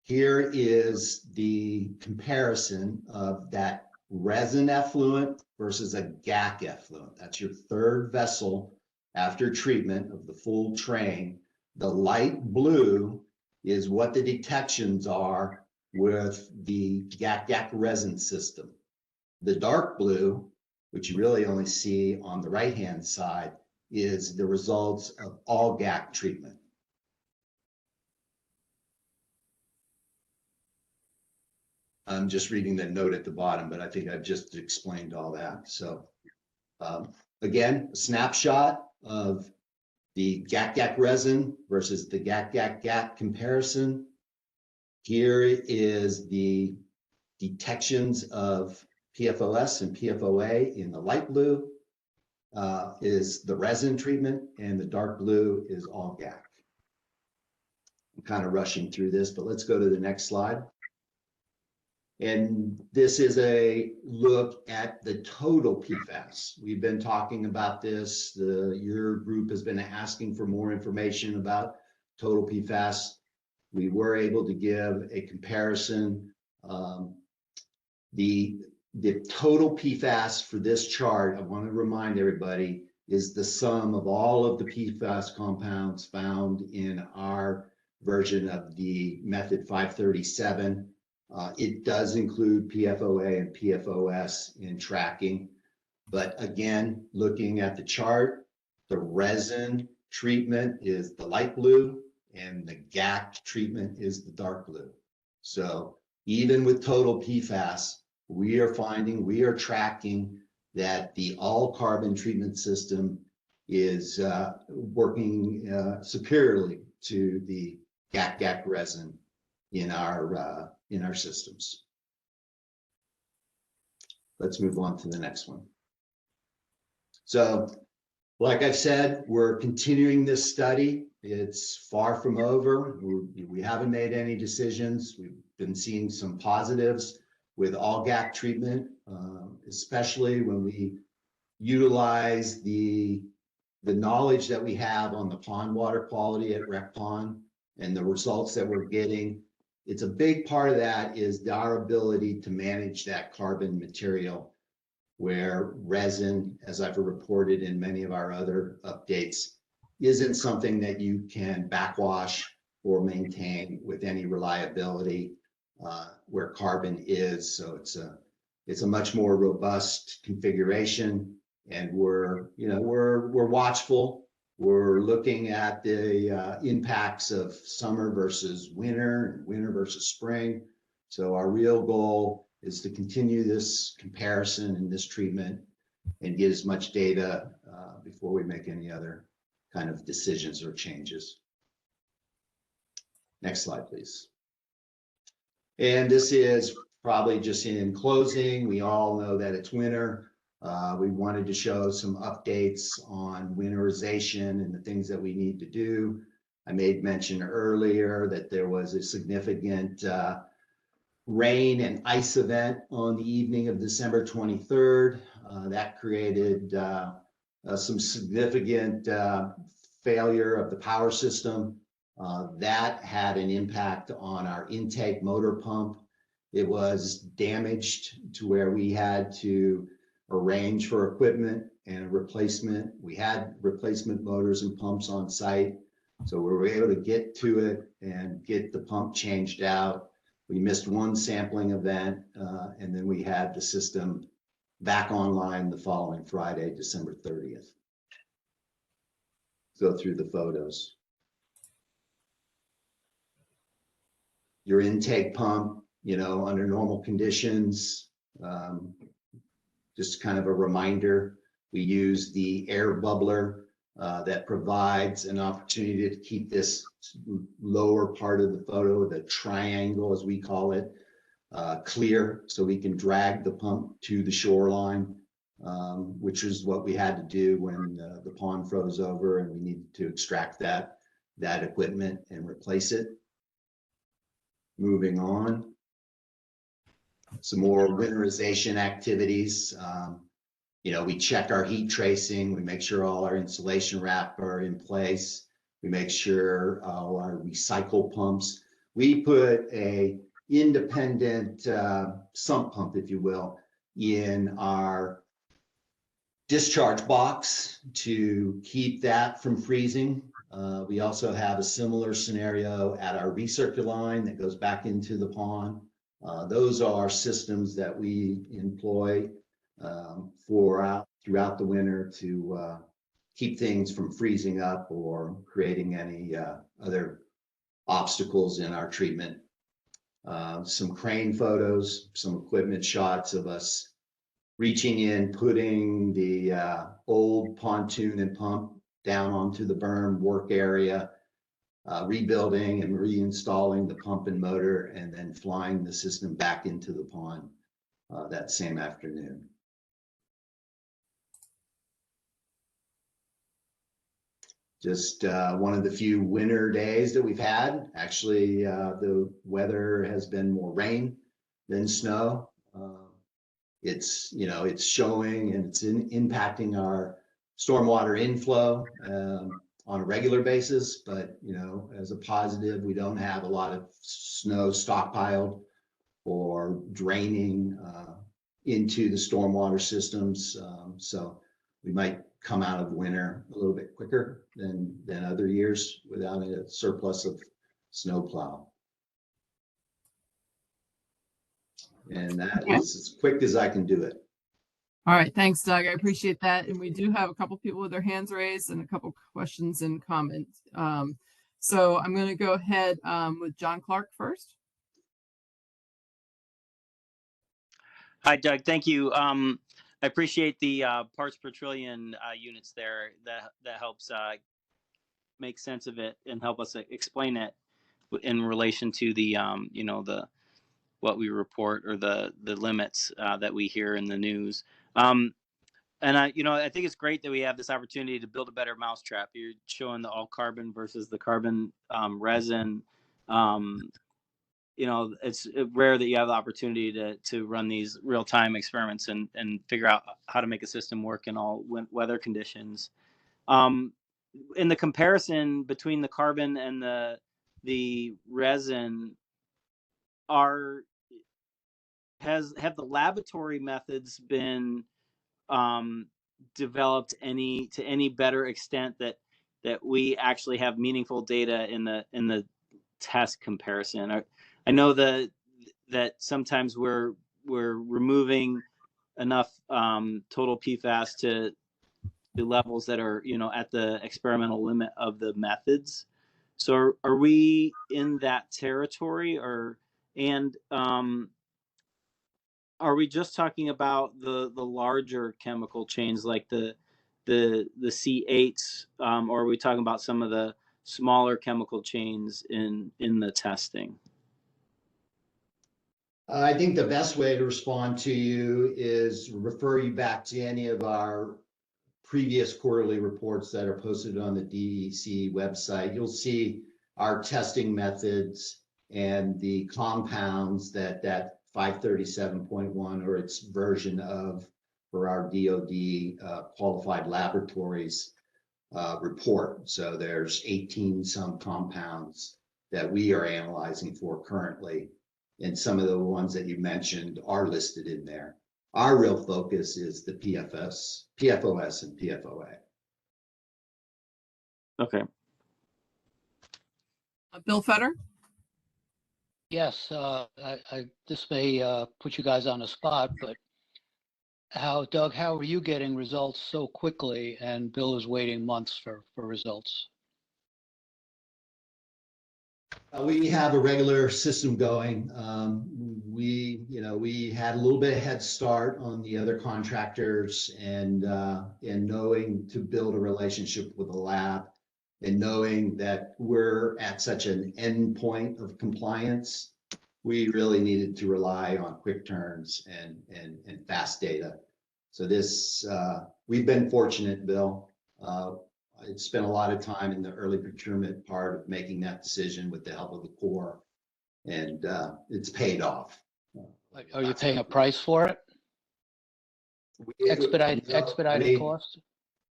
here is the comparison of that resin effluent versus a GAC effluent. That's your third vessel after treatment of the full train. The light blue is what the detections are with the GAC resin system. The dark blue, which you really only see on the right-hand side, is the results of all GAC treatment. I'm just reading the note at the bottom, but I think I've just explained all that. So again, a snapshot of the GAC resin versus the GAC comparison. Here is the detections of PFOS and PFOA in the light blue, is the resin treatment, and the dark blue is all GAC. I'm kind of rushing through this, but let's go to the next slide. And this is a look at the total PFAS. We've been talking about this. Your group has been asking for more information about total PFAS. We were able to give a comparison. The total PFAS for this chart, I want to remind everybody, is the sum of all of the PFAS compounds found in our version of the method 537. It does include PFOA and PFOS in tracking. But again, looking at the chart, the resin treatment is the light blue and the GAC treatment is the dark blue. So even with total PFAS, we are tracking that the all carbon treatment system is working superiorly to the GAC resin in our systems. Let's move on to the next one. So, like I've said, we're continuing this study. It's far from over. We haven't made any decisions. We've been seeing some positives with all GAC treatment, especially when we utilize the knowledge that we have on the pond water quality at Rec Pond and the results that we're getting. It's a big part of that is our ability to manage that carbon material, where resin, as I've reported in many of our other updates, isn't something that you can backwash or maintain with any reliability, where carbon is. So it's a much more robust configuration, and we're watchful. We're looking at the impacts of summer versus winter and winter versus spring. So our real goal is to continue this comparison and this treatment and get as much data before we make any other kind of decisions or changes. Next slide, please. And this is probably just in closing. We all know that it's winter. We wanted to show some updates on winterization and the things that we need to do. I made mention earlier that there was a significant rain and ice event on the evening of December 23rd. That created some significant failure of the power system. That had an impact on our intake motor pump. It was damaged to where we had to arrange for equipment and a replacement. We had replacement motors and pumps on site, so we were able to get to it and get the pump changed out. We missed one sampling event, and then we had the system back online the following Friday, December 30th. Go through the photos. Your intake pump, under normal conditions, just kind of a reminder, we use the air bubbler that provides an opportunity to keep this lower part of the photo, the triangle as we call it, clear, so we can drag the pump to the shoreline, which is what we had to do when the pond froze over and we needed to extract that equipment and replace it. Moving on, some more winterization activities. We check our heat tracing, we make sure all our insulation wrap are in place, we make sure all our recycle pumps. We put a independent sump pump, if you will, in our discharge box to keep that from freezing. We also have a similar scenario at our recircular line that goes back into the pond. Those are systems that we employ throughout the winter to keep things from freezing up or creating any other obstacles in our treatment. Some crane photos, some equipment shots of us reaching in, putting the old pontoon and pump down onto the berm work area, rebuilding and reinstalling the pump and motor, and then flying the system back into the pond that same afternoon. Just one of the few winter days that we've had. Actually, the weather has been more rain than snow. It's showing and it's impacting our stormwater inflow on a regular basis, but as a positive, we don't have a lot of snow stockpiled or draining into the stormwater systems. So we might come out of winter a little bit quicker than other years without a surplus of snowplow. And that is as quick as I can do it. All right, thanks, Doug. I appreciate that. And we do have a couple people with their hands raised and a couple questions and comments. So I'm going to go ahead with John Clark first. Hi, Doug. Thank you. I appreciate the parts per trillion units there. That helps make sense of it and help us explain it in relation to the what we report or the limits that we hear in the news. And I think it's great that we have this opportunity to build a better mousetrap. You're showing the all carbon versus the carbon resin. It's rare that you have the opportunity to run these real time experiments and figure out how to make a system work in all weather conditions. In the comparison between the carbon and the resin, have the laboratory methods been developed to any better extent that we actually have meaningful data in the test comparison? I know that sometimes we're removing enough total PFAS to levels that are at the experimental limit of the methods. So are we in that territory, and are we just talking about the larger chemical chains like the C8s, or are we talking about some of the smaller chemical chains in the testing? I think the best way to respond to you is refer you back to any of our previous quarterly reports that are posted on the DEC website. You'll see our testing methods and the compounds that 537.1 or its version of for our DoD qualified laboratories report. So there's 18 some compounds that we are analyzing for currently. And some of the ones that you mentioned are listed in there. Our real focus is the PFOS and PFOA. Okay. Bill Fetter? Yes, this may put you guys on the spot, but Doug, how are you getting results so quickly and Bill is waiting months for results? We have a regular system going. We had a little bit of head start on the other contractors and knowing to build a relationship with the lab and knowing that we're at such an end point of compliance, we really needed to rely on quick turns and fast data. So this, we've been fortunate, Bill. I spent a lot of time in the early procurement part of making that decision with the help of the Corps, and it's paid off. Are you paying a price for it? Expedited cost?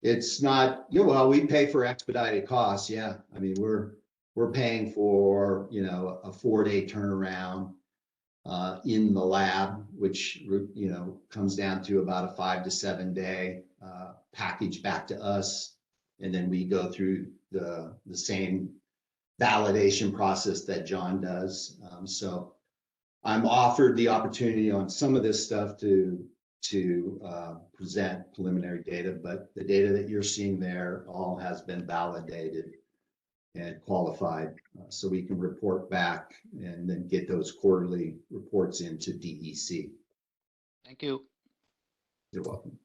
It's not, well, we pay for expedited costs. Yeah. I mean, we're paying for, a 4-day turnaround in the lab, which, comes down to about a 5 to 7 day package back to us. And then we go through the same validation process that John does. So I'm offered the opportunity on some of this stuff to present preliminary data, but the data that you're seeing there all has been validated and qualified, so we can report back and then get those quarterly reports into DEC. Thank you. You're welcome.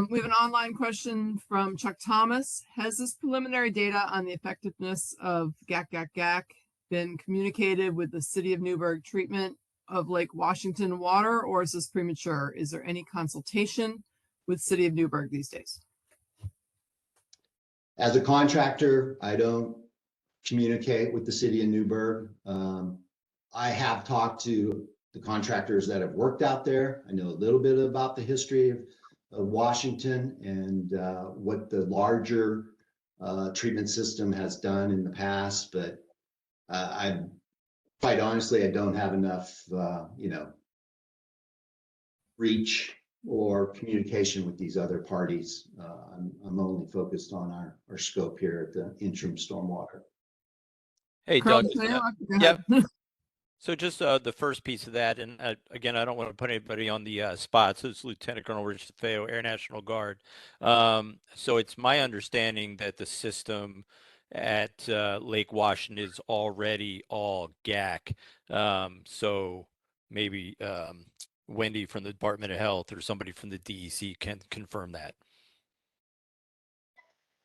We have an online question from Chuck Thomas. Has this preliminary data on the effectiveness of GAC been communicated with the City of Newburgh treatment of Lake Washington water, or is this premature? Is there any consultation with City of Newburgh these days? As a contractor, I don't communicate with the City of Newburgh. I have talked to the contractors that have worked out there. I know a little bit about the history of Washington and what the larger treatment system has done in the past, but quite honestly, I don't have enough, reach or communication with these other parties. I'm only focused on our scope here at the interim stormwater. Hey, Carl, Doug. So just the first piece of that, and again, I don't want to put anybody on the spot. So it's Lieutenant Colonel Richard DeFeo, Air National Guard. So it's my understanding that the system at Lake Washington is already all GAC. So maybe Wendy from the Department of Health or somebody from the DEC can confirm that.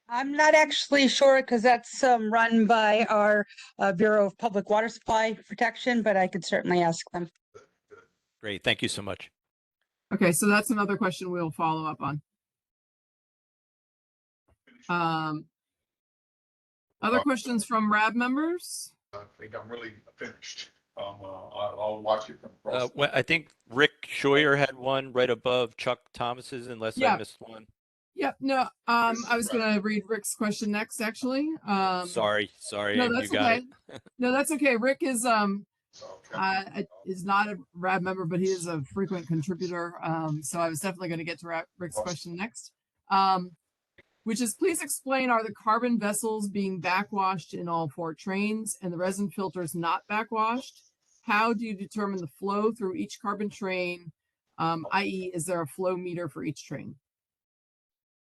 I'm not actually sure because that's run by our Bureau of Public Water Supply Protection, but I could certainly ask them. Great. Thank you so much. Okay, so that's another question we'll follow up on. Other questions from RAB members? I think I'm really finished. I'll watch it from across. I think Rick Scheuer had one right above Chuck Thomas's, unless I missed one. Yep. No, I was going to read Rick's question next, actually. Sorry. No, that's you got okay. No, that's okay. Rick is not a RAB member, but he is a frequent contributor. So I was definitely going to get to Rick's question next, which is, please explain, are the carbon vessels being backwashed in all 4 trains and the resin filters not backwashed? How do you determine the flow through each carbon train? I.e., is there a flow meter for each train?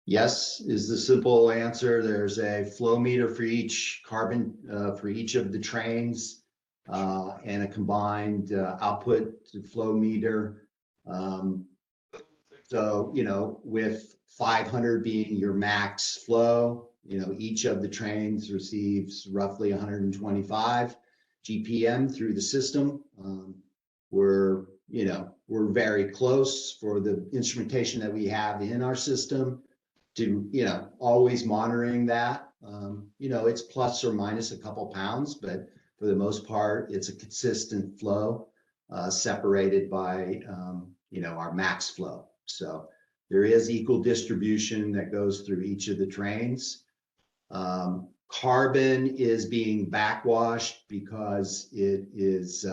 Yes, is the simple answer. There's a flow meter for each carbon, for each of the trains, and a combined output flow meter. So, with 500 being your max flow, each of the trains receives roughly 125 GPM through the system. We're very close for the instrumentation that we have in our system to, always monitoring that. It's plus or minus a couple pounds, but for the most part, it's a consistent flow, separated by, our max flow. So There is equal distribution that goes through each of the trains. Carbon is being backwashed because it is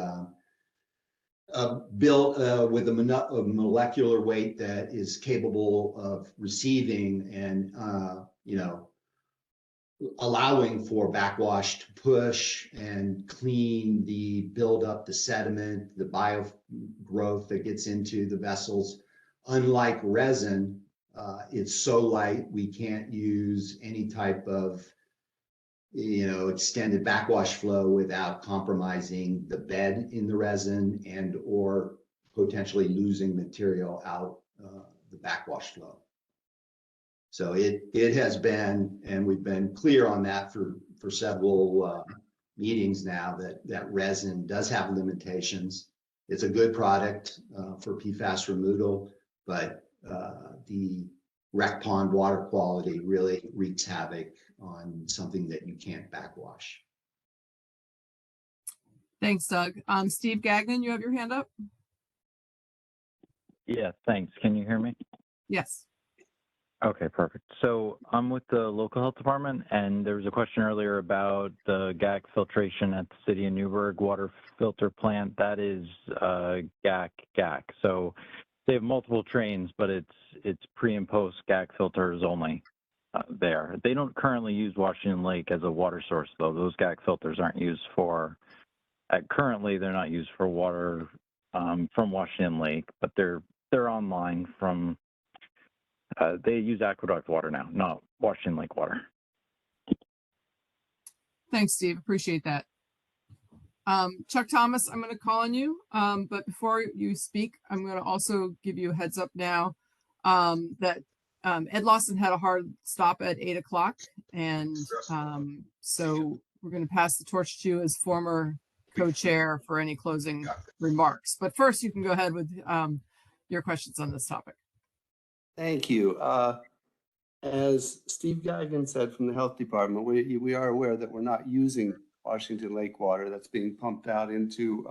built with a molecular weight that is capable of receiving and, allowing for backwash to push and clean the buildup, the sediment, the bio growth that gets into the vessels. Unlike resin, it's so light, we can't use any type of extended backwash flow without compromising the bed in the resin and or potentially losing material out the backwash flow. So it has been, and we've been clear on that for several meetings now, that resin does have limitations. It's a good product for PFAS removal, but the rec pond water quality really wreaks havoc on something that you can't backwash. Thanks, Doug. Steve Gagnon, you have your hand up? Yeah, thanks. Can you hear me? Yes. Okay, perfect. So I'm with the local health department, and there was a question earlier about the GAC filtration at the city of Newburgh water filter plant. That is GAC. So they have multiple trains, but it's pre and post GAC filters only there. They don't currently use Washington Lake as a water source, though. Those GAC filters aren't used for, currently they're not used for water from Washington Lake, but they're online from, they use aqueduct water now, not Washington Lake water. Thanks, Steve. Appreciate that. Chuck Thomas, I'm going to call on you, but before you speak, I'm going to also give you a heads up now that Ed Lawson had a hard stop at 8 o'clock, and so we're going to pass the torch to you as former co-chair for any closing remarks. But first, you can go ahead with your questions on this topic. Thank you. As Steve Gagnon said from the health department, we are aware that we're not using Washington Lake water that's being pumped out into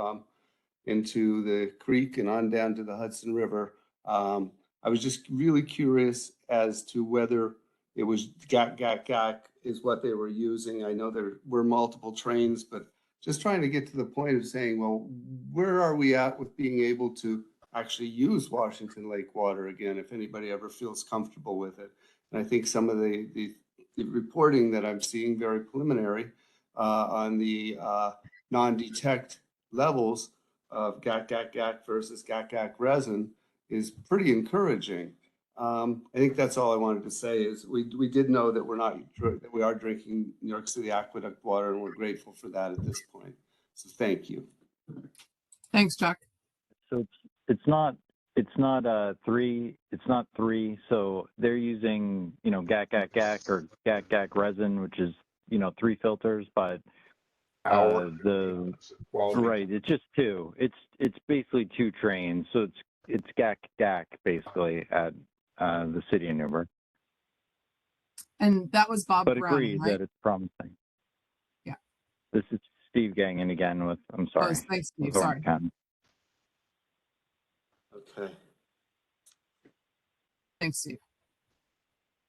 the creek and on down to the Hudson River. I was just really curious as to whether it was GAC is what they were using. I know there were multiple trains, but just trying to get to the point of saying, well, where are we at with being able to actually use Washington Lake water again, if anybody ever feels comfortable with it? And I think some of the reporting that I'm seeing, very preliminary, on the non-detect levels of GAC versus GAC resin is pretty encouraging. I think that's all I wanted to say is we did know that we are drinking New York City aqueduct water, and we're grateful for that at this point. So thank you. Thanks, Chuck. So it's not three. So they're using GAC or GAC resin, which is 3 filters, but right, it's just 2. It's basically 2 trains. So it's GAC basically at the city of Newburgh. And that was Bob But Brown, agreed right? that it's promising. Yeah. This is Steve Gagnon again with, I'm sorry. Oh, thanks, Steve. with Orange Sorry. County. Okay. Thanks, Steve.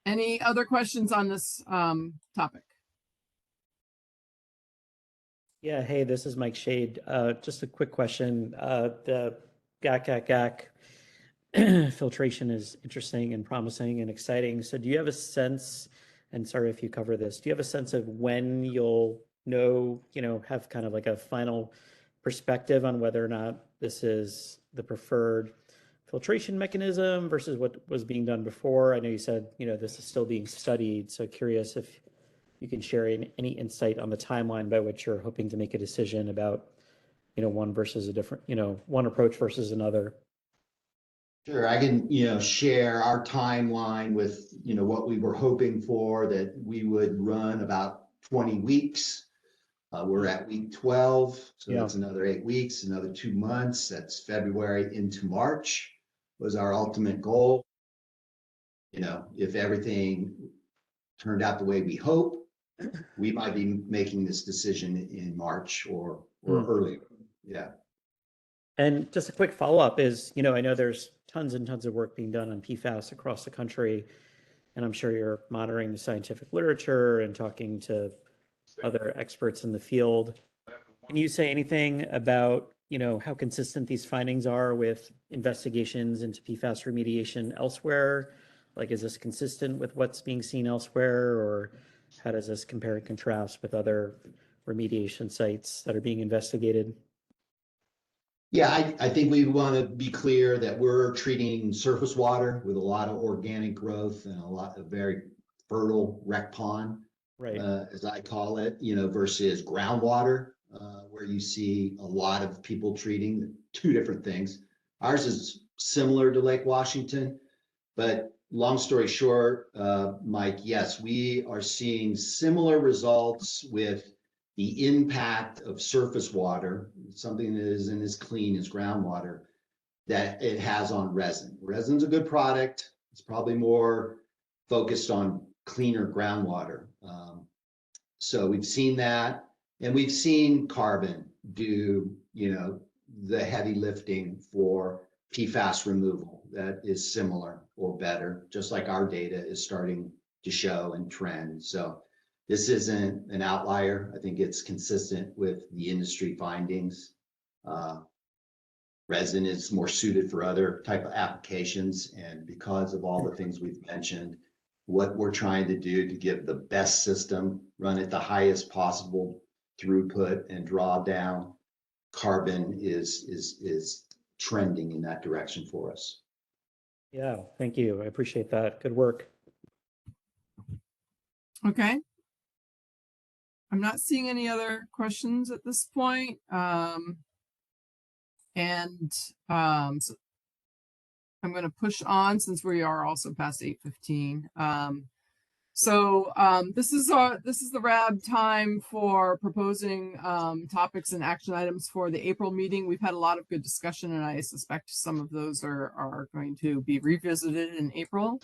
Any other questions on this topic? Yeah, hey, this is Mike Shade. Just a quick question. The GAC filtration is interesting and promising and exciting. So do you have a sense, and sorry if you cover this, do you have a sense of when you'll know, have kind of like a final perspective on whether or not this is the preferred filtration mechanism versus what was being done before? I know you said, this is still being studied. So curious if you can share any insight on the timeline by which you're hoping to make a decision about, one versus a different, one approach versus another. Sure, I can, share our timeline with, what we were hoping for, that we would run about 20 weeks. We're at week 12, so that's another 8 weeks, another 2 months. That's February into March was our ultimate goal. If everything turned out the way we hope, we might be making this decision in March or earlier. Yeah. And just a quick follow-up is, I know there's tons and tons of work being done on PFAS across the country. And I'm sure you're monitoring the scientific literature and talking to other experts in the field. Can you say anything about, how consistent these findings are with investigations into PFAS remediation elsewhere? Like, is this consistent with what's being seen elsewhere, or how does this compare and contrast with other remediation sites that are being investigated? Yeah, I think we want to be clear that we're treating surface water with a lot of organic growth and a lot of very fertile rec pond, Right. as I call it, versus groundwater, where you see a lot of people treating two different things. Ours is similar to Lake Washington, but long story short, Mike, yes, we are seeing similar results with the impact of surface water, something that isn't as clean as groundwater, that it has on resin. Resin's a good product. It's probably more focused on cleaner groundwater. So we've seen that, and we've seen carbon do, the heavy lifting for PFAS removal that is similar or better, just like our data is starting to show and trend. So this isn't an outlier. I think it's consistent with the industry findings. Resin is more suited for other type of applications. And because of all the things we've mentioned, what we're trying to do to give the best system, run at the highest possible throughput and draw down carbon is trending in that direction for us. Yeah, thank you. I appreciate that. Good work. Okay. I'm not seeing any other questions at this point. So I'm going to push on since we are also past 8:15. This is the RAB time for proposing topics and action items for the April meeting. We've had a lot of good discussion, and I suspect some of those are going to be revisited in April.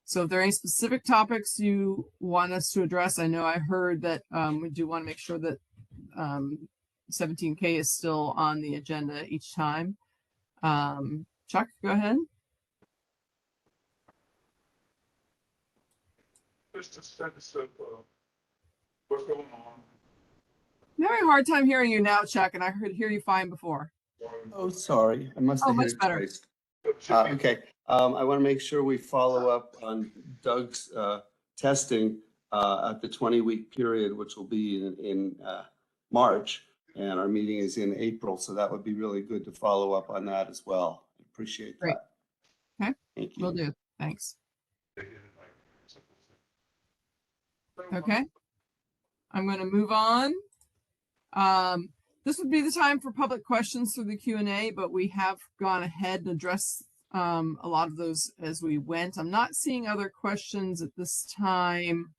So if there are any specific topics you want us to address, I know I heard that we do want to make sure that 17K is still on the agenda each time. Chuck, go ahead. Just a sense of what's going on. I'm having a hard time hearing you now, Chuck, and I could hear you fine before. Oh, sorry. I must have hit it twice. Okay. I want to make sure we follow up on Doug's testing at the 20-week period, which will be in March, and our meeting is in April. So that would be really good to follow up on that as well. I appreciate Great. that. Okay. Thank you. Will do. Thanks. Okay. I'm going to move on. This would be the time for public questions through the Q&A, but we have gone ahead and addressed a lot of those as we went. I'm not seeing other questions at this time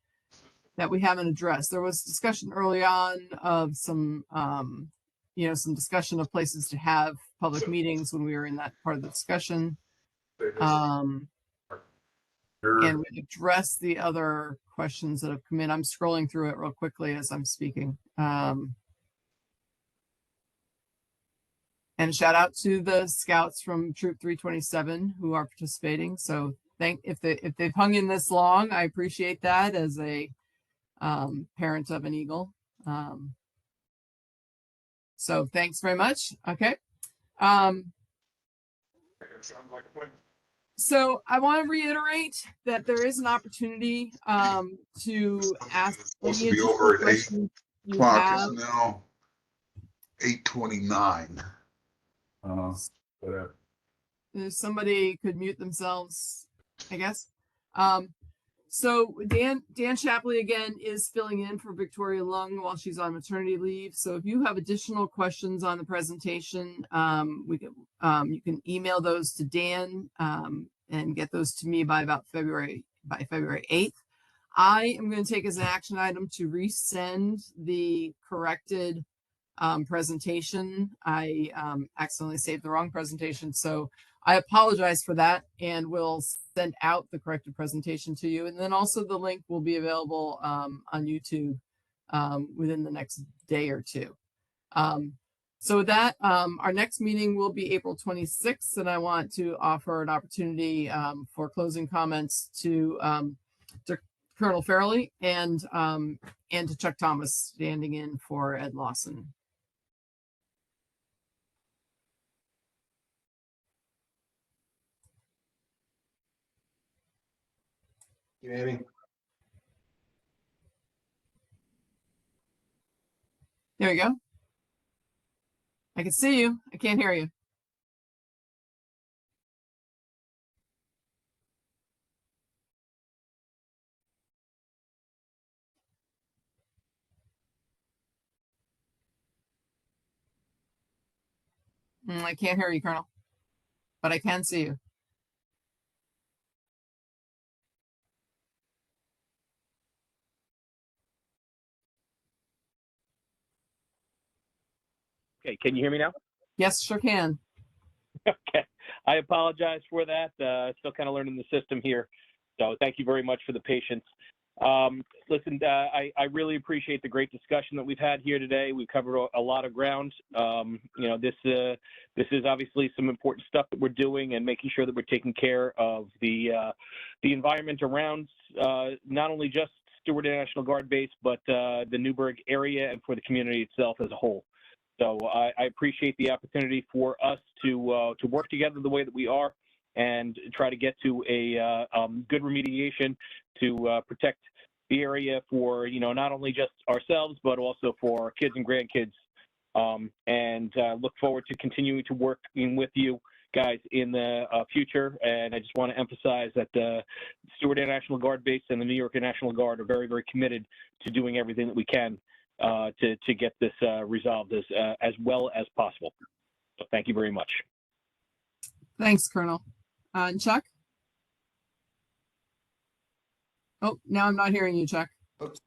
that we haven't addressed. There was discussion early on of some, some discussion of places to have public meetings when we were in that part of the discussion. And we addressed the other questions that have come in. I'm scrolling through it real quickly as I'm speaking. And shout out to the scouts from Troop 327 who are participating. So if they've hung in this long, I appreciate that as a parent of an Eagle. So thanks very much. Okay. So I want to reiterate that there is an opportunity to ask Supposed any to be additional over at 8 questions you o'clock. have. It's now 8:29. If somebody could mute themselves, I guess. So Dan Shapley again is filling in for Victoria Lung while she's on maternity leave. So if you have additional questions on the presentation, you can email those to Dan and get those to me by February 8th. I am going to take as an action item to resend the corrected presentation. I accidentally saved the wrong presentation, so I apologize for that, and we'll send out the corrected presentation to you. And then also the link will be available on YouTube within the next day or two. So with that, our next meeting will be April 26th, and I want to offer an opportunity for closing comments to Colonel Farrelly and to Chuck Thomas, standing in for Ed Lawson. You, Amy. There you go. I can see you. I can't hear you. I can't hear you, Colonel, but I can see you. Okay, can you hear me now? Yes, sure can. Okay, I apologize for that. Still kind of learning the system here. So thank you very much for the patience. Listen, I really appreciate the great discussion that we've had here today. We've covered a lot of ground. You know, this is obviously some important stuff that we're doing and making sure that we're taking care of the environment around not only just Stewart National Guard Base, but the Newburgh area and for the community itself as a whole. So I appreciate the opportunity for us to work together the way that we are and try to get to a good remediation to protect the area for, you know, not only just ourselves, but also for our kids and grandkids. And look forward to continuing to work with you guys in the future. And I just want to emphasize that the Stewart National Guard Base and the New York National Guard are very, very committed to doing everything that we can to get this resolved as well as possible. So thank you very much. Thanks, Colonel. And Chuck? Oh, now I'm not hearing you, Chuck. Oops.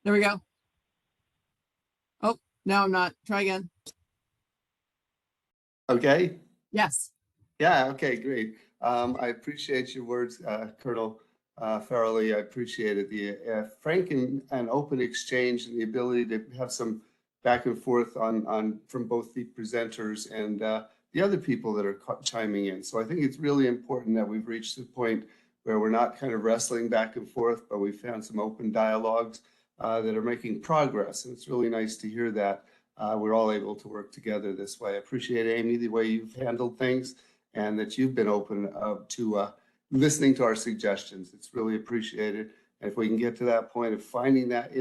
There we go. Oh, now I'm not. Try again. Okay. Yes. Yeah, okay, great. I appreciate your words, Colonel Farrelly. I appreciated the frank and open exchange and the ability to have some back and forth on from both the presenters and the other people that are chiming in. So I think it's really important that we've reached the point where we're not kind of wrestling back and forth, but we found some open dialogues that are making progress. And it's really nice to hear that we're all able to work together this way. I appreciate, Amy, the way you've handled things and that you've been open to listening to our suggestions. It's really appreciated. And if we can get to that point of finding that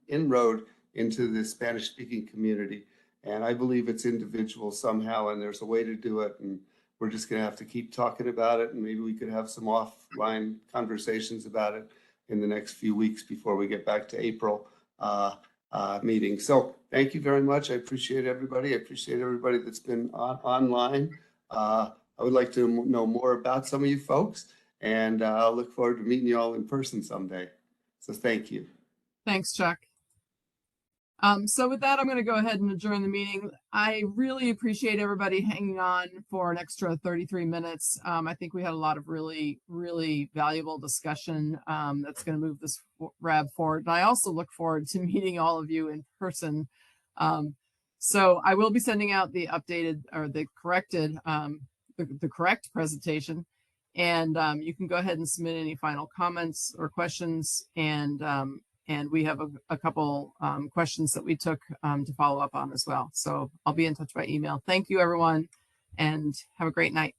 inroad into the Spanish-speaking community, and I believe it's individual somehow, and there's a way to do it, and we're just going to have to keep talking about it, and maybe we could have some offline conversations about it in the next few weeks before we get back to April meeting. So thank you very much. I appreciate everybody. I appreciate everybody that's been online. I would like to know more about some of you folks, and I'll look forward to meeting you all in person someday. So thank you. Thanks, Chuck. So with that, I'm going to go ahead and adjourn the meeting. I really appreciate everybody hanging on for an extra 33 minutes. I think we had a lot of really, really valuable discussion that's going to move this RAB forward. And I also look forward to meeting all of you in person. So I will be sending out the updated or the corrected, the correct presentation. And you can go ahead and submit any final comments or questions. And we have a couple questions that we took to follow up on as well. So I'll be in touch by email. Thank you, everyone, and have a great night.